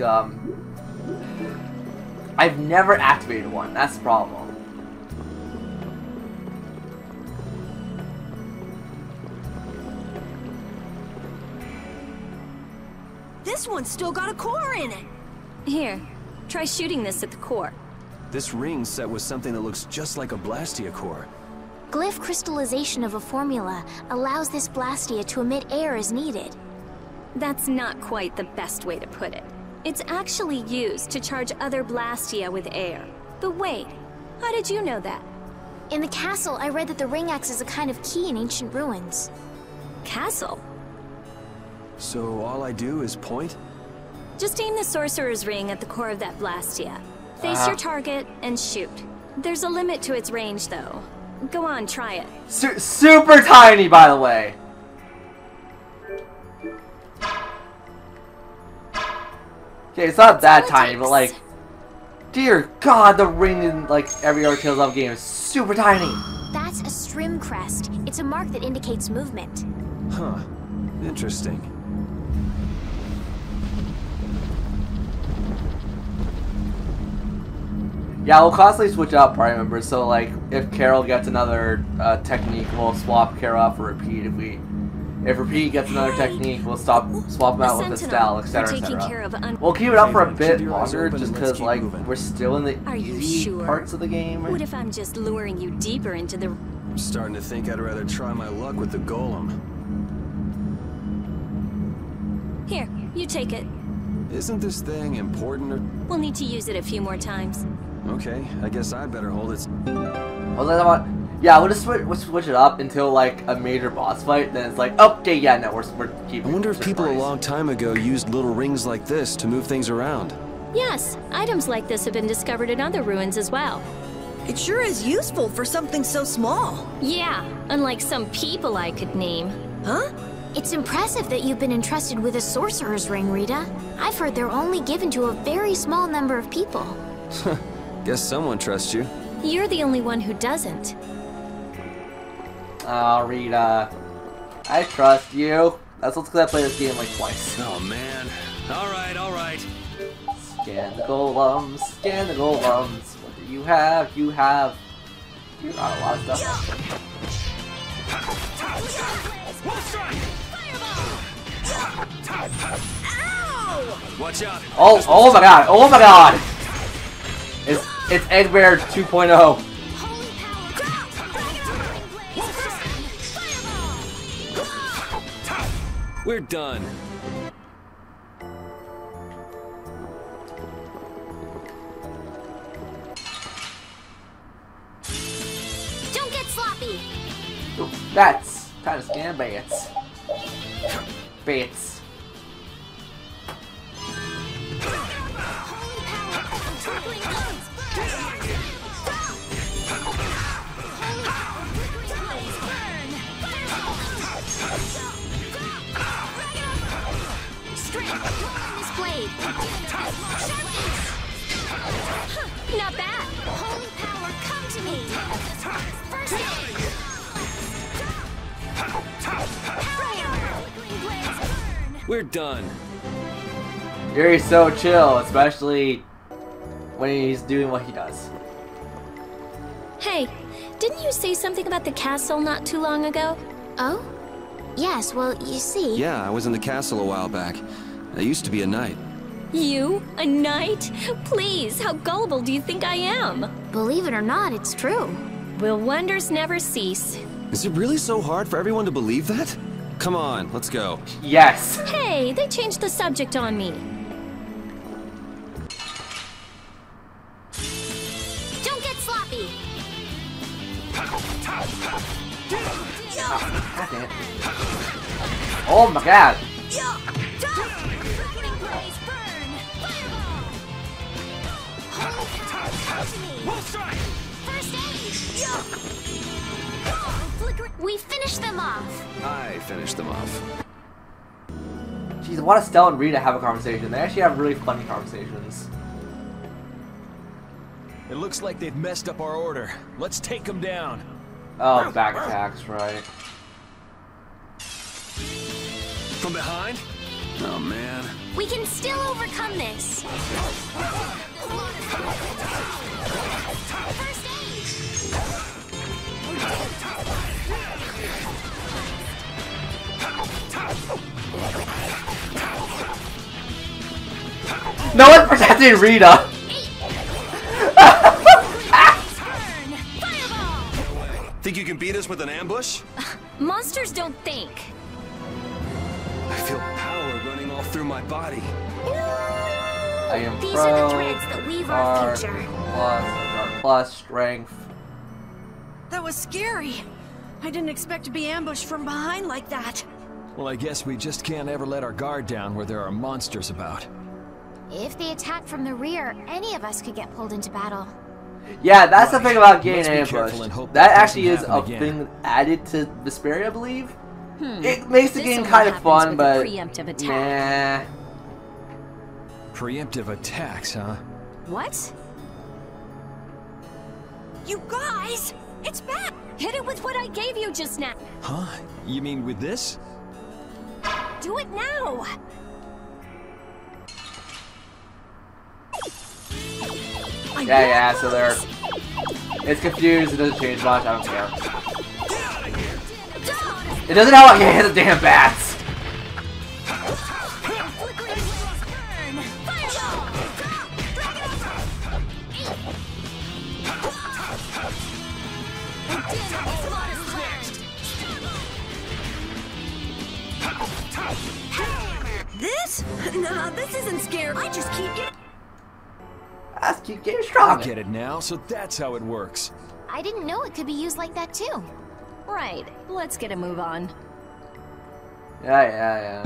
I've never activated one. That's the problem. This one's still got a core in it. Here, try shooting this at the core. This ring's set with something that looks just like a Blastia core. Glyph crystallization of a formula allows this Blastia to emit air as needed. That's not quite the best way to put it. It's actually used to charge other Blastia with air. But wait, how did you know that? In the castle, I read that the ring acts as a kind of key in ancient ruins. Castle? So all I do is point? Just aim the sorcerer's ring at the core of that Blastia. Face your target and shoot. There's a limit to its range, though. Go on, try it. Super tiny, by the way. Okay, it's not that tiny, but like, dear God, the ring in like every other Tales of game is super tiny. That's a strim crest. It's a mark that indicates movement. Huh. Interesting. Yeah, we'll constantly switch out party members, so like, if Carol gets another technique, we'll swap Carol out for Repeat. If Repeat gets another technique, we'll swap him out with Estelle, etc., etc. We'll keep it up for a bit longer, just because like we're still in the easy parts of the game. What if I'm just luring you deeper into the... I'm starting to think I'd rather try my luck with the golem. Here, you take it. Isn't this thing important or... We'll need to use it a few more times. Okay, I guess I'd better hold it. Yeah, we'll just switch it up until like a major boss fight. Then it's like, okay, yeah, no, we're keeping. I wonder if people a long time ago used little rings like this to move things around. Yes, items like this have been discovered in other ruins as well. It sure is useful for something so small. Yeah, unlike some people I could name. Huh? It's impressive that you've been entrusted with a sorcerer's ring, Rita. I've heard they're only given to a very small number of people. Guess someone trusts you. You're the only one who doesn't. Oh, Rita. I trust you. That's what's because I played this game like twice. Oh man. Alright, alright. Scan the golems, scan the golems. What do you have? You got a lot of stuff. Watch out. Oh my god, oh my god! It's Eggbear 2.0. We're done. Don't get sloppy. Bats. Time to scan bats. Bats. Not bad. Holy power, come to me. First aid. We're done. Yuri's so chill, especially when he's doing what he does. Hey, didn't you say something about the castle not too long ago? Oh? Yes, well, you see... Yeah, I was in the castle a while back. I used to be a knight. You? A knight? Please, how gullible do you think I am? Believe it or not, it's true. Will wonders never cease? Is it really so hard for everyone to believe that? Come on, let's go. Yes. Hey, they changed the subject on me. Don't get sloppy. Oh my god. We finished them off. I finished them off. Jeez, why does Stella and Rita have a conversation? They actually have really funny conversations. It looks like they've messed up our order. Let's take them down. Oh, back attacks, right. From behind? Oh man. We can still overcome this. First No one's protecting Rita! Think you can beat us with an ambush? Monsters don't think. I feel power running all through my body. I am These pro, are the threads that weave our future. Plus strength. That was scary. I didn't expect to be ambushed from behind like that. Well, I guess we just can't ever let our guard down where there are monsters about. If they attack from the rear, any of us could get pulled into battle. Yeah, that's the thing about getting Let's be careful ambushed. and hope That that actually is doesn't a happen again. thing added to Vesperia, I believe. It makes the game kind of fun, but preemptive attack. nah. Preemptive attacks, huh? What? You guys! It's back! Hit it with what I gave you just now. Huh? You mean with this? Do it now! Yeah, so they're... It's confused, it doesn't change much, I don't care. It doesn't know I can hit the damn bats! This? Nah, this isn't scary. I just keep getting... Let's keep getting I stronger. get it now, so that's how it works. I didn't know it could be used like that too. Right, let's get a move on. Yeah.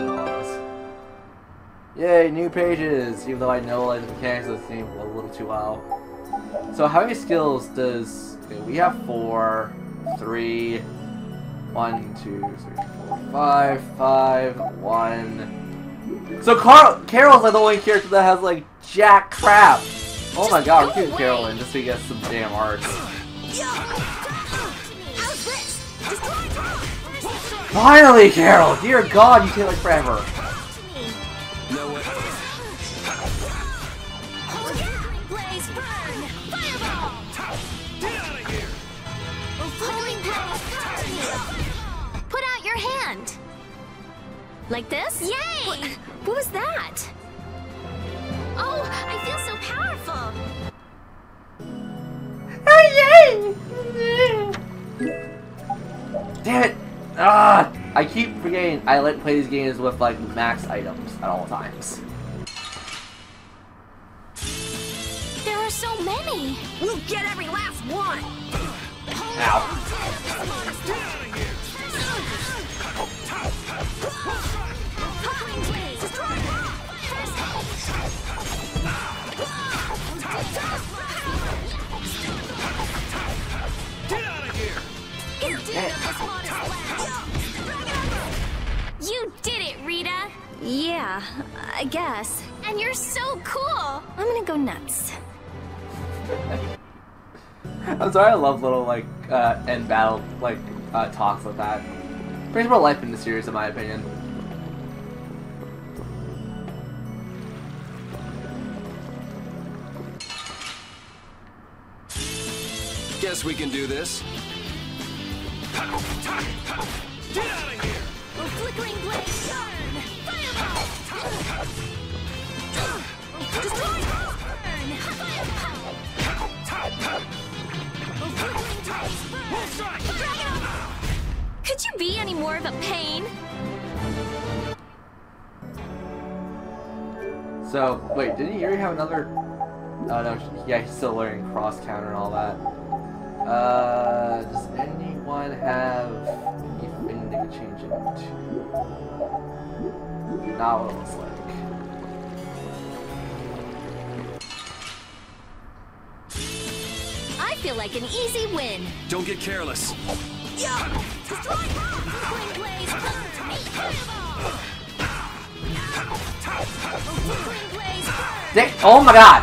Yay, new pages! Even though I know like the mechanics of this game a little too well. So how many skills does... Okay, we have 4, 3, 1, 2, 3, 4, 5, 1... So Carol's like the only character that has like jack crap! Oh my god, we're keeping Carol in just so he gets some damn arts. Finally, Carol! Dear God, you take like forever. No way. Blaze burn! Fireball! Get out of here! Holy blaze burn! Put out your hand! Like this? Yay! What was that? Oh, I feel so powerful! Damn it! Ah! I keep forgetting I like play these games with like max items at all times. There are so many! We'll get every last one! Ow. Get out of here! You did it, Rita! Yeah, I guess. And you're so cool! I'm gonna go nuts. I'm sorry, I love little like end battle like talks like that. Brings more life in the series, in my opinion. Guess we can do this. Get out of here! A flickering blaze burn! Fireball! Destroy burn! Fireball! A flickering blaze burn! We'll strike! Could you be any more of a pain? So, wait, didn't Yuri have another... Oh no, yeah, he's still learning cross counter and all that. Does anyone have anything they could change it to? Not what it looks like. I feel like an easy win! Don't get careless. Yeah! Destroy flickering blaze burn! Fireball! A flickering blaze burn! Oh my god!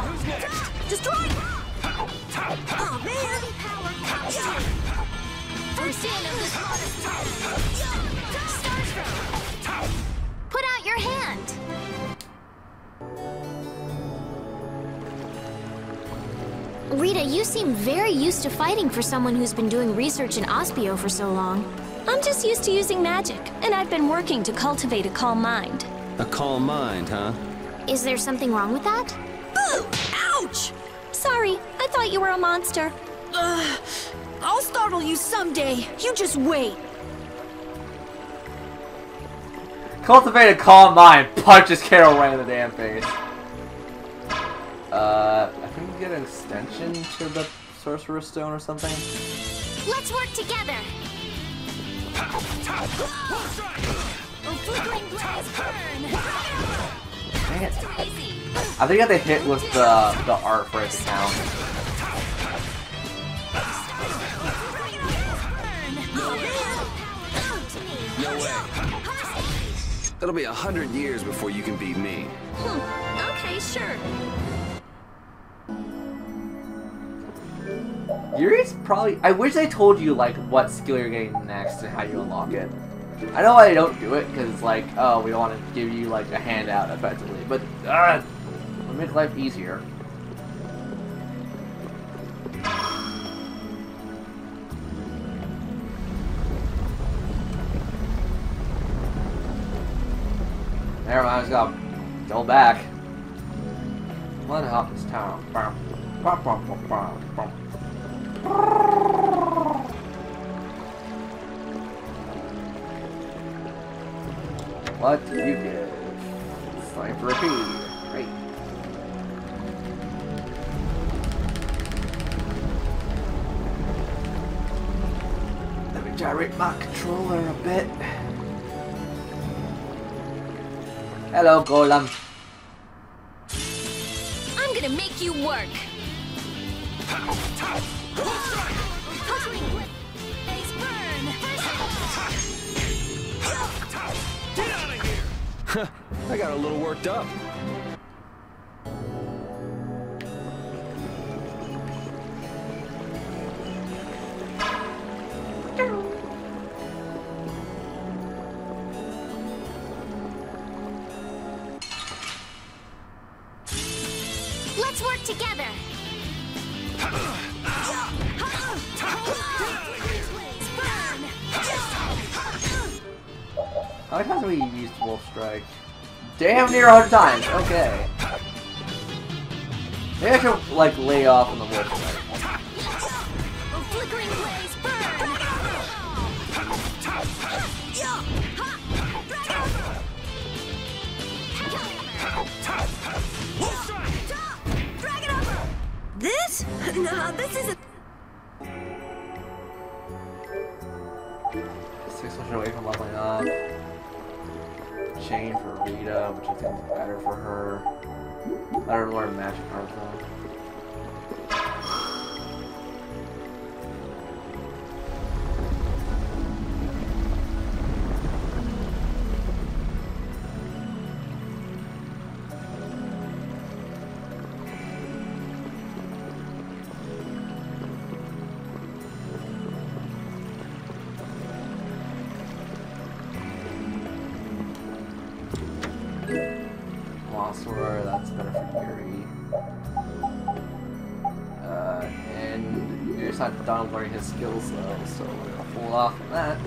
Destroy! Oh man! First in of this modest Stars Put out your hand! Rita, you seem very used to fighting for someone who's been doing research in Ospio for so long. I'm just used to using magic, and I've been working to cultivate a calm mind. A calm mind, huh? Is there something wrong with that? Boo! Ouch! Sorry, I thought you were a monster. I'll startle you someday. You just wait. Cultivate a calm mind. Punches Carol right in the damn face. I think we get an extension to the Sorcerer's Stone or something. Let's work together. A flickering blaze burn. Dang it. I think I have to hit with the art for it to count. No way. It'll be 100 years before you can beat me. Okay, sure. Yuri's probably... I wish they told you, like, what skill you're getting next and how you unlock it. I know why they don't do it, because it's like, oh, we don't want to give you, like, a handout, effectively. But, it'll make life easier. Never mind, I just gotta go back. What help this town? What do you give? It's time for a repeat. Great. Let me gyrate my controller a bit. Hello, Golem. I'm gonna make you work. Get out of here! I got a little worked up. How many times have we used Wolf Strike? Damn near 100 times. Okay. Maybe I should like lay off on the Wolf Strike. Flickering blaze, burn! This? Nah, this isn't. 600 away from leveling up. Chain for Rita, which I think is better for her. Let her learn magic cards though. That's better for Yuri. And Yuri's not done learning his skills though, so we're gonna hold off on that.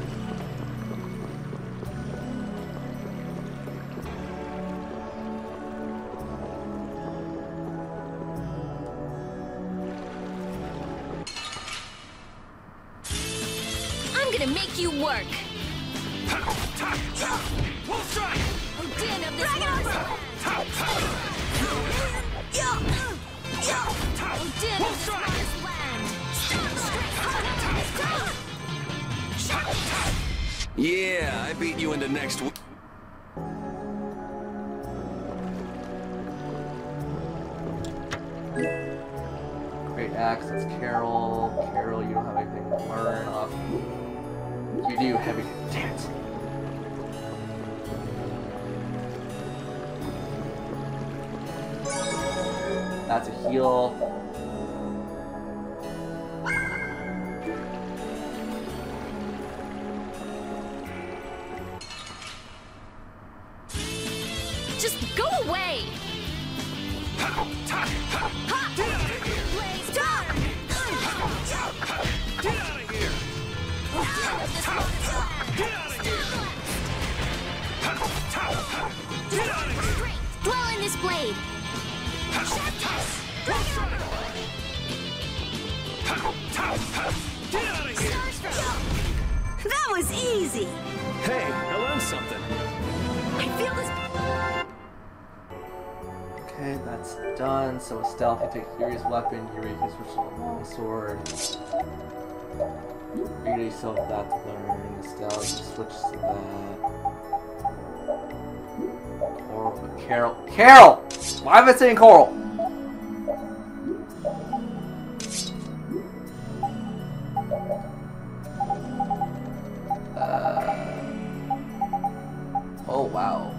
I'm gonna make you work. Wolf strike! Odin of this monster land. Odin of this monster land. Yeah, I beat you into next week. Great axe, that's Carol. Carol, you don't have anything to learn off. You do heavy. Damn it. That's a heal. Just go away! Blaze dark! Get out of here! Get out of here! Dwell in this blade! That was easy! Hey, I learned something. I feel this. Okay, that's done. So Estelle can take Yuri's weapon. Yuri can switch to the longsword. Yuri still have that to learn. Estelle just switches to that. Coral, Carol. Carol! Why am I saying Coral? Oh wow.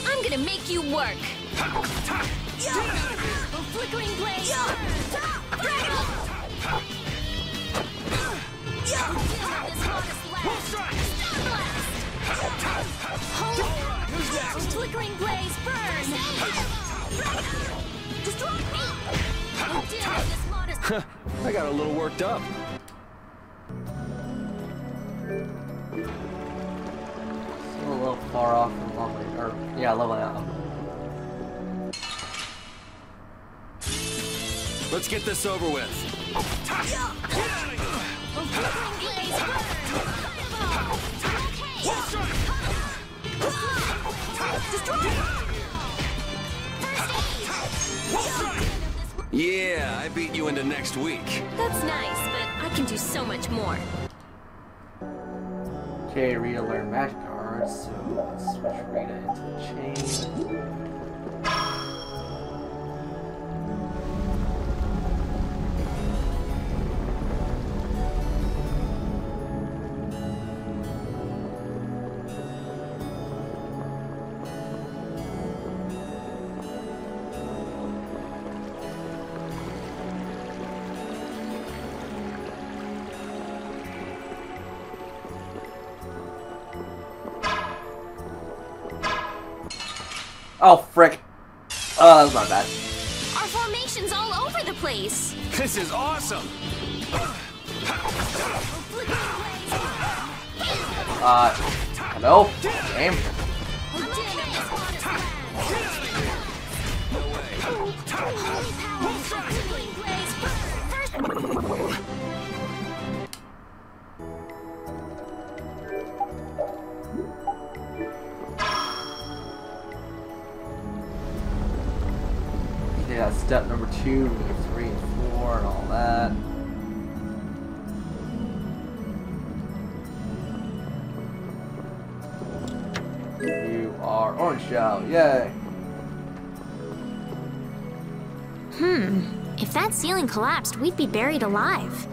I'm gonna make you work! Flickering blaze! Flickering blaze, burn! Destroy me! I got a little worked up. Still a little far off from leveling, or yeah, leveling out. Let's get this over with. Yeah, I beat you into next week. That's nice, but I can do so much more. Okay, Rita learned magic cards, so let's switch Rita into the chain. Oh, frick. Oh, that was my bad. Our formation's all over the place. This is awesome. Hello? Game? Yeah, step number 2, 3, and 4, and all that. You are orange shell, yay! If that ceiling collapsed, we'd be buried alive.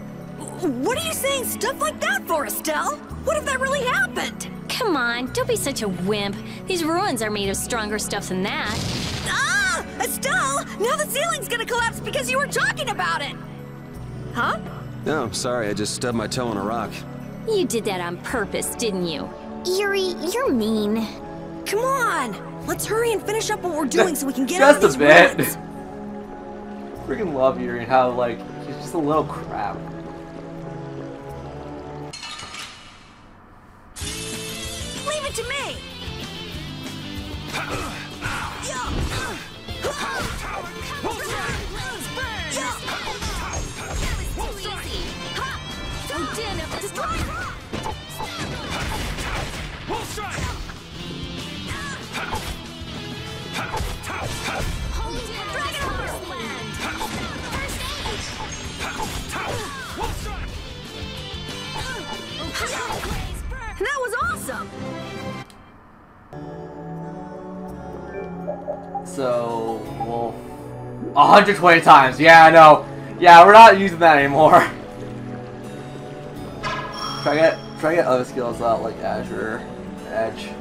What are you saying stuff like that for, Estelle? What if that really happened? Come on, don't be such a wimp. These ruins are made of stronger stuff than that. Ah! Estelle! Now the ceiling's gonna collapse because you were talking about it! Huh? No, sorry, I just stubbed my toe on a rock. You did that on purpose, didn't you? Yuri, you're mean. Come on! Let's hurry and finish up what we're doing so we can get just out of these a bit. ruins. Freaking love Yuri and how, like, he's just a little crap. Leave it to me! That was awesome! So, well, 120 times. Yeah, I know. Yeah, we're not using that anymore. Try to get other skills out like Azure, Edge.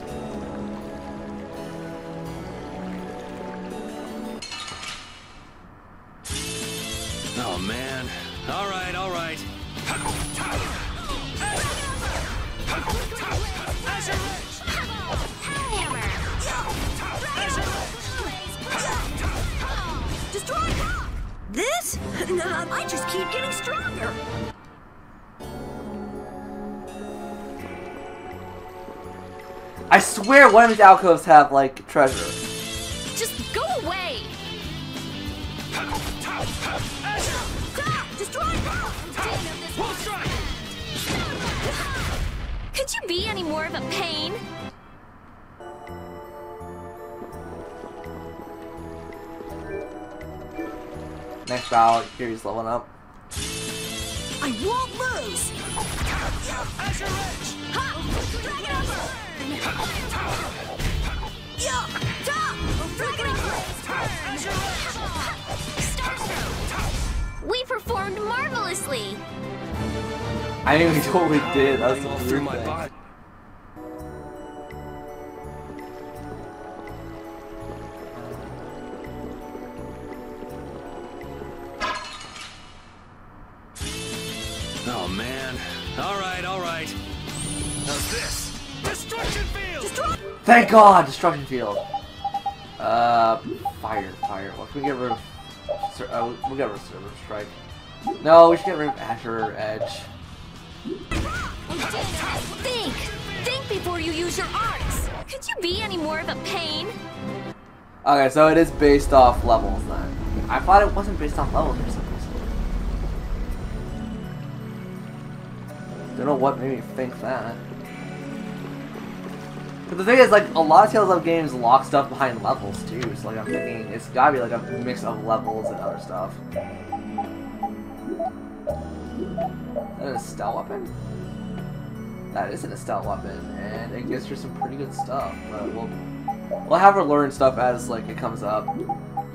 Oh man. All right, all right. This? I just keep getting stronger. I swear one of these alcoves have, like, treasure. Just go away! Could you be any more of a pain? Next battle, Yuri's leveling up. I won't lose! We performed marvelously. I mean, we totally did. That's all through my body. Oh man. All right, all right. How's this? Destruction field. Thank God, destruction field. Fire. What can we get rid of? We'll get rid of Server Strike. No, we should get rid of Azure Edge. Think before you use your arts. Could you be any more of a pain? Okay, so it is based off levels then. I thought it wasn't based off levels or something. Don't know what made me think that. But the thing is, like, a lot of Tales of games lock stuff behind levels too, so like I'm thinking it's gotta be like a mix of levels and other stuff. Is that an Estelle weapon? That is an Estelle weapon, and it gives her some pretty good stuff, but we'll have her learn stuff as like it comes up.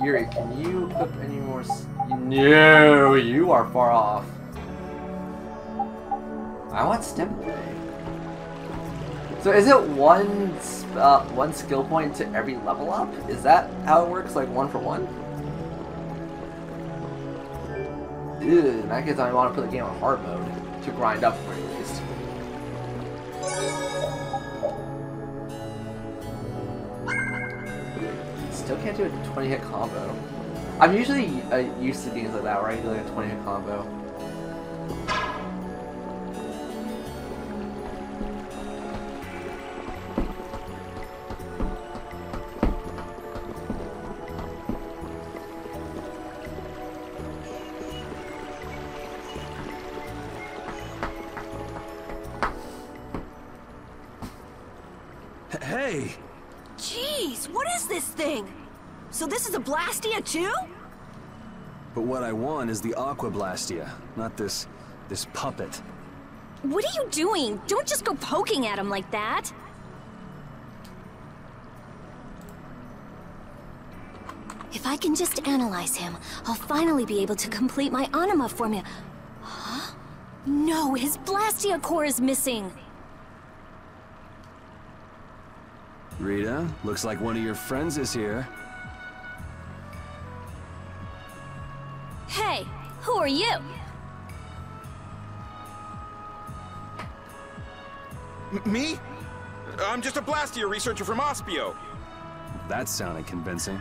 Yuri, can you equip any more No, you are far off. I want step away. So is it one skill point to every level up? Is that how it works? Like 1 for 1? Ew, in that case I want to put the game on hard mode to grind up for at least. Still can't do a 20-hit combo. I'm usually used to games like that where I do like a 20-hit combo. Hey! Jeez, what is this thing? So this is a Blastia too? But what I want is the Aqua Blastia, not this puppet. What are you doing? Don't just go poking at him like that. If I can just analyze him, I'll finally be able to complete my anima formula. Huh? No, his Blastia core is missing. Rita, looks like one of your friends is here. Hey, who are you? Me? I'm just a Blastia researcher from Ospio. That sounded convincing.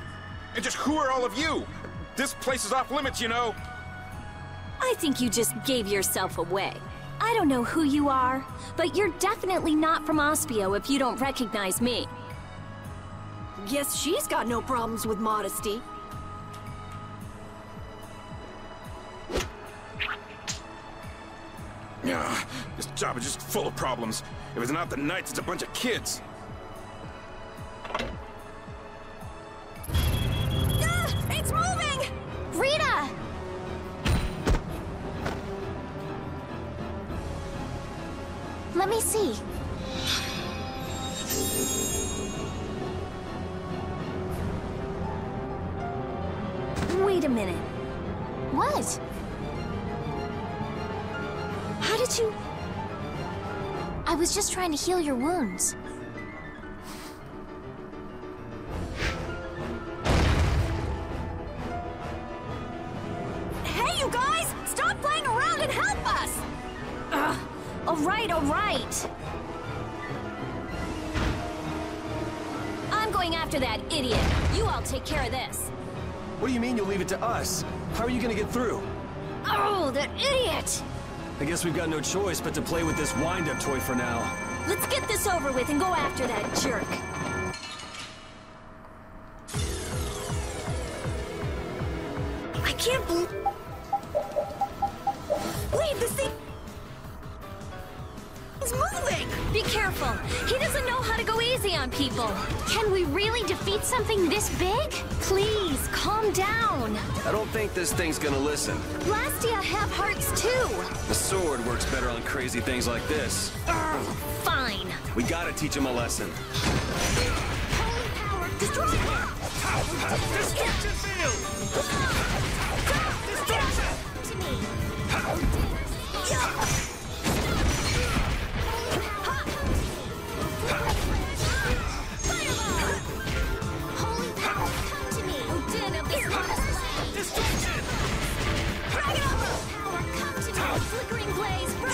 And just who are all of you? This place is off limits, you know. I think you just gave yourself away. I don't know who you are, but you're definitely not from Ospio if you don't recognize me. Guess she's got no problems with modesty. Yeah, this job is just full of problems. If it's not the Knights, it's a bunch of kids. It's moving! Rita! Let me see. Wait a minute. What? How did you... I was just trying to heal your wounds. Hey, you guys! Stop playing around and help us! Ugh. All right, all right. I'm going after that idiot. You all take care of this. What do you mean you'll leave it to us? How are you gonna get through? Oh, that idiot! I guess we've got no choice but to play with this wind-up toy for now. Let's get this over with and go after that jerk. I can't believe... Wait, this thing... is moving! Be careful. He doesn't know how to go easy on people. Can we really defeat something this big? Please, calm down. I don't think this thing's gonna listen. Blastia have hearts too. The sword works better on crazy things like this. Fine. We gotta teach him a lesson. Holy power, destroy it! Destruction field! Destruction! To me. Holy power, come to me! Din of this monster. Destruction! Bring it over! Power, come to me! Flickering blaze, burn!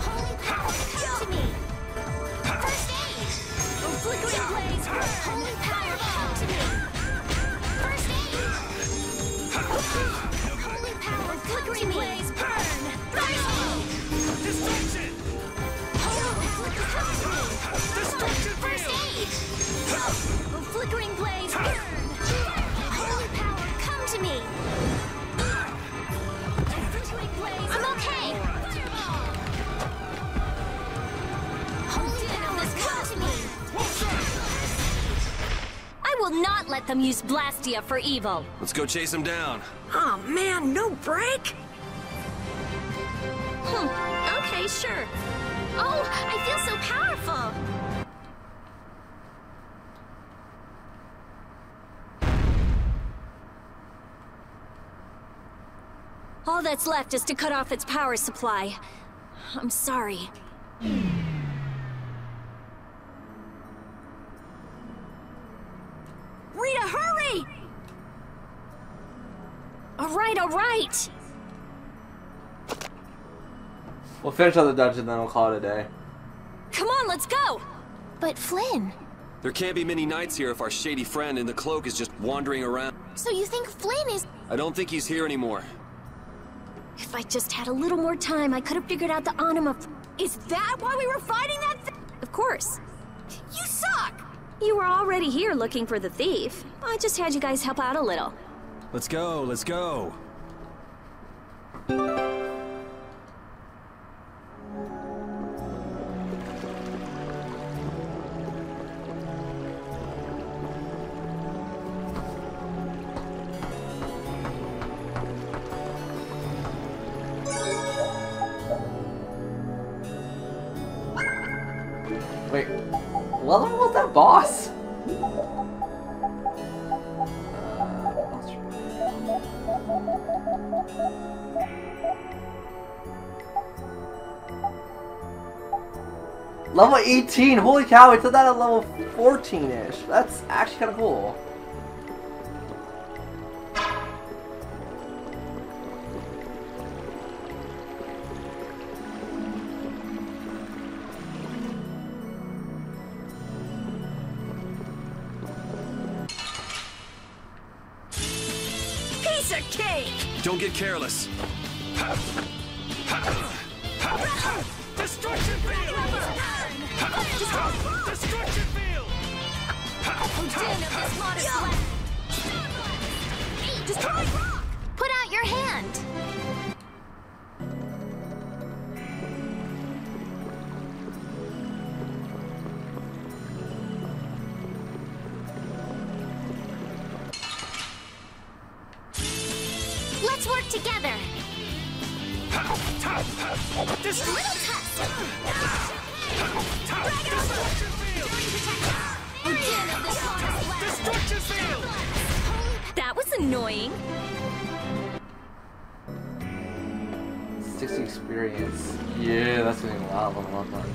Holy power, come to me! First aid! Flickering blaze, burn! Holy power, come to me! First aid! Holy power, come to Flickering me! blaze, burn! Destruction! Holy power, come to me! Destruction First field! aid! Flickering blaze, burn! Holy power, come to me! Flickering blaze, I'm okay! Holy power, come to me! I will not let them use Blastia for evil. Let's go chase him down. Oh man, no break? Okay, sure. Oh, I feel so powerful! All that's left is to cut off its power supply. I'm sorry. Rita, hurry! All right. We'll finish out the dungeon, then we'll call it a day. Come on, let's go! But Flynn... There can't be many knights here if our shady friend in the cloak is just wandering around. So you think Flynn is... I don't think he's here anymore. If I just had a little more time, I could have figured out the Anima. Is that why we were fighting that thing? Of course. You suck! You were already here looking for the thief. I just had you guys help out a little. Let's go, let's go. Wait, what level was that boss? Level 18! Holy cow, we did that at level 14-ish. That's actually kind of cool. Piece of cake! Don't get careless. Destruction field! Destruction field! Destroy rock! Put out your hand! Let's work together! Destruction field! That was annoying. 60 experience. Yeah, that's gonna be a lot of fun.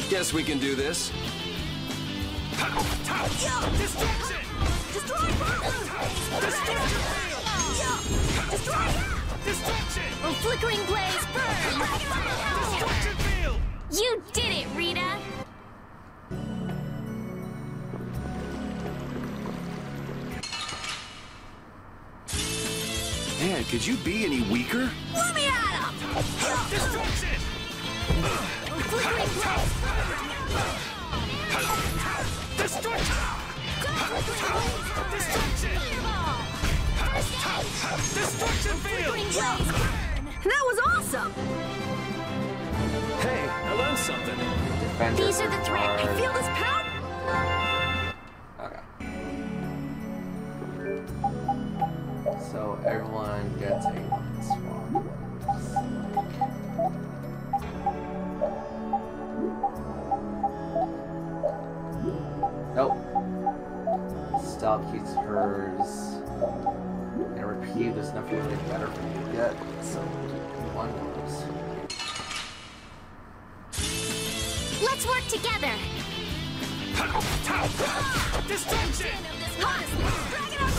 Guess we can do this. Destruction! Destroy Destruction field! Destroy! Destruction! A flickering blaze burn! Destruction field! You did it, Rita! Man, could you be any weaker? Let me at him! Destruction! Flickering blaze Destruction! Destruction! Destruction field! That was awesome! Hey, I learned something. These are the threats. I feel this power! Okay. So everyone gets a weapon swap. Nope. Stealth keeps hers. And repeat, there's nothing really better for you to get. So one goes. Let's work together! Destruction! Dragon